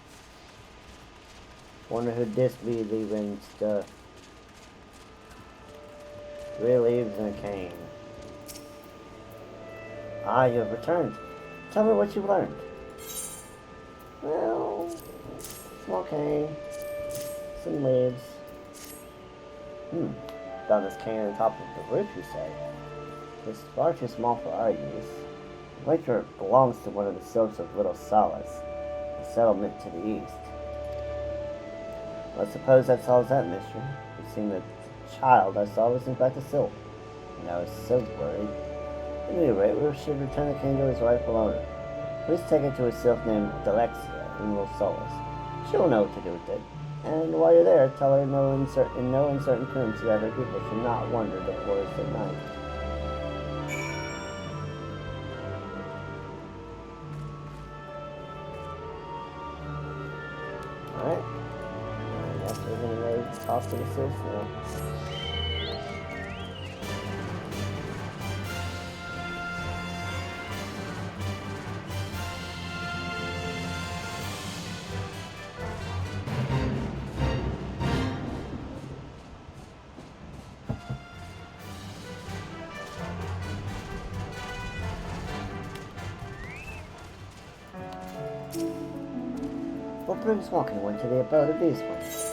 Wonder who this be leaving stuff. 3 leaves and a cane. Ah, you have returned. Tell me what you've learned. Well, small cane, some leaves. Found this cane on top of the roof, you say? It's far too small for our use. Later it belongs to one of the silks of Little Solace, the settlement to the east. Well, I suppose that solves that mystery. It seemed that the child I saw was in fact a sylph, and I was so worried. At any rate, we should return the cane to his rightful owner. Please take it to a sylph named Delexia in Little Solace. She will know what to do with it. And while you're there, tell her in no uncertain terms that other people should not wander the forest at night. Alright. I guess we're gonna go talk to the sylph now. What brings Walking One to the abode of these ones?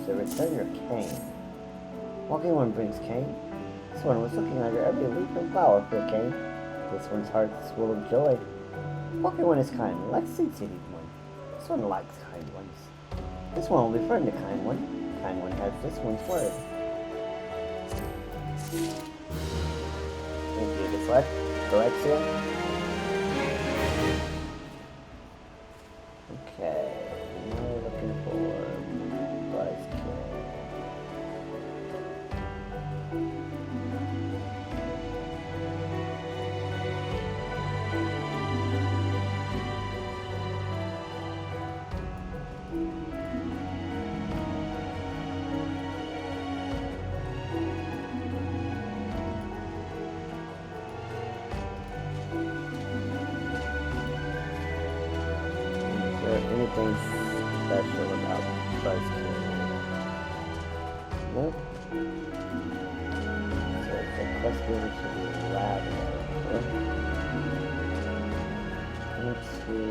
To return your cane. Walking One brings cane. This one was looking under every leaf and flower for a cane. This one's heart is full of joy. Walking One is kind, like Seed-Seeding One. This one likes kind ones. This one will befriend a kind one. Kind one has this one's word. Thank you, deflect. Delexia. Okay, now we're looking for Buzzkill. Anything special about Buzzkill? Nope. So the quest really should be lavender. Let's see.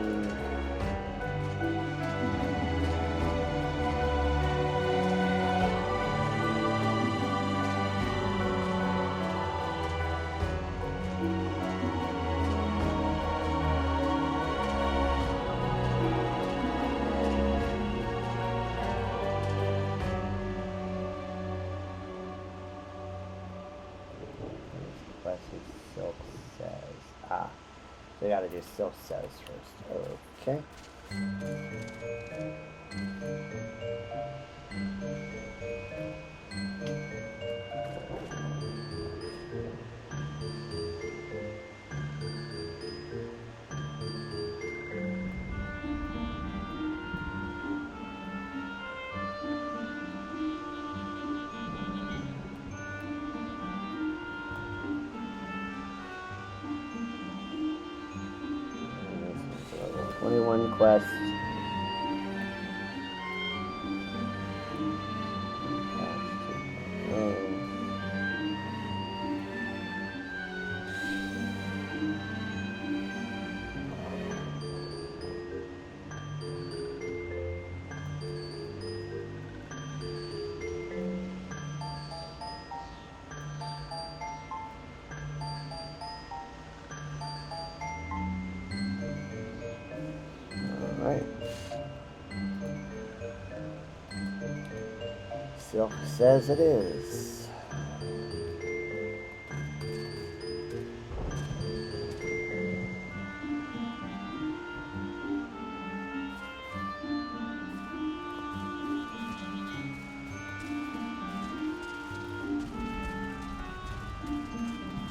We gotta do self says first. Okay. Level 21 quest. Alright. Silk says it is.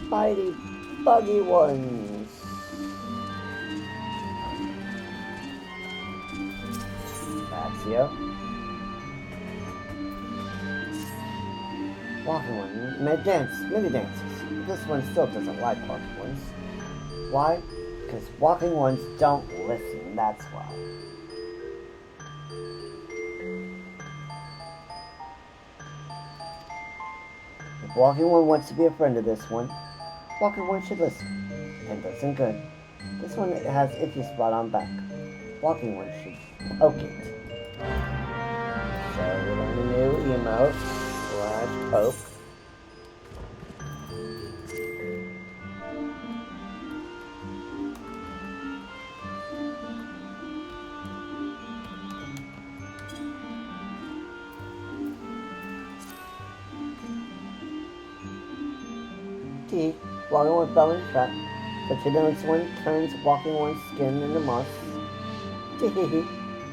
Mighty buggy ones. Axio. Walking one. Mini dances. This one still doesn't like walking ones. Why? Because walking ones don't listen, that's why. If walking one wants to be a friend of this one, walking one should listen. And doesn't good. This one has itchy spot on back. Walking one should poke it. So we learn a new emote / poke. T. Walking one fell in trap. But the next one turns walking one's skin into moss. Tee.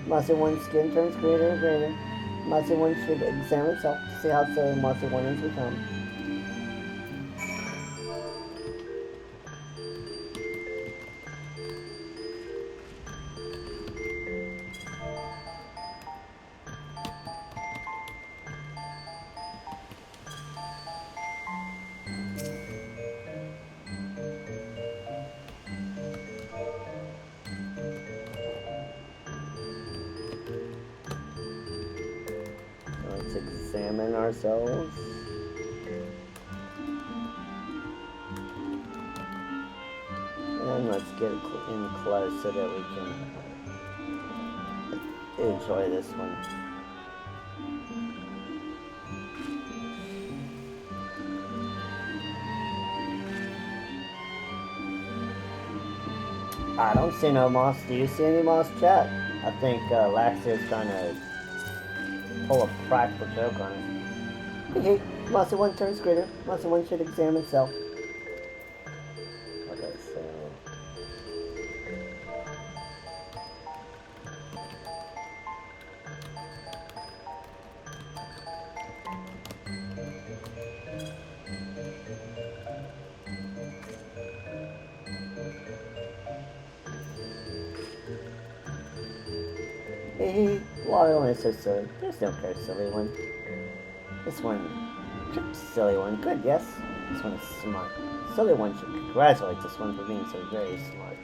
Mossy one's skin turns greater and greater. Mossy one should examine itself to see how silly Mossy one has become. Let's examine ourselves. And let's get in close so that we can enjoy this one. I don't see no moss. Do you see any moss, chat? I think Laxier's trying to pull a practical joke on us. Hey, Mossy one turns greater. Mossy one should examine itself. Okay, so... Hey, Wild is so silly. There's no fair silly one. This one, silly one, good, yes? This one is smart. Silly one should congratulate this one for being so very smart.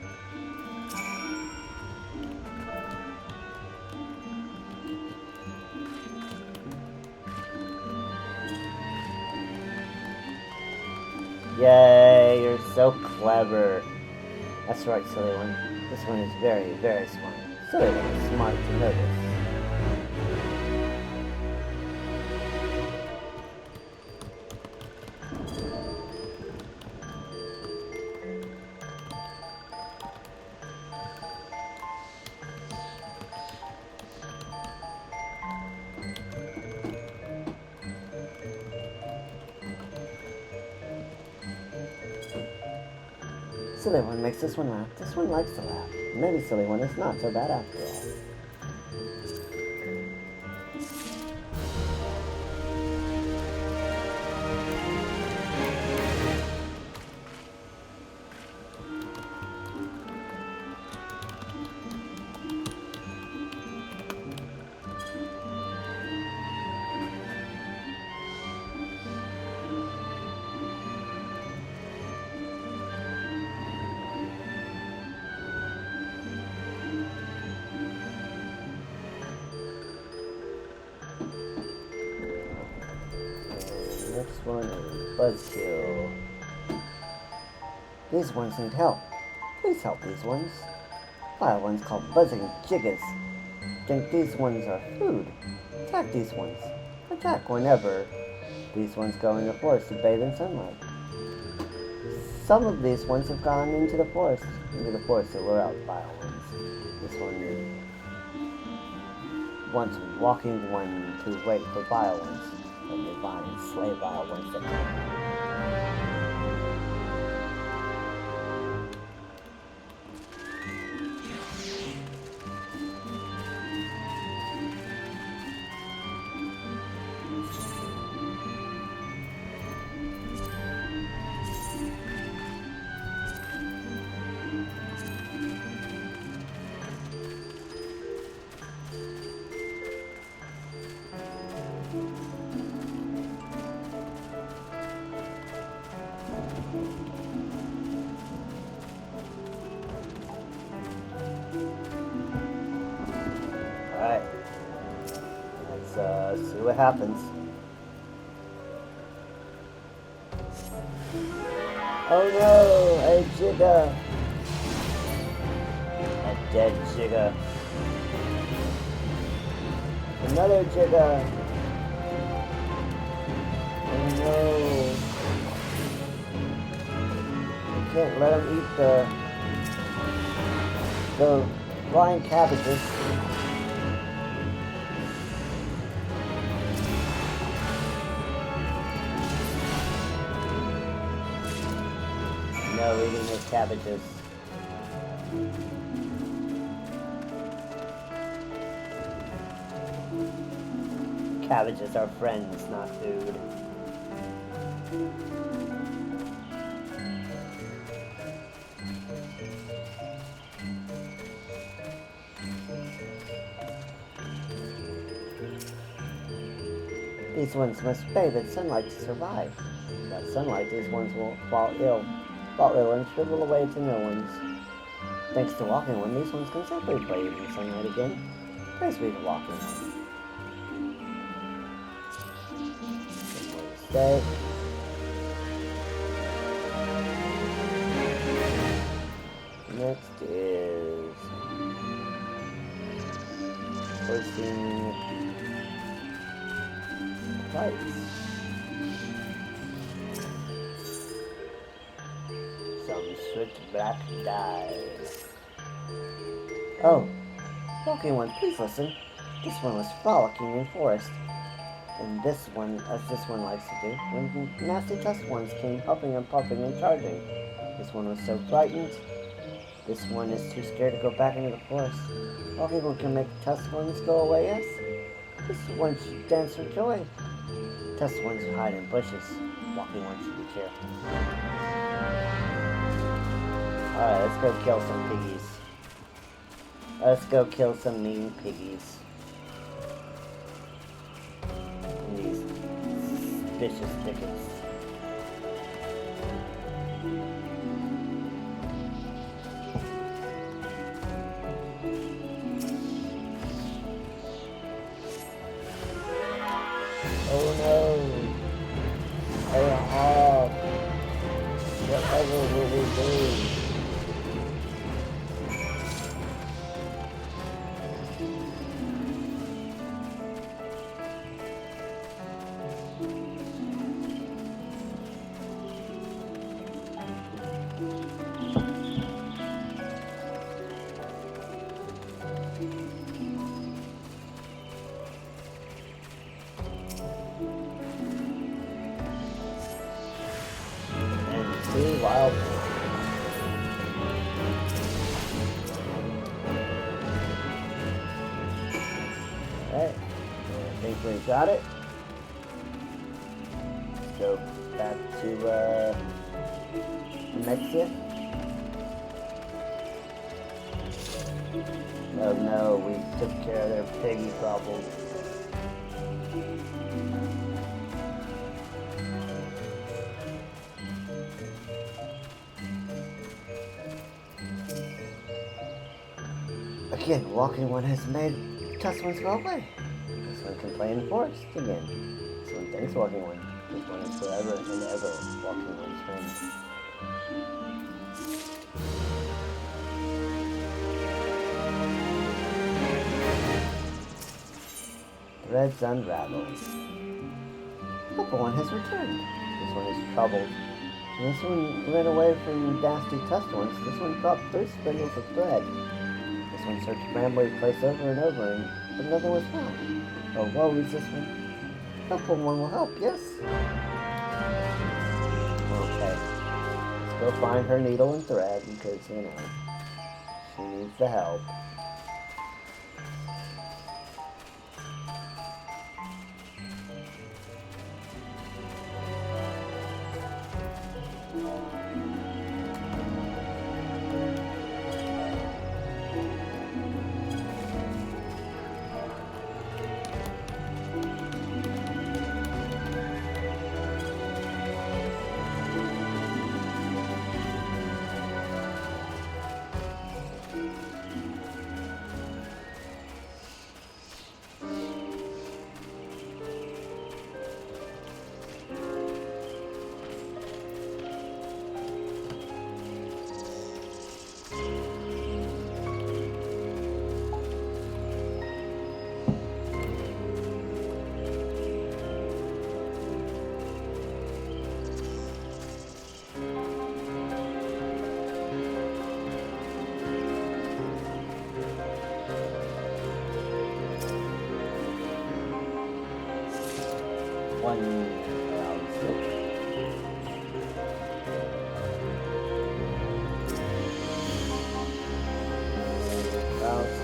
Yay, you're so clever. That's right, silly one. This one is very, very smart. Silly one is smart to know this. silly one makes this one laugh. This one likes to laugh. Maybe silly one is not so bad after all. Next one is Buzzkill. These ones need help. Please help these ones. Vile ones called buzzing jiggas. Think these ones are food. Attack these ones. Attack whenever these ones go in the forest to bathe in sunlight. Some of these ones have gone into the forest to lure out vile ones. This one wants walking one to wait for vile ones. When they find and slay vile ones that come. Alright. Let's see what happens. Oh no! A Jigga! A dead Jigga. Another Jigga! Oh no! I can't let him eat the flying cabbages. No eating his cabbages. Cabbages are friends, not food. These ones must bathe in sunlight to survive. Without sunlight, these ones will fall ill and shrivel away to no ones. Thanks to Walking One, these ones can safely bathe in the sunlight again. Praise be to Walking One. Stay. Next is forcing fights. Some switchback dies. Oh, Walking One, please listen. This one was frolicking in forest. And this one, as this one likes to do, when nasty tusk ones came huffing and puffing and charging. This one was so frightened. This one is too scared to go back into the forest. Walking One can make tusk ones go away, yes? This one should dance for joy. Tusk ones hide in bushes. Walking One should be careful. Alright, let's go kill some piggies. Let's go kill some mean piggies. These vicious thickets. Oh no! ARR! Whatever will we do? Wild. Okay. I think we got it. Let's go back to Mexia. Oh no, we took care of their piggy problem. Again, walking one has made tough ones go away. This one can play in the forest again. This one thinks walking one. This one is forever and ever walking one's friend. Threads unraveled. Purple one has returned. This one is troubled. And this one ran away from nasty tusked ones. This one dropped 3 spindles of thread. This one searched Brambly place over and over, but nothing was found. Oh, woe is this one. Purple one will help, yes? Okay. Let's go find her needle and thread because, you know, she needs the help. One around 6. Around 6.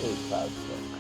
Ooh, cloud smoke.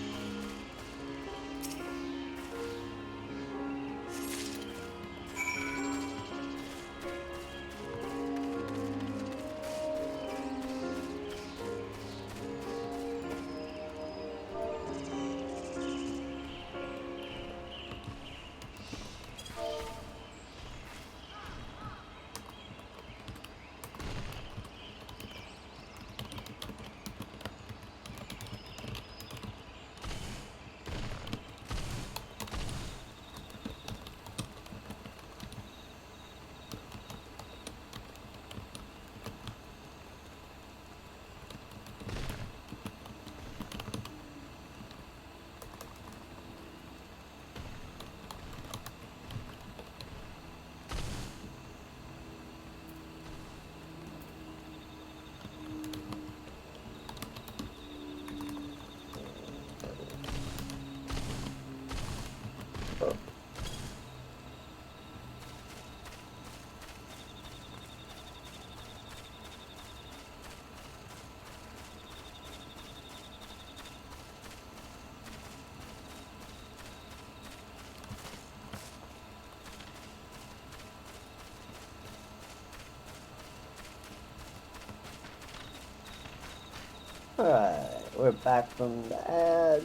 Alright, we're back from the edge,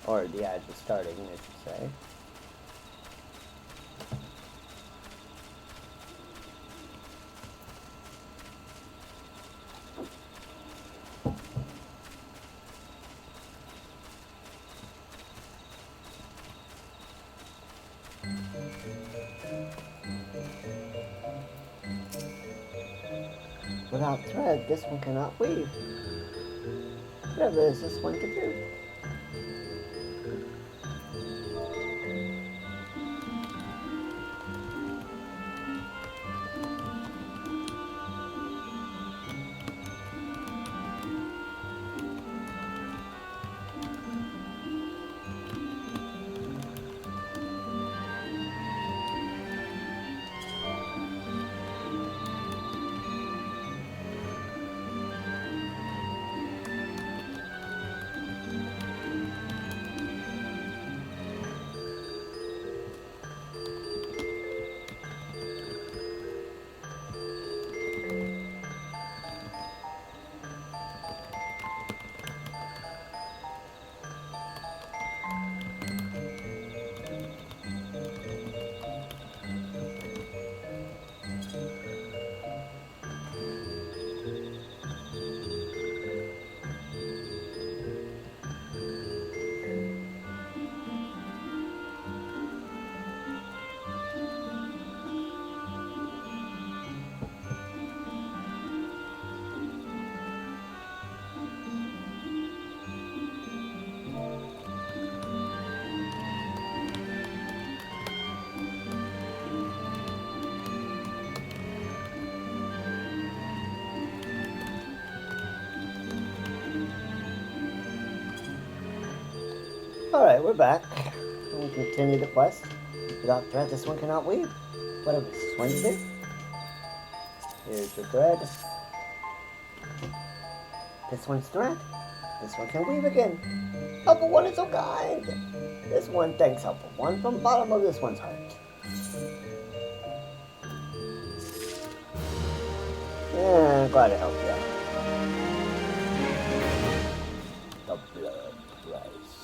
or the edge is starting, I should say. Without thread, this one cannot weave. Whatever is this one to do? Alright, we're back. We'll continue the quest. Without thread, this one cannot weave. What does this one do? Here's your thread. This one's thread. This one can weave again. Helper One is so kind. This one thanks Helper One from the bottom of this one's heart. Yeah, glad to help you out. The blood price.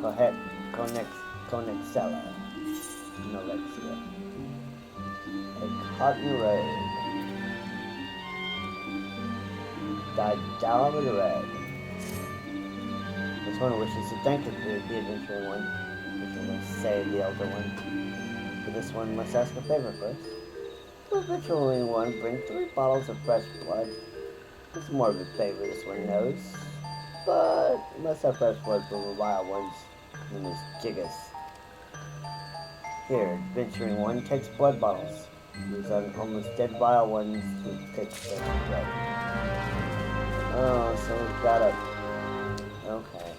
Go ahead. Connect seller. No legs here. A cotton red. Down with the red. This one wishes to thank you for the adventuring one. Which I'm going to save the elder one. But this one must ask a favor first. The adventuring one bring 3 bottles of fresh blood. It's more of a favor this one knows. But must have fresh blood from the wild ones. And there's Jiggas. Here, adventuring one takes blood bottles. Use on almost dead wild ones to take fresh blood. Oh, so we've got a... Okay.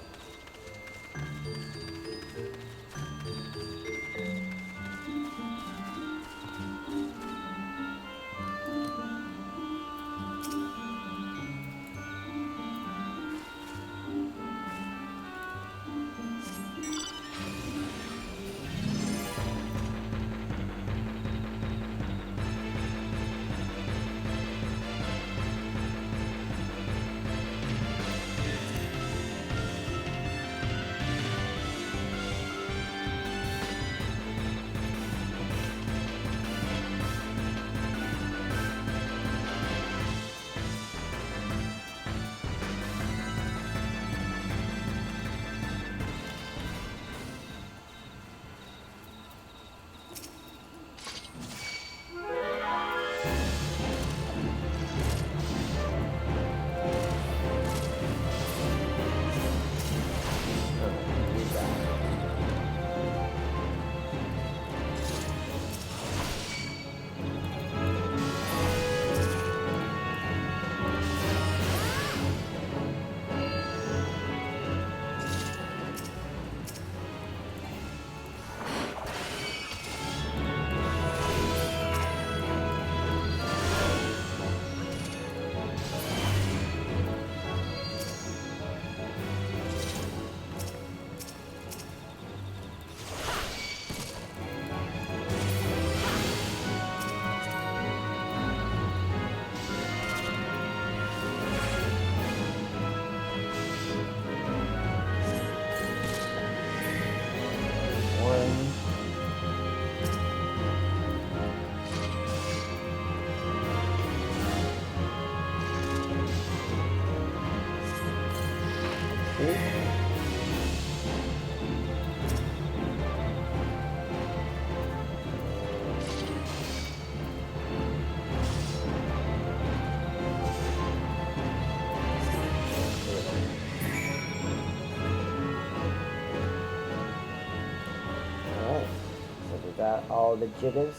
Got all the jiggers.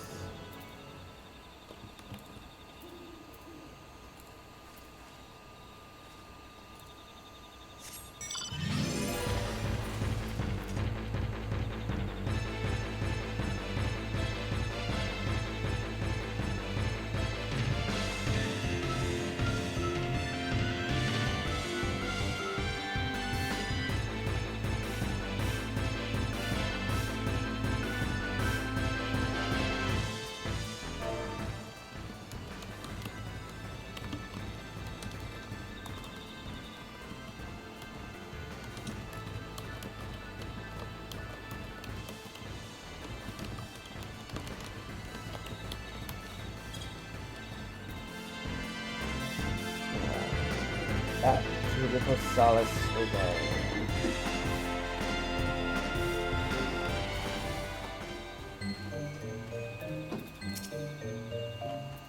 That beautiful solace obey.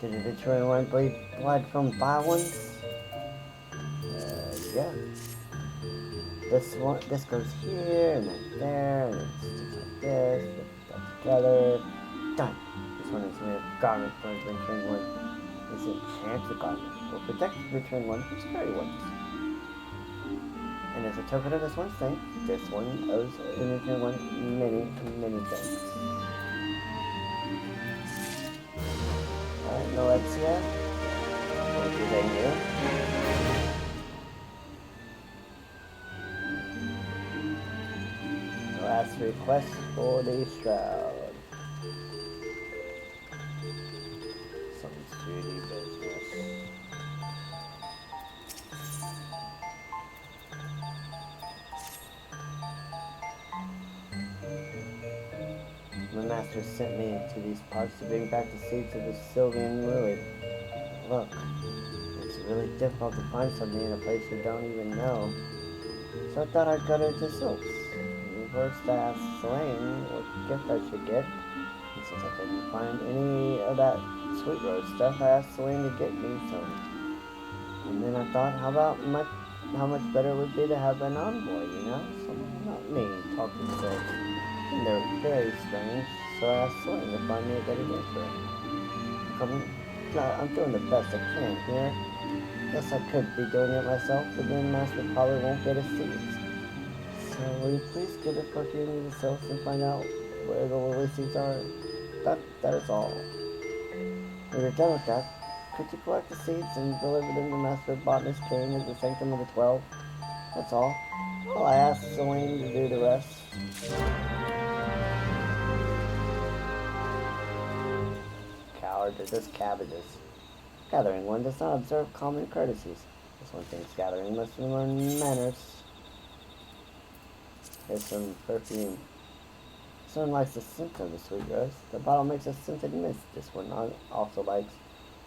Did it destroy one bleed blood from vile ones? Yeah. This goes here, and then there, and then sticks like this, put that together. Done. This one is made of garment for adventuring one. This enchanted garment will protect the return one from scary ones. And as a token of this one's thanks, this one owes the return one many, many thanks. Alright, Alexia. Thank you, thank you. Last request for the shroud. Some 3D business. My master sent me to these parts to bring back the seeds of the Sylvan Lily. Look, it's really difficult to find something in a place you don't even know. So I thought I'd go to the Silks. First I asked Selene what gift I should get. And since I couldn't find any of that sweet rose stuff, I asked Selene to get me some. And then I thought, how much better it would be to have an envoy, you know? Someone not me talk to the Silks. And they're very strange, so I asked Selene to find me a better answer. I'm doing the best I can here. Guess I could be doing it myself, but then Master probably won't get his seeds. So will you please give a perfume to the Silks and find out where the lily seeds are? That is all. When you're done with that, could you collect the seeds and deliver them to Master Botanist King at the Sanctum of the 12? That's all. Well, I asked Selene to do the rest. Coward, they're just cabbages. Gathering one does not observe common courtesies. This one thinks gathering must learn manners. Here's some perfume. This one likes the scent of the sweet rose. The bottle makes a scented mist. This one also likes.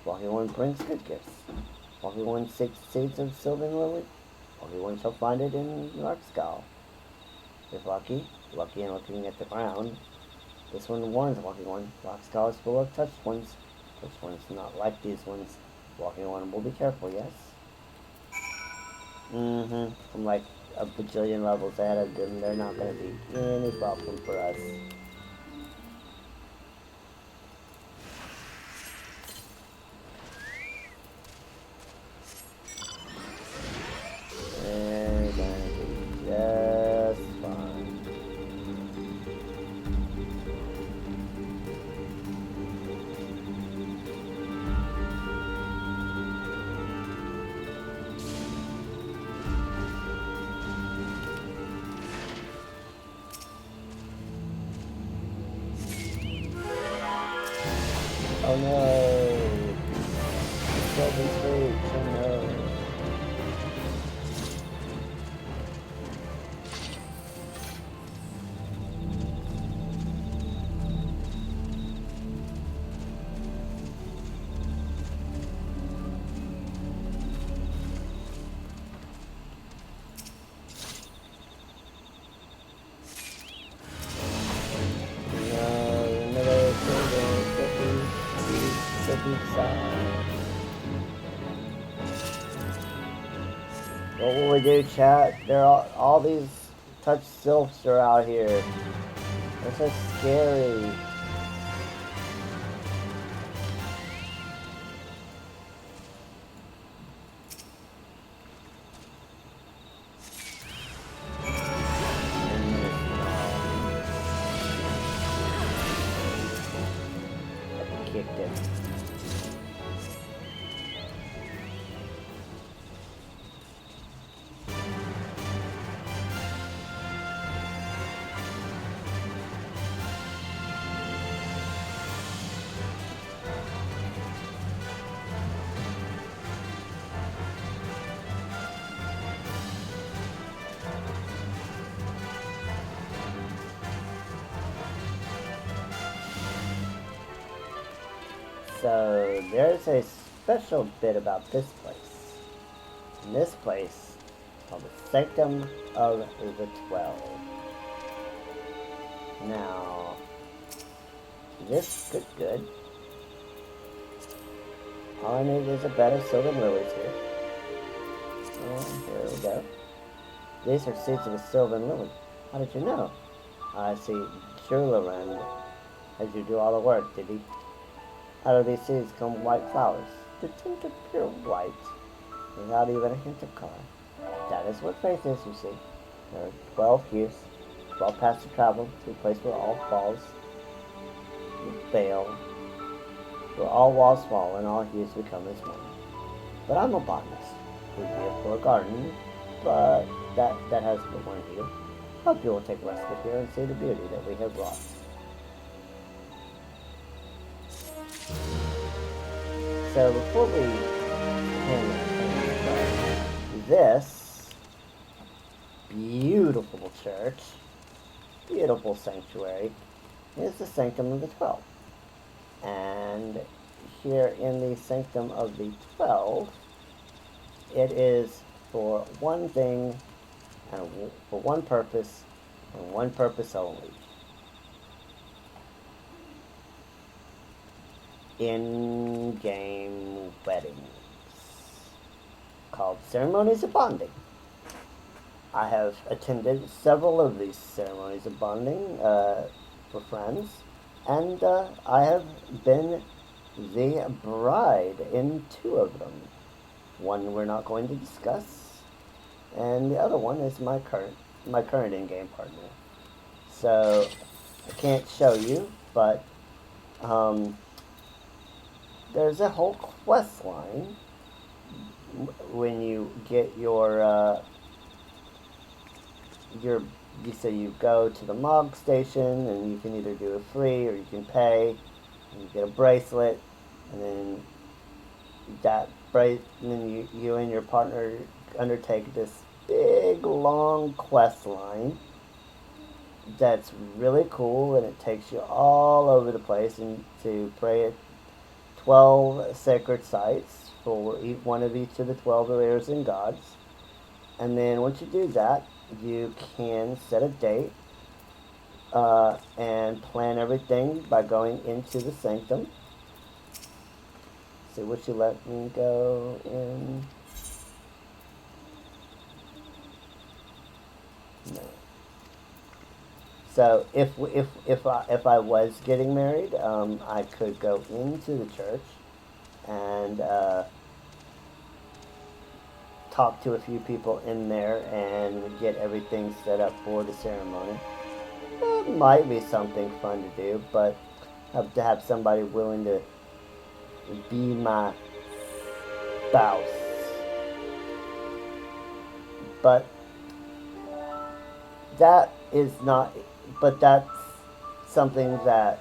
Walking one brings good gifts. Walking one seeks seeds of Sylvan Lily. Walking one shall find it in Larkscale. If lucky and looking at the ground. This one warns Walking one. Larkscale is full of touched ones. Touched ones not like these ones. Walking one will be careful, yes? I'm like a bajillion levels ahead of them. They're not going to be any problem for us. They're going to be just fine. Oh no! Golden Street, oh no. What will we do, chat? All these touch sylphs are out here. They're so scary. Kicked it. So there's a special bit about this place. And this place called the Sanctum of the 12. Now, this good. All I need is a bed of Sylvan Lilies here. And here we go. These are seeds of a Sylvan Lily. How did you know? I see Jularan had you do all the work, did he? Out of these seeds come white flowers. the tint of pure white, without even a hint of color. That is what faith is, you see. There are 12 years, 12 paths to travel to a place where all falls, fail, where all walls fall and all hues become as one. But I'm a botanist. We'd be a poor garden, but that has but one hue. Hope you will take respite here and see the beauty that we have wrought. So before we this beautiful church, beautiful sanctuary, is the Sanctum of the 12. And here in the Sanctum of the 12, it is for one thing and for one purpose and one purpose only. In-game weddings, called ceremonies of bonding. I have attended several of these ceremonies of bonding for friends, and I have been the bride in 2 of them. One we're not going to discuss, and the other one is my current in-game partner. So I can't show you, but there's a whole quest line when you get you say you go to the Mog station, and you can either do it free or you can pay, and you get a bracelet, and then you and your partner undertake this big long quest line that's really cool, and it takes you all over the place and to pray at 12 sacred sites for one of each of the 12 layers and gods. And then once you do that, you can set a date and plan everything by going into the sanctum. See, would you let me go in? No. So if I was getting married, I could go into the church and talk to a few people in there and get everything set up for the ceremony. It might be something fun to do, but have to have somebody willing to be my spouse. But that is not, but that's something that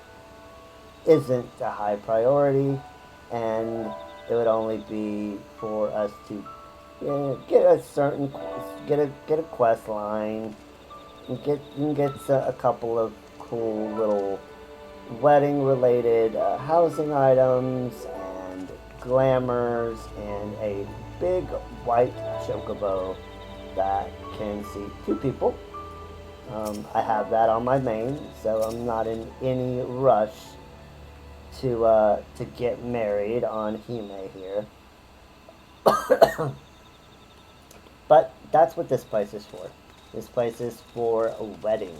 isn't a high priority, and it would only be for us to get a quest line, and get a couple of cool little wedding related housing items and glamours and a big white chocobo that can seat 2 people. I have that on my main, so I'm not in any rush to get married on Hime here. But that's what this place is for. This place is for weddings.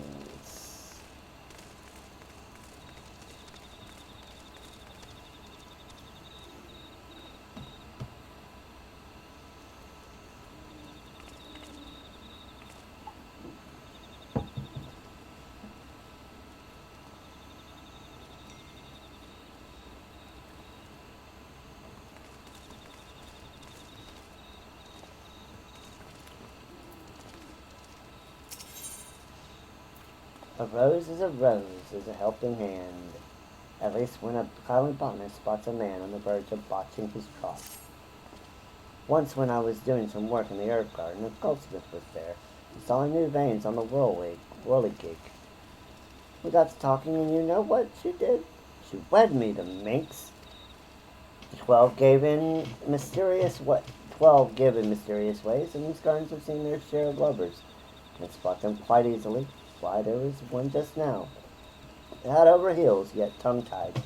A rose is a helping hand. At least when a kindly botanist spots a man on the verge of botching his trot. Once when I was doing some work in the herb garden, a goldsmith was there. He saw new veins on the whirligig. We got to talking, and you know what she did? She wed me, the minx. 12 give in mysterious ways, and these gardens have seen their share of lovers. Can spot them quite easily. Why, there was one just now. Head over heels, yet tongue-tied.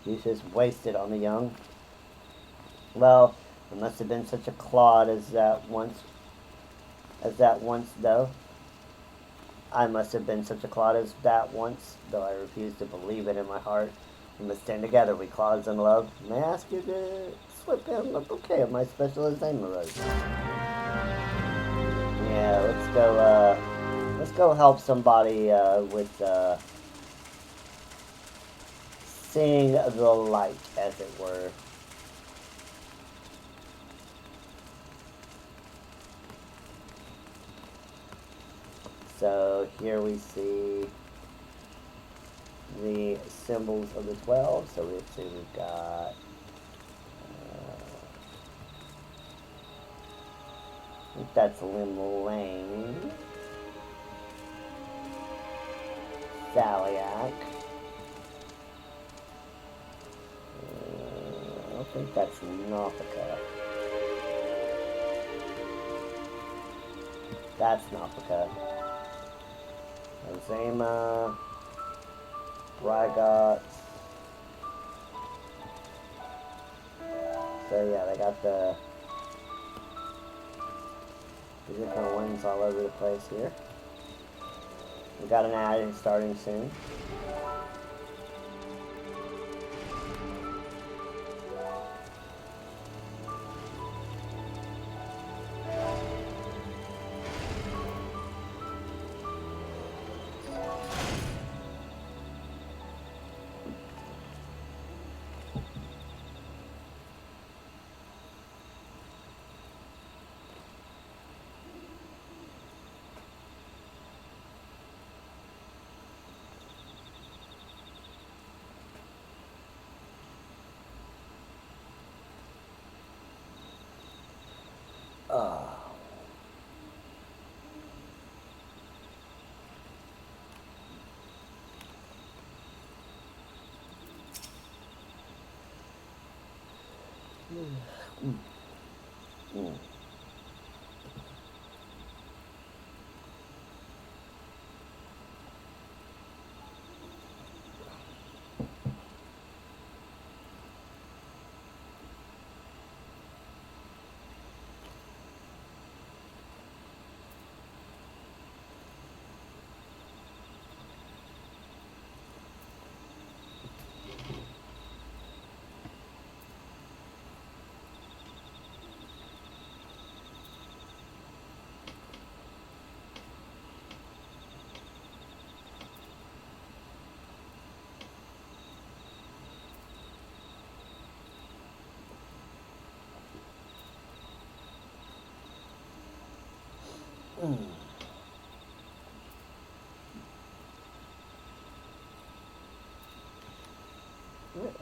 Youth is wasted on the young. Well, it must have been such a clod as that once, though. I must have been such a clod as that once, though I refuse to believe it in my heart. We must stand together, we clods in love. May I ask you to flip him a bouquet of my special assignment roses. Yeah, let's go help somebody with seeing the light, as it were. So here we see the symbols of the 12. So let's see, we've got I think that's Lim Lane, Saliak. I don't think that's Norfolka. That's Norfolka. Azema, Brygot. So yeah, they got the different ones all over the place here. We got an ad starting soon.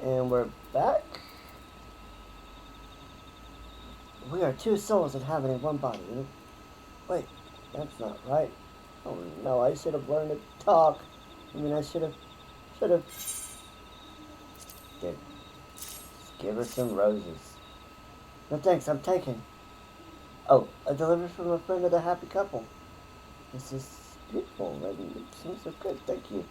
And we're back. We are two souls inhabiting one body. Wait, that's not right. Oh no, I should have learned to talk. I mean, I should have. Give her some roses. No thanks, I'm taking. Oh, a delivery from a friend of the happy couple. This is beautiful, and it seems so good. Thank you.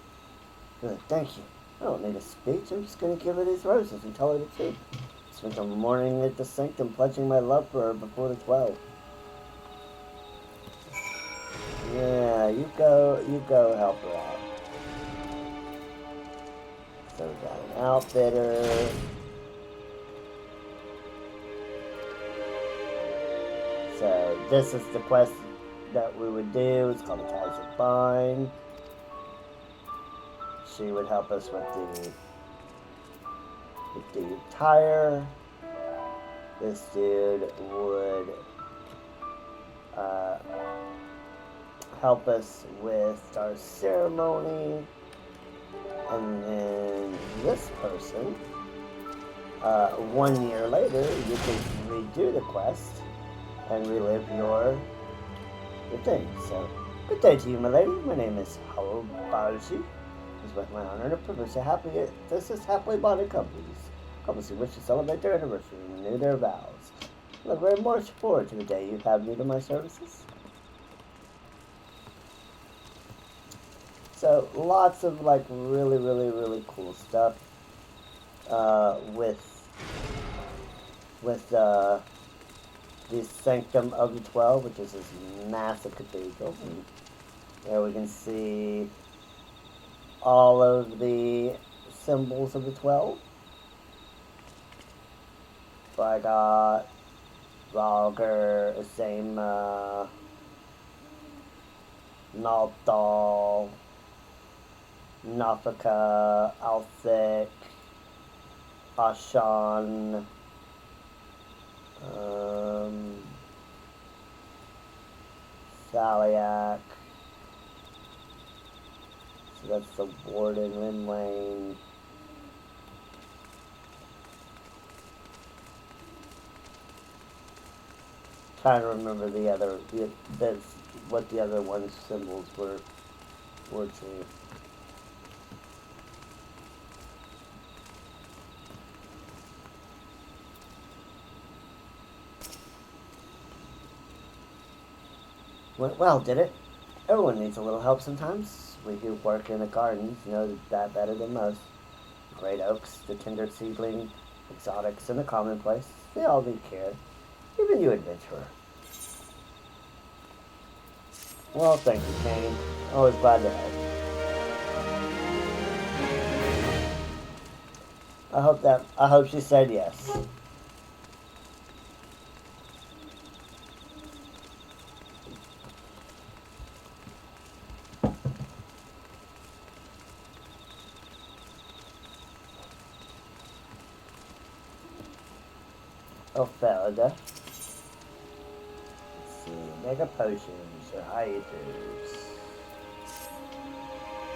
Good, thank you. I don't need a speech. I'm just going to give her these roses and tell her the truth. I spent the morning at the sanctum pledging my love for her before the 12. Yeah, you go help her out. So we got an outfitter. So this is the quest that we would do. It's called a Ties of Bind. She would help us with the tire. This dude would help us with our ceremony. And then this person, 1 year later, you can redo the quest and relive your thing. So, good day to you, my lady. My name is Howard Barshi. It's with my honor and a privilege to this is happily bonded couples who wish to celebrate their anniversary and renew their vows. I look very much forward to the day you have need of my services. So lots of like really cool stuff with the Sanctum of the 12, which is this massive cathedral. And there we can see all of the symbols of the 12. I got Valger, Azema, Naldal, Nafika, Althic, Ashan, Saliak. So that's the Warden, Rinlane. Trying to remember the other, what the other one's symbols were too. Went well, did it? Everyone needs a little help sometimes. We who work in the gardens know that better than most. The great oaks, the tender seedling, exotics, and the commonplace, they all need care. Even you, adventurer. Well, thank you, Kane. Always glad to help. I hope she said yes. Oh, Felda. Let's see, mega potions or hydrates.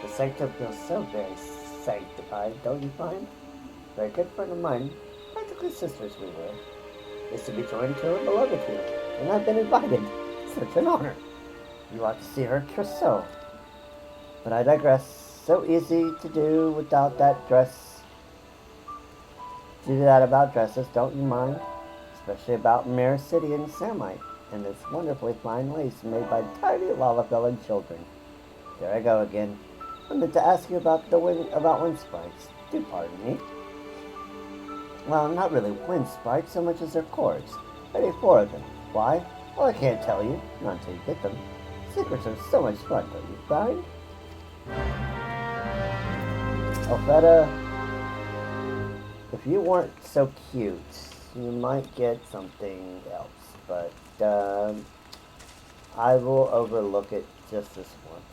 The sanctum feels so very sanctified, don't you find? Very good friend of mine, practically sisters we were, is to be joined to her beloved here, and I've been invited. Such an honor. You ought to see her trousseau. But I digress. So easy to do without that dress. Do that about dresses, don't you mind? Especially about Mirror City and Samite, and its wonderfully fine lace made by tiny Lalabellan children. There I go again. I meant to ask you about wind sprites. Do pardon me. Well, not really wind sprites so much as their chords. Maybe 4 of them. Why? Well, I can't tell you. Not until you get them. Secrets are so much fun, don't you find? Alfetta, if you weren't so cute, you might get something else, but I will overlook it just this once.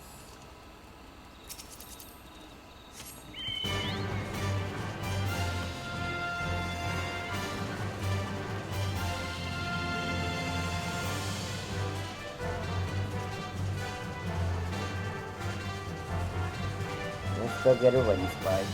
Let's go get a wind sprite.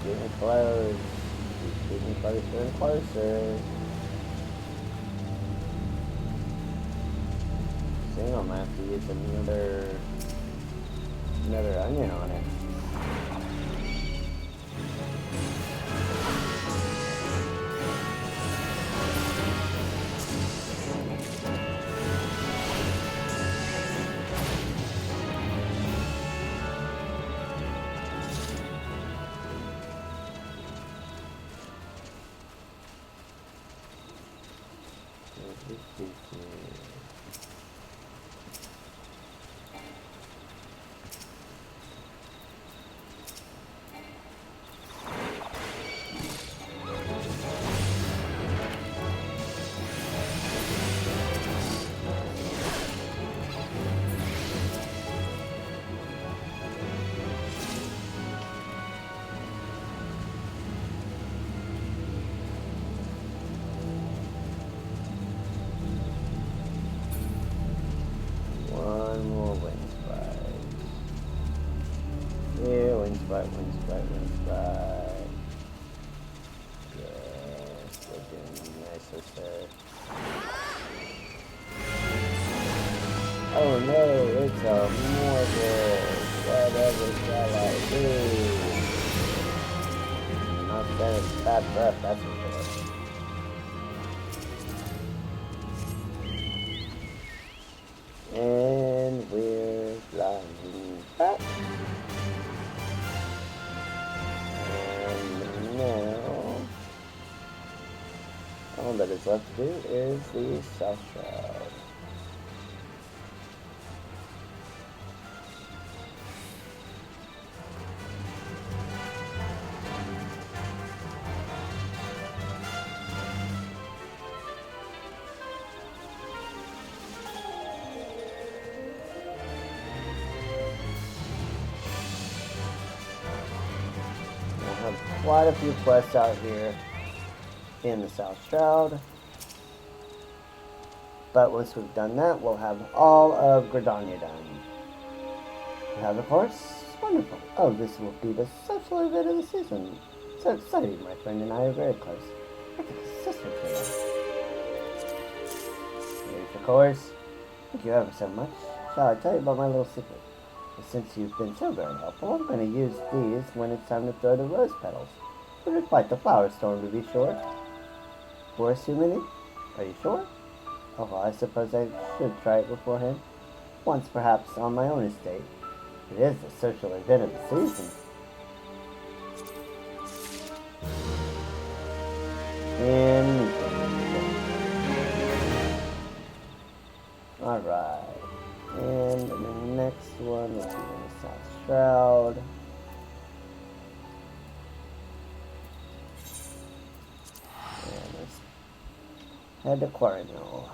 Getting close. Getting closer and closer. So I'm gonna have to use another onion on it. Wind sprite. Yes, we're doing nice with her. Oh no, it's a mortal. Whatever shall I do? Not saying bad breath, that's for sure. And we're flying back. that is left to do is the South Shroud. We'll have quite a few quests out here in the South Shroud. But once we've done that, we'll have all of Gridania done. You have the course? Wonderful. Oh, this will be the social event of the season. So exciting, my friend and I are very close. I think his sister came out. Here's the course. Thank you ever so much. Shall I tell you about my little secret? Since you've been so very helpful, I'm going to use these when it's time to throw the rose petals. It would fight the flower storm, to be sure. 4 too many? Are you sure? Oh, well, I suppose I should try it beforehand. Once, perhaps, on my own estate. It is the social event of the season. Alright. And the next one will be in the South Shroud. And let's head to Quarry Mill.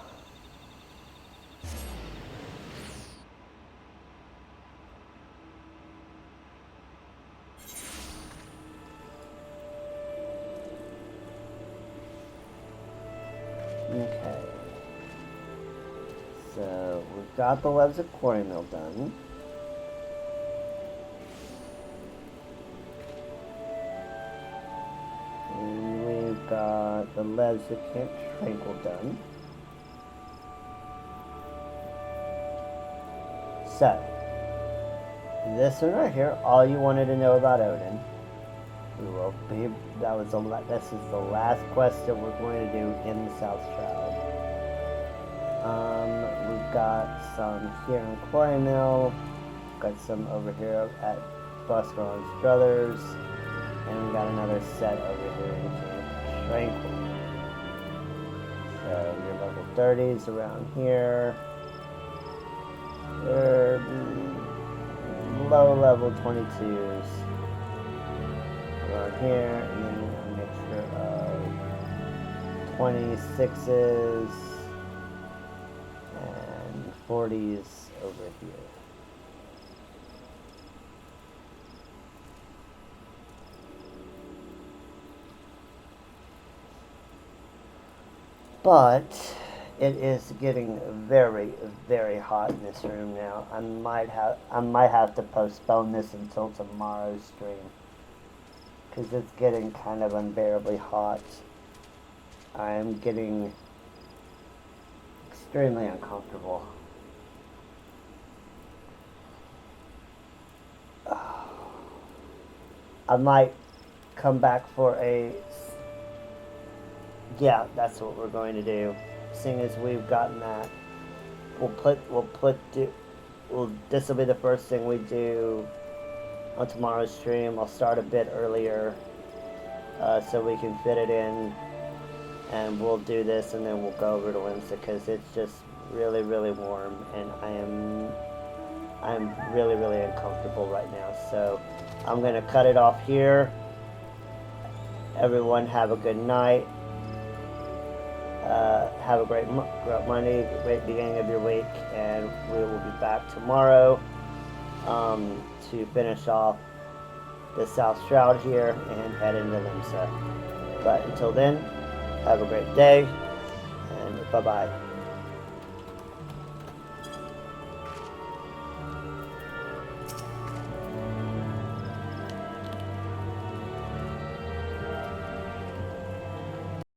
Okay. So we've got the Webs of Quarry Mill done. And we've got the Lebs of Camp Tranquil done. So, this one right here, all you wanted to know about Odin. We will be, this is the last quest that we're going to do in the South Shroud. We've got some here in Quarry Mill, got some over here at Buscaron's Brothers, and we got another set over here in Camp Tranquil. So your level 30s around here. Your low level 22s around here, and then a mixture of 26s and 40s over here. But it is getting very, very hot in this room now. I might have to postpone this until tomorrow's stream, because it's getting kind of unbearably hot. I'm getting extremely uncomfortable. I might come back for a... Yeah, that's what we're going to do. Seeing as we've gotten that, this will be the first thing we do on tomorrow's stream. I'll start a bit earlier, so we can fit it in, and we'll do this, and then we'll go over to Wednesday, because it's just really, really warm, and I'm really, really uncomfortable right now. So I'm gonna cut it off here. Everyone have a good night. Have a great Monday, great beginning of your week, and we will be back tomorrow to finish off the South Shroud here and head into Limsa. But until then, have a great day, and bye-bye.